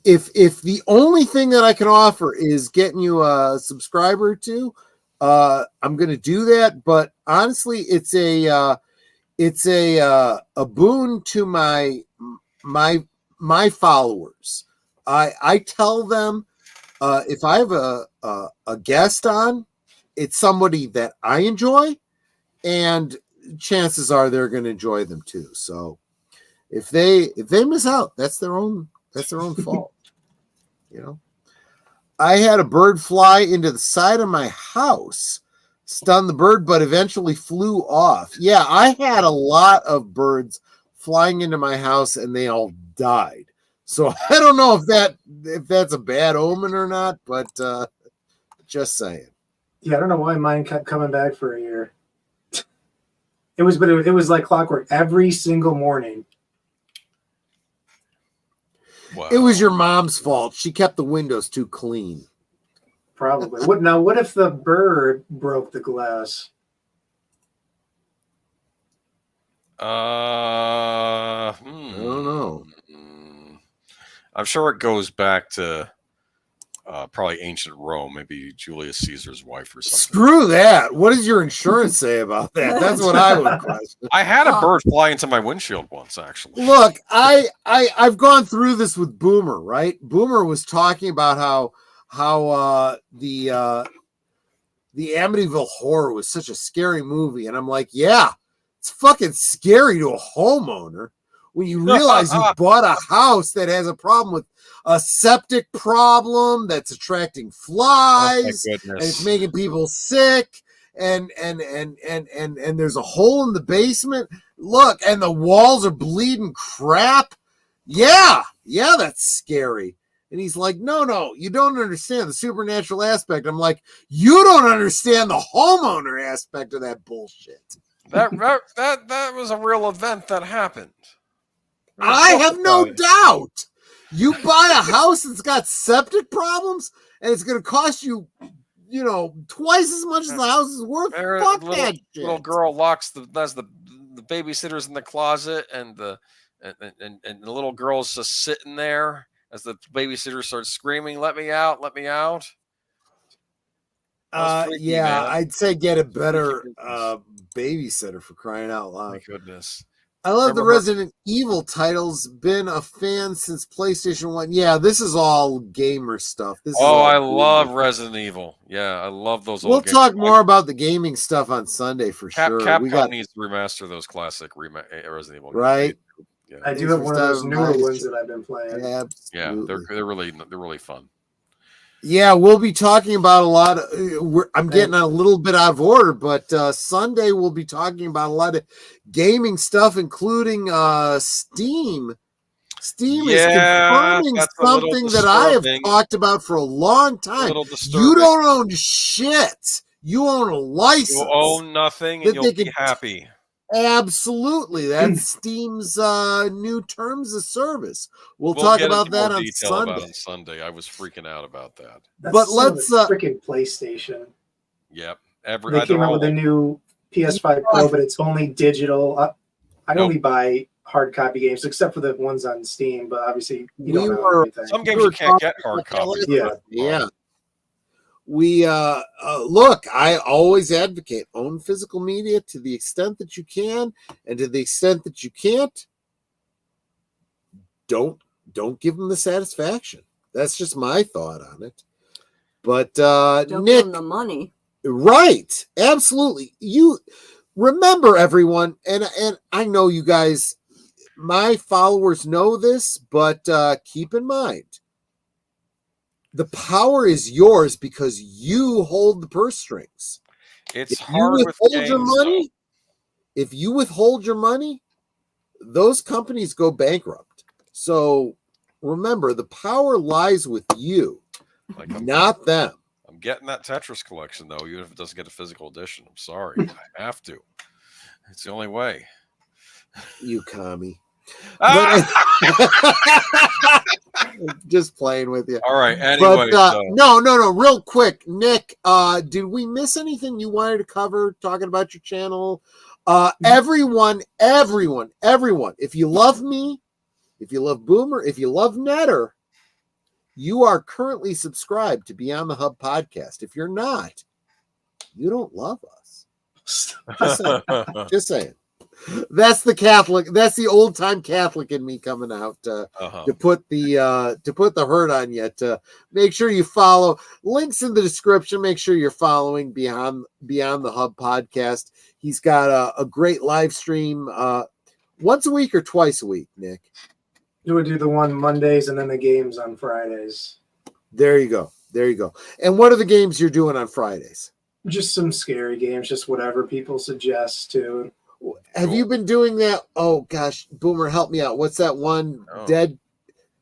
the only thing that I can offer is getting you a subscriber to, I'm going to do that. But honestly, it's a boon to my followers. I tell them if I have a guest on, it's somebody that I enjoy, and chances are they're going to enjoy them too. So if they miss out, that's their own fault. I had a bird fly into the side of my house, stunned the bird, but eventually flew off. Yeah, I had a lot of birds flying into my house and they all died. So I don't know if that's a bad omen or not, but just saying. Yeah, I don't know why mine kept coming back for a year. It was like clockwork every single morning. Wow. It was your mom's fault. She kept the windows too clean. Probably. What if the bird broke the glass? I don't know. I'm sure it goes back to probably ancient Rome, maybe Julius Caesar's wife or something. Screw that. What does your insurance say about that? That's what I would question. I had a bird fly into my windshield once, actually. Look, I've gone through this with Boomer, right? Boomer was talking about how the the Amityville Horror was such a scary movie. And I'm like, yeah, it's fucking scary to a homeowner when you realize you bought a house that has a problem with a septic problem that's attracting flies and it's making people sick. And there's a hole in the basement. Look, and the walls are bleeding crap. Yeah, that's scary. And he's like, no, you don't understand the supernatural aspect. I'm like, you don't understand the homeowner aspect of that bullshit. That was a real event that happened. I have no doubt. You buy a house that's got septic problems and it's going to cost you, twice as much as the house is worth. Fuck that shit. Little girl locks the babysitters in the closet, and the little girl's just sitting there as the babysitter starts screaming, "Let me out! Let me out!" Freaky, yeah, man. I'd say get a better babysitter, for crying out loud. My goodness. I love the Resident Evil titles. Been a fan since PlayStation 1. Yeah, this is all gamer stuff. I love Resident Evil. Yeah, I love those. We'll talk more about the gaming stuff on Sunday for sure. Capcom needs to remaster those classic Resident Evil games. Right. Yeah. I do have one of those newer ones that I've been playing. Yeah, they're really fun. Yeah, we'll be talking about a lot of, I'm getting a little bit out of order, but Sunday we'll be talking about a lot of gaming stuff, including Steam. Steam is confirming something that I have talked about for a long time. You don't own shit. You own a license. You own nothing and you'll be happy. Absolutely. That's Steam's new terms of service. We'll talk about that on Sunday. I was freaking out about that. But let's freaking PlayStation. Yep. They came out with a new PS5 Pro, but it's only digital. I only buy hard copy games, except for the ones on Steam. But obviously, you don't have everything. Some games you can't get hard copies. Yeah. We look, I always advocate own physical media to the extent that you can, and to the extent that you can't, don't give them the satisfaction. That's just my thought on it. But don't Nick, give them the money. Right. Absolutely. You remember, everyone, and I know you guys, my followers know this, but keep in mind, the power is yours because you hold the purse strings. It's hard with games, money. If you withhold your money, those companies go bankrupt. So remember, the power lies with you, not them. I'm getting that Tetris collection, though, even if it doesn't get a physical edition. I'm sorry. I have to. It's the only way. You commie. Just playing with you. All right. Anyway, no. Real quick, Nick. Did we miss anything you wanted to cover talking about your channel? Everyone. If you love me, if you love Boomer, if you love Netter, you are currently subscribed to Beyond the Hub podcast. If you're not, you don't love us. Just saying. That's the old time Catholic in me coming out to put the hurt on you. To make sure you follow. Links in the description. Make sure you're following Beyond the Hub podcast. He's got a great live stream once a week or twice a week. Nick, you would do the one Mondays and then the games on Fridays. There you go. And what are the games you're doing on Fridays? Just some scary games, just whatever people suggest to. Have you been doing that? Oh gosh, Boomer, help me out. What's that one? Dead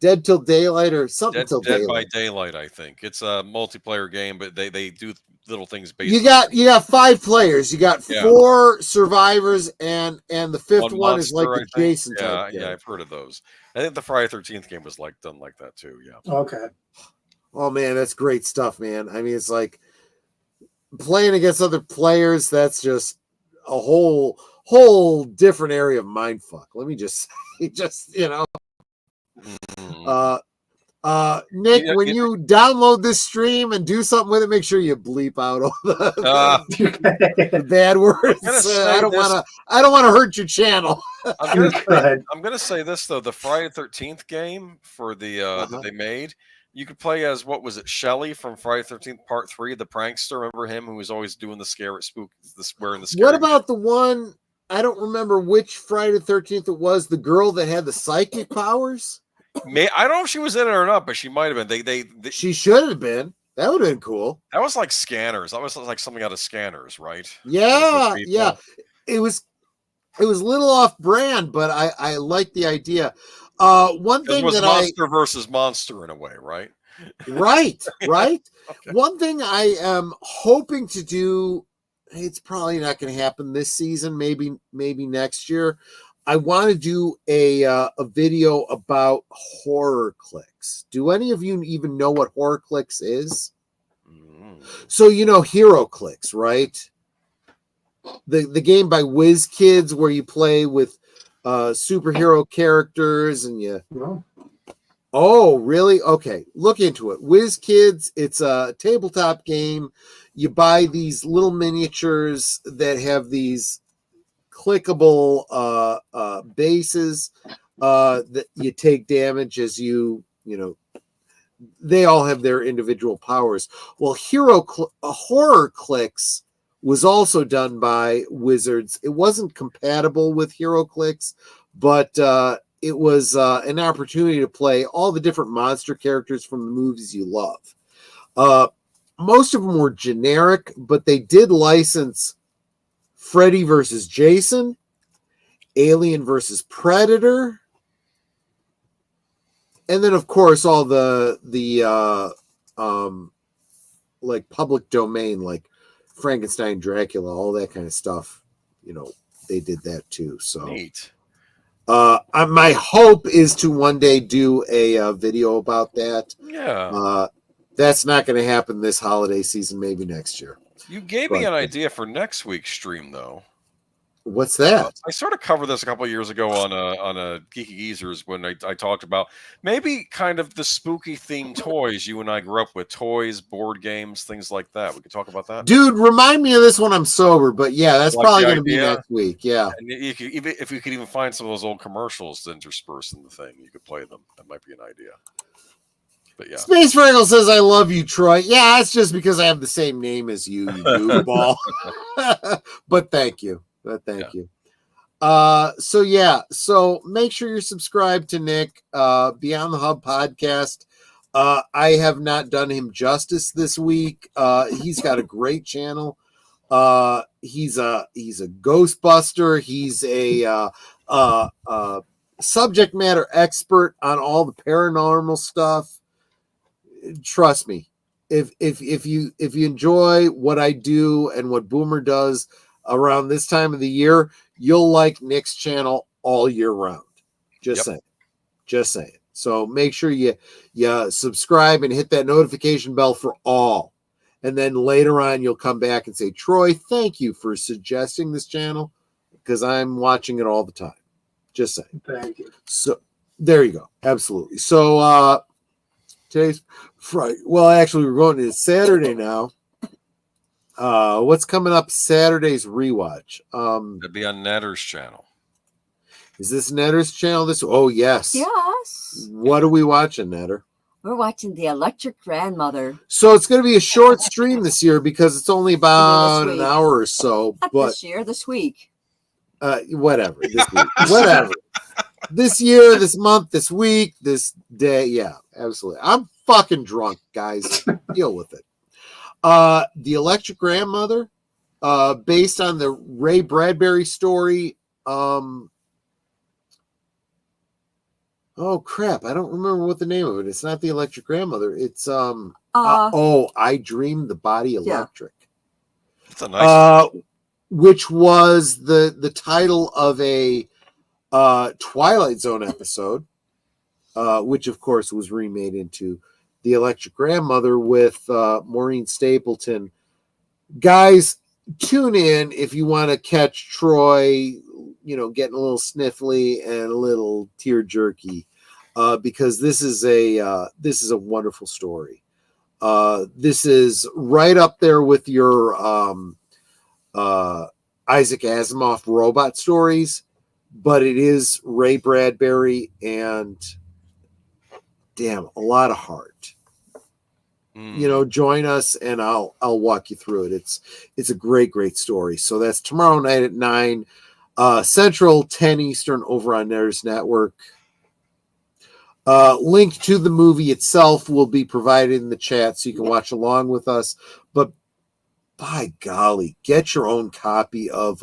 Till Daylight or something? Dead by Daylight, I think. It's a multiplayer game, but they do little things based. You got 5 players. You got 4 survivors, and the 5th one is like the Jason type. Yeah, I've heard of those. I think the Friday 13th game was done like that too. Yeah. Okay. Oh man, that's great stuff, man. I mean, it's like playing against other players. That's just a whole different area of mindfuck. Let me just say, Nick, when you download this stream and do something with it, make sure you bleep out all the bad words. I don't want to hurt your channel. I'm gonna say this though: the Friday 13th game for the that they made, You could play as, what was it, Shelley from Friday the 13th Part 3, the prankster. Remember him, who was always doing the scare spook, wearing the scary. What about the one? I don't remember which Friday the 13th it was. The girl that had the psychic powers. I don't know if she was in it or not, but she might have been. They She should have been. That would have been cool. That was like Scanners. That was like something out of Scanners, right? Yeah, yeah. It was a little off brand, but I like the idea. One thing it was that monster versus monster in a way, right? Right. Okay. One thing I am hoping to do, it's probably not going to happen this season, maybe next year. I want to do a video about horror clicks. Do any of you even know what horror clicks is? So Hero Clicks, right? The game by WizKids where you play with superhero characters and you. No. Oh, really? Okay, look into it. WizKids, it's a tabletop game. You buy these little miniatures that have these clickable bases that you take damage as they all have their individual powers. Well, horror clicks was also done by Wizards. It wasn't compatible with Hero Clicks, but it was an opportunity to play all the different monster characters from the movies you love. Most of them were generic, but they did license Freddy versus Jason, Alien versus Predator, and then of course all the like public domain, like Frankenstein, Dracula, all that kind of stuff. They did that too. So neat. My hope is to one day do a video about that. Yeah. That's not going to happen this holiday season. Maybe next year. You gave me an idea for next week's stream, though. What's that? I sort of covered this a couple of years ago on a Geeky Geezers when I talked about maybe kind of the spooky themed toys you and I grew up with, toys, board games, things like that. We could talk about that. Dude, remind me of this when I'm sober, but yeah, that's probably going to be next week. Yeah. And if you could even find some of those old commercials to intersperse in the thing, you could play them. That might be an idea. But yeah. Space Fraggle says, I love you, Troy. Yeah, that's just because I have the same name as you goofball. But thank you. You. So make sure you're subscribed to Nick, Beyond the Hub podcast. I have not done him justice this week. He's got a great channel. He's a Ghostbuster. He's a subject matter expert on all the paranormal stuff. Trust me, if you enjoy what I do and what Boomer does around this time of the year, you'll like Nick's channel all year round. Just saying. So make sure you subscribe and hit that notification bell for all. And then later on, you'll come back and say, Troy, thank you for suggesting this channel because I'm watching it all the time. Just saying. Thank you. So there you go. Absolutely. So today's Friday. Well, actually, we're going to Saturday now. What's coming up Saturday's rewatch? It'd be on Netter's channel. Is this Netter's channel? Oh, yes. Yes. What are we watching, Netter? We're watching The Electric Grandmother. So it's going to be a short stream this year because it's only about an hour or so. Not but this year, this week. Whatever. This week. Whatever. This year, this month, this week, this day. Yeah, absolutely. I'm fucking drunk, guys. Deal with it. The Electric Grandmother, based on the Ray Bradbury story. Oh crap! I don't remember what the name of it. It's not The Electric Grandmother. It's I Dreamed the Body Electric. That's a nice. Which was the title of a Twilight Zone episode, which of course was remade into The Electric Grandmother with Maureen Stapleton. Guys, tune in if you want to catch Troy, getting a little sniffly and a little tear jerky, because this is a wonderful story. This is right up there with your Isaac Asimov robot stories, but it is Ray Bradbury and damn, a lot of heart. join us and I'll walk you through it. It's a great story. So that's tomorrow night at 9 Central, 10 Eastern over on Nerdist Network. Link to the movie itself will be provided in the chat so you can watch along with us. But by golly, get your own copy of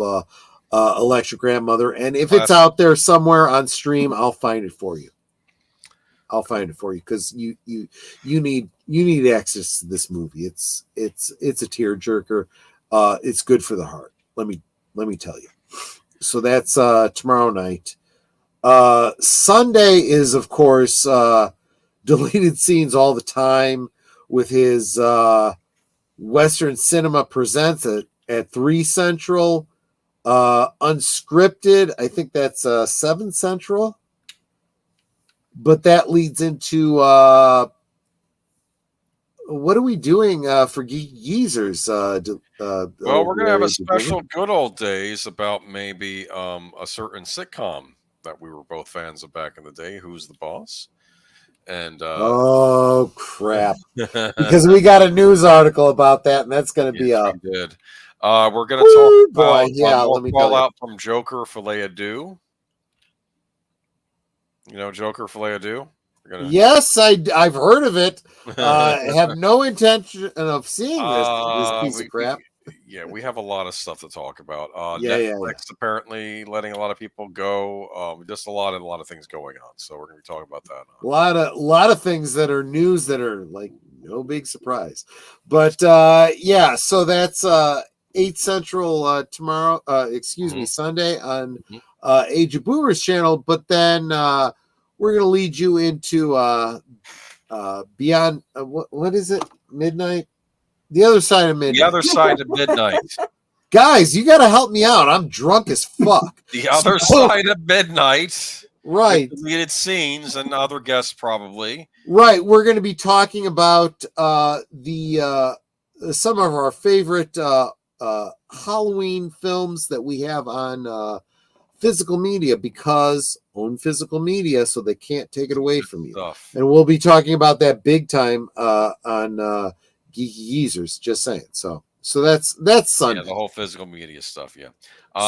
Electric Grandmother, and if it's out there somewhere on stream, I'll find it for you. Because you need access to this movie. It's a tearjerker. It's good for the heart. Let me tell you. So that's tomorrow night. Sunday is, of course, Deleted Scenes all the time with his Western Cinema Presents at 3 Central. Unscripted, I think that's 7 Central. But that leads into what are we doing for Geezers? Well, we're going to have a special Good Old Days about maybe a certain sitcom that we were both fans of back in the day, Who's the Boss? And oh crap! Because we got a news article about that, and that's going to be up. We did. We're going to talk about let me fallout from Joker Filet of Dew. You know Joker Filet of Dew? Yes, I've heard of it. I have no intention of seeing this piece of crap. We have a lot of stuff to talk about. Yeah, Netflix apparently letting a lot of people go. Just a lot of things going on. So we're going to be talking about that. A lot of things that are news that are like no big surprise. But so that's 8 Central tomorrow. Sunday on Age of Boomers channel. But then we're going to lead you into beyond what is it? Midnight. The Other Side of Midnight. The Other Side of Midnight. Guys, you got to help me out. I'm drunk as fuck. The Other Side of Midnight. Right. Deleted Scenes and other guests probably. Right. We're going to be talking about the some of our favorite Halloween films that we have on physical media, because own physical media, so they can't take it away from you. And we'll be talking about that big time on Geeky Geezers, just saying. So that's Sunday. Yeah, the whole physical media stuff. Yeah.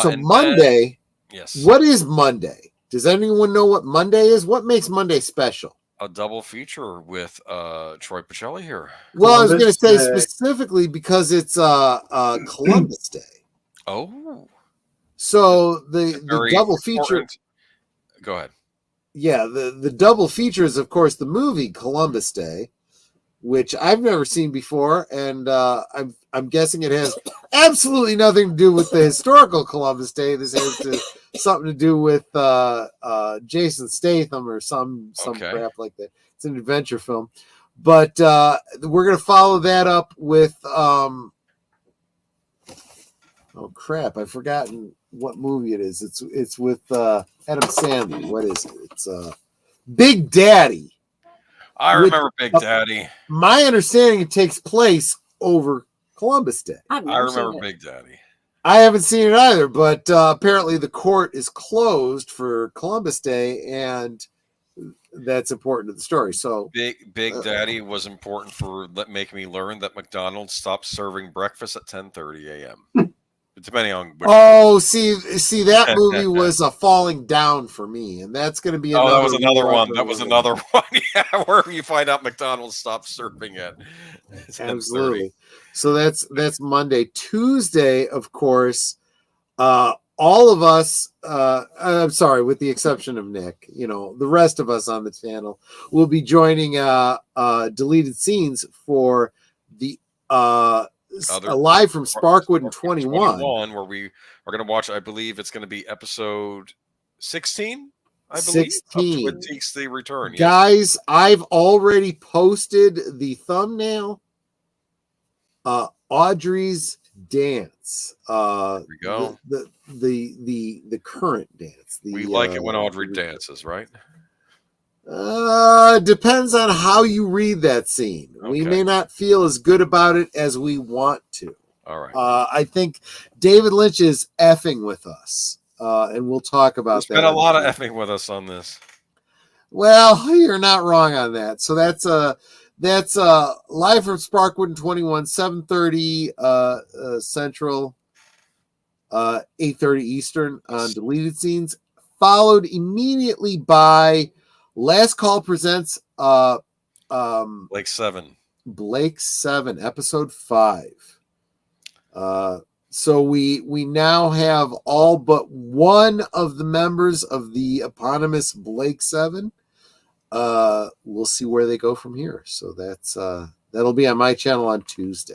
So Monday. Yes. What is Monday? Does anyone know what Monday is? What makes Monday special? A double feature with Troy Pacelli here. Well, I was going to say specifically because it's Columbus Day. Oh. So the double feature. Go ahead. Yeah, the double feature is, of course, the movie Columbus Day, which I've never seen before, and I'm guessing it has absolutely nothing to do with the historical Columbus Day. This has something to do with Jason Statham or some crap like that. It's an adventure film, but we're gonna follow that up with oh crap, I've forgotten what movie it is. It's with Adam Sandler. What is it? It's Big Daddy. I remember Big Daddy. My understanding, it takes place over Columbus Day. I remember Big Daddy. I haven't seen it either, but apparently the court is closed for Columbus Day, and that's important to the story. So Big Daddy was important for making me learn that McDonald's stopped serving breakfast at 10:30 a.m. Depending on which see that movie was a falling down for me, and that's going to be that was another one. That was another one. Yeah, where you find out McDonald's stopped serving it. Absolutely. So that's Monday. Tuesday, of course, all of us. I'm sorry, with the exception of Nick. The rest of us on the channel will be joining Deleted Scenes for the live from Sparkwood in 21, where we are going to watch. I believe it's going to be episode 16. I believe 16. Twin Peaks: The Return. Guys, I've already posted the thumbnail. Audrey's dance. There we go. The current dance. We like it when Audrey dances, right? Depends on how you read that scene. Okay. We may not feel as good about it as we want to. All right. I think David Lynch is effing with us, and we'll talk about that. There's been a lot of effing with us on this. Well, you're not wrong on that. So That's live from Sparkwood and 21, 7:30 Central, 8:30 Eastern on Deleted Scenes, followed immediately by Last Call Presents Like 7. Blake 7, episode 5. So we now have all but one of the members of the eponymous Blake 7. We'll see where they go from here. So that's that'll be on my channel on Tuesday.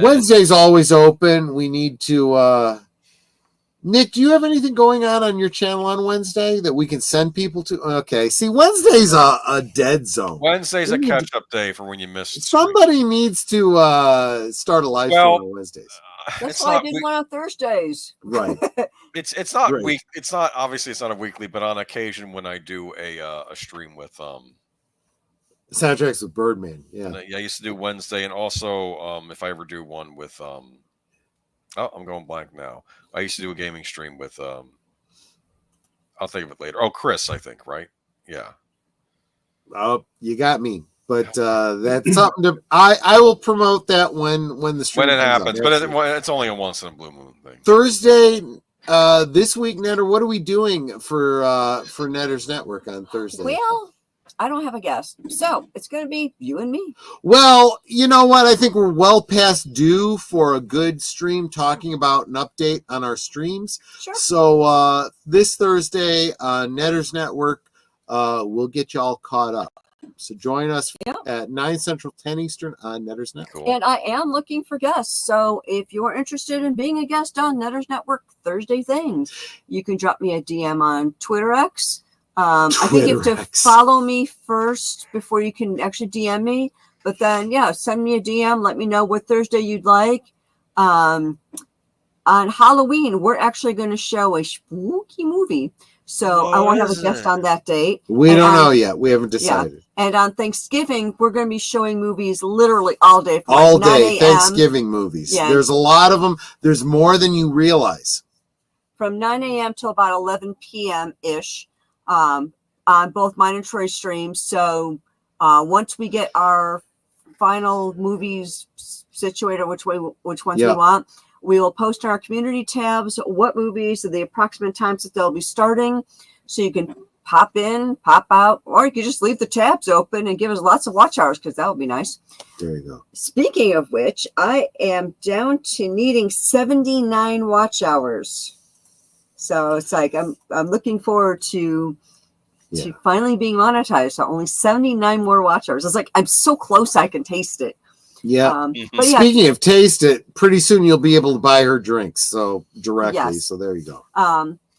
Wednesday's always open. We need to Nick, do you have anything going on your channel on Wednesday that we can send people to? Okay. See, Wednesday's a dead zone. Wednesday's a catch-up day for when you missed. Somebody needs to start a live stream on Wednesdays. That's why I did one on Thursdays. Right. It's not Right. week. It's not obviously it's not a weekly, but on occasion when I do a stream with Soundtracks with Birdman. Yeah. I used to do Wednesday, and also if I ever do one with oh, I'm going blank now. I used to do a gaming stream with I'll think of it later. Oh, Chris, I think, right? Yeah. Oh, you got me. But that's something to I will promote that when the stream when it happens. But it's only a once in a blue moon thing. Thursday this week, Netter, what are we doing for Netter's Network on Thursday? Well, I don't have a guest, so it's going to be you and me. Well, you know what? I think we're well past due for a good stream talking about an update on our streams. Sure. So this Thursday on Netter's Network, we'll get you all caught up. So join us at 9 Central, 10 Eastern on Netter's Network. And I am looking for guests. So if you're interested in being a guest on Netter's Network Thursday Things, you can drop me a DM on Twitter X. I think you have to follow me first before you can actually DM me. But then, send me a DM. Let me know what Thursday you'd like. On Halloween, we're actually going to show a spooky movie. So I won't have a guest on that date. We don't know yet. We haven't decided. Yeah. And on Thanksgiving, we're going to be showing movies literally all day. All day. Thanksgiving movies. Yeah. There's a lot of them. There's more than you realize. From 9 a.m. till about 11 p.m.-ish. On both mine and Troy's streams. So once we get our final movies situated, which ones we want, we will post in our community tabs what movies and the approximate times that they'll be starting. So you can pop in, pop out, or you can just leave the tabs open and give us lots of watch hours, because that would be nice. There you go. Speaking of which, I am down to needing 79 watch hours. So it's like I'm looking forward to finally being monetized. So only 79 more watch hours. It's like I'm so close I can taste it. Yeah. But speaking of taste it, pretty soon you'll be able to buy her drinks directly. Yes. So there you go.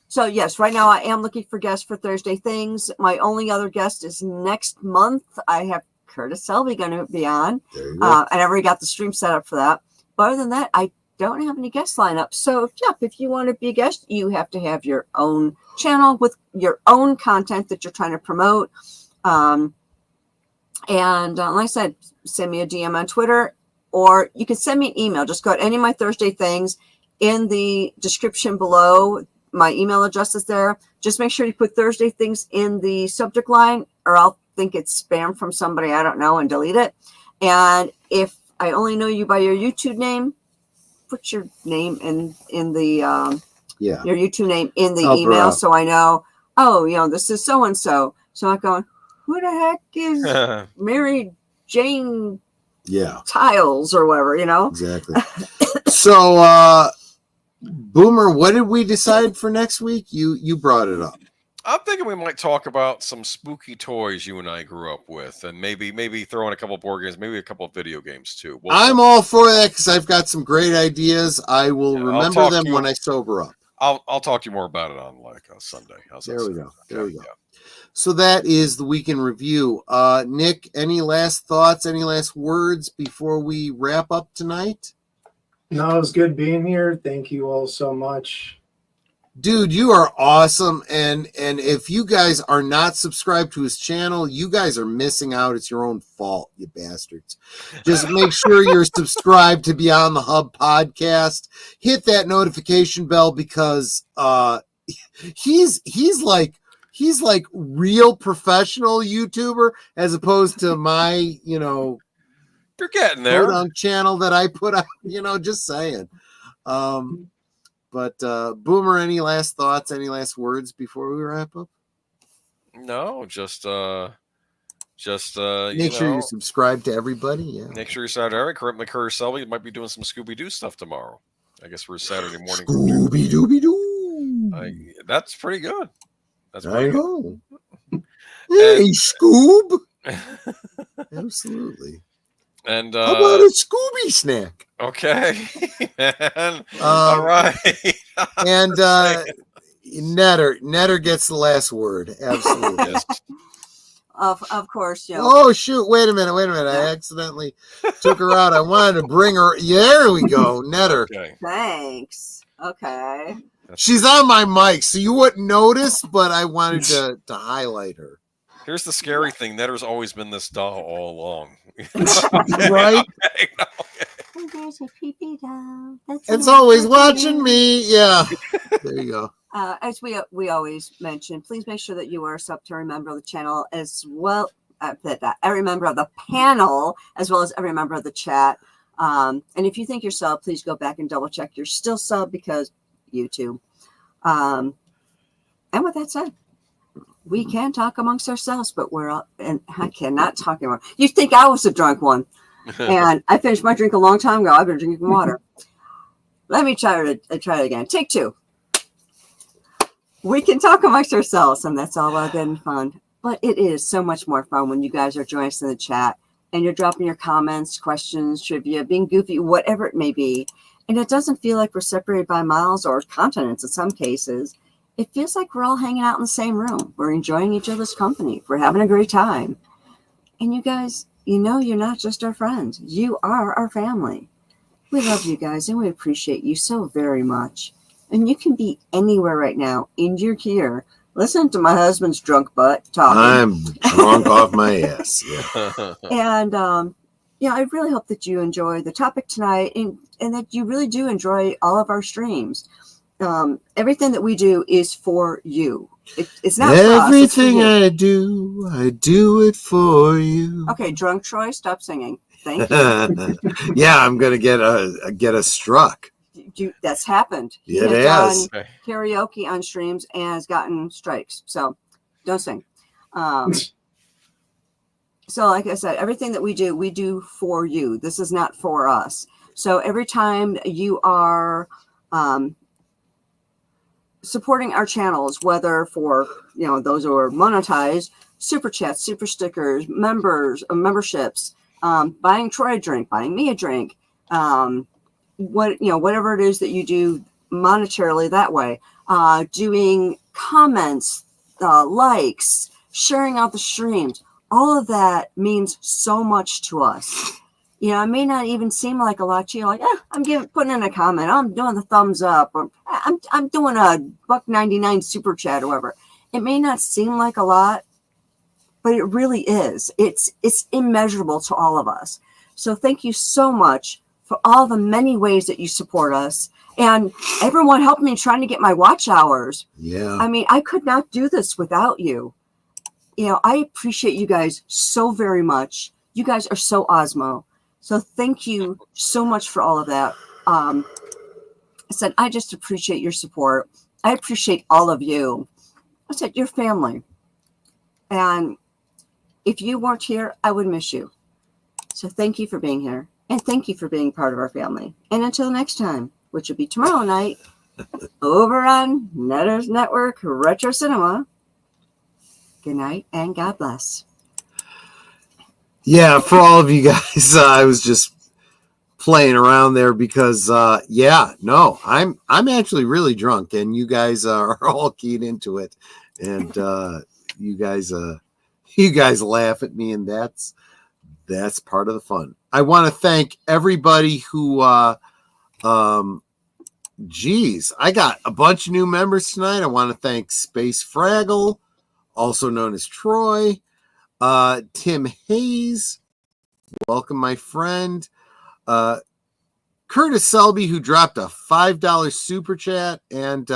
So yes, right now I am looking for guests for Thursday Things. My only other guest is next month. I have Curtis Selby going to be on. There you go. And I already got the stream set up for that. But other than that, I don't have any guest lineup. So if you want to be a guest, you have to have your own channel with your own content that you're trying to promote. And like I said, send me a DM on Twitter, or you can send me an email. Just go to any of my Thursday Things. In the description below, my email address is there. Just make sure you put Thursday Things in the subject line, or I'll think it's spam from somebody I don't know and delete it. And if I only know you by your YouTube name, put your name in the your YouTube name in the email, so I know, this is so and so. So I'm going, who the heck is Mary Jane Tiles or whatever, Exactly. So Boomer, what did we decide for next week? You brought it up. I'm thinking we might talk about some spooky toys you and I grew up with, and maybe throw in a couple of board games, maybe a couple of video games too. I'm all for that because I've got some great ideas. I will remember them when I sober up. I'll talk to you more about it on Sunday. There we go. There we go. So that is the week in review. Nick, any last thoughts? Any last words before we wrap up tonight? No, it was good being here. Thank you all so much. Dude, you are awesome. And if you guys are not subscribed to his channel, you guys are missing out. It's your own fault, you bastards. Just make sure you're subscribed to Beyond the Hub podcast. Hit that notification bell because he's like he's like real professional YouTuber as opposed to my, You're getting there. podunk channel that I put out, just saying. But Boomer, any last thoughts, any last words before we wrap up? No, just make sure you subscribe to everybody. Yeah. Make sure you subscribe to Eric. Currently, Curry Selby might be doing some Scooby-Doo stuff tomorrow. I guess for Saturday morning. Scooby-Dooby-Doo. That's pretty good. That's I pretty good. know. Hey, Scoob. Absolutely. And how about a Scooby snack? Okay, man. All right. And Netter gets the last word. Absolutely. Yes. Of course, Joe. Oh shoot! Wait a minute. I accidentally took her out. I wanted to bring her. Yeah, there we go. Netter. Okay. Thanks. Okay. She's on my mic, so you wouldn't notice, but I wanted to highlight her. Here's the scary thing. Netter's always been this doll all along. Right? Okay, no. Oh, there's a pee-pee doll. It's always watching me. Yeah. There you go. As we always mention, please make sure that you are sub to every member of the channel as well. Every member of the panel, as well as every member of the chat. And if you think you're sub, please go back and double check you're still sub because YouTube. And with that said, we can talk amongst ourselves, but and I cannot talk anymore. You think I was the drunk one? And I finished my drink a long time ago. I've been drinking water. Let me try it again. Take two. We can talk amongst ourselves, and that's all well good and fun. But it is so much more fun when you guys are joining us in the chat and you're dropping your comments, questions, trivia, being goofy, whatever it may be. And it doesn't feel like we're separated by miles or continents in some cases. It feels like we're all hanging out in the same room. We're enjoying each other's company. We're having a great time. And you guys, you're not just our friends. You are our family. We love you guys, and we appreciate you so very much. And you can be anywhere right now, and you're here. Listen to my husband's drunk butt talking. I'm drunk off my ass. Yeah. And I really hope that you enjoy the topic tonight, and that you really do enjoy all of our streams. Everything that we do is for you. It's not everything for us, I do it for you. Okay, drunk Troy, stop singing. Thank you. Yeah, I'm gonna get a struck. That's happened. It has done karaoke on streams and has gotten strikes. So don't sing. So like I said, everything that we do for you. This is not for us. So every time you are supporting our channels, whether for those who are monetized, super chats, super stickers, memberships, buying Troy a drink, buying me a drink, whatever it is that you do monetarily that way, doing comments, likes, sharing out the streams, all of that means so much to us. It may not even seem like a lot to you. Like, I'm putting in a comment. I'm doing the thumbs up. Or I'm doing a $1.99 super chat or whatever. It may not seem like a lot, but it really is. It's immeasurable to all of us. So thank you so much for all the many ways that you support us. And everyone helped me trying to get my watch hours. Yeah. I mean, I could not do this without you. I appreciate you guys so very much. You guys are so Osmo. So thank you so much for all of that. I said, I just appreciate your support. I appreciate all of you. I said, your family. And if you weren't here, I would miss you. So thank you for being here. And thank you for being part of our family. And until next time, which will be tomorrow night, over on Netter's Network Retro Cinema. Good night and God bless. Yeah, for all of you guys, I was just playing around there because, I'm actually really drunk, and you guys are all keyed into it, and you guys laugh at me, and that's part of the fun. I want to thank everybody who, I got a bunch of new members tonight. I want to thank Space Fraggle, also known as Troy. Tim Hayes, welcome, my friend. Curtis Selby, who dropped a $5 super chat, and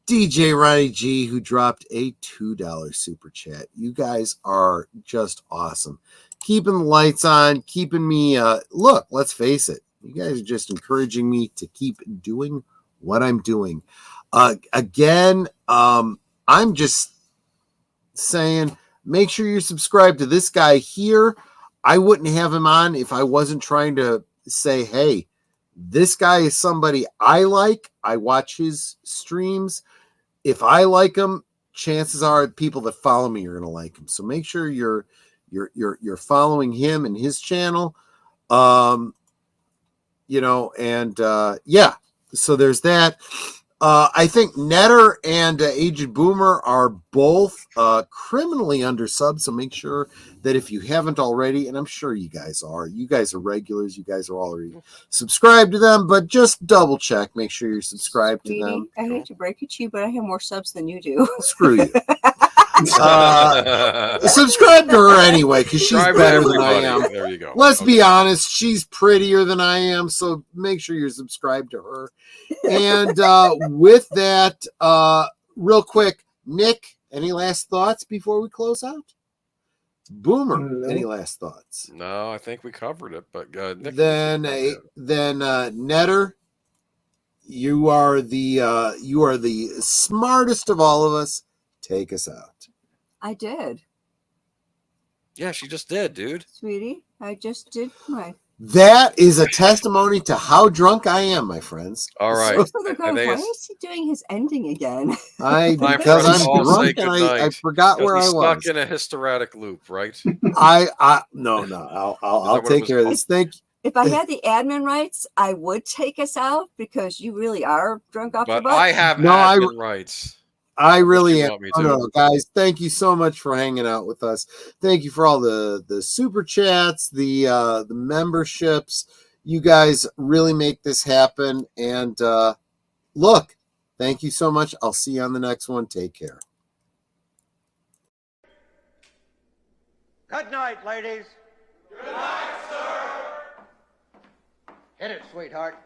DJ Ronnie G, who dropped a $2 super chat. You guys are just awesome. Keeping the lights on, keeping me, look, let's face it. You guys are just encouraging me to keep doing what I'm doing. Again, I'm just saying, make sure you're subscribed to this guy here. I wouldn't have him on if I wasn't trying to say, hey, this guy is somebody I like. I watch his streams. If I like him, chances are people that follow me are going to like him. So make sure you're following him and his channel. Yeah. So there's that. I think Netter and Aged Boomer are both criminally undersubbed. So make sure that if you haven't already, and I'm sure you guys are regulars, you guys are already subscribed to them, but just double check, make sure you're subscribed to them. I hate to break it to you, but I have more subs than you do. Screw you. Subscribe to her anyway, because she's better than I am. There you go. Let's be honest, she's prettier than I am, so make sure you're subscribed to her. And with that, real quick, Nick, any last thoughts before we close out? Boomer, any last thoughts? No, I think we covered it. But Nick, then Netter, you are the smartest of all of us. Take us out. I did. Yeah, she just did, dude. Sweetie, I just did my. That is a testimony to how drunk I am, my friends. All right. So they're going, why is he doing his ending again? Because I'm drunk and I forgot where I was. Stuck in a hysteric loop, right? No. I'll take care of this. Thank you. If I had the admin rights, I would take us out because you really are drunk off the butt. But I have admin rights. I really am. No, guys, thank you so much for hanging out with us. Thank you for all the super chats, the memberships. You guys really make this happen. And look, thank you so much. I'll see you on the next one. Take care. Good night, ladies. Good night, sir. Hit it, sweetheart.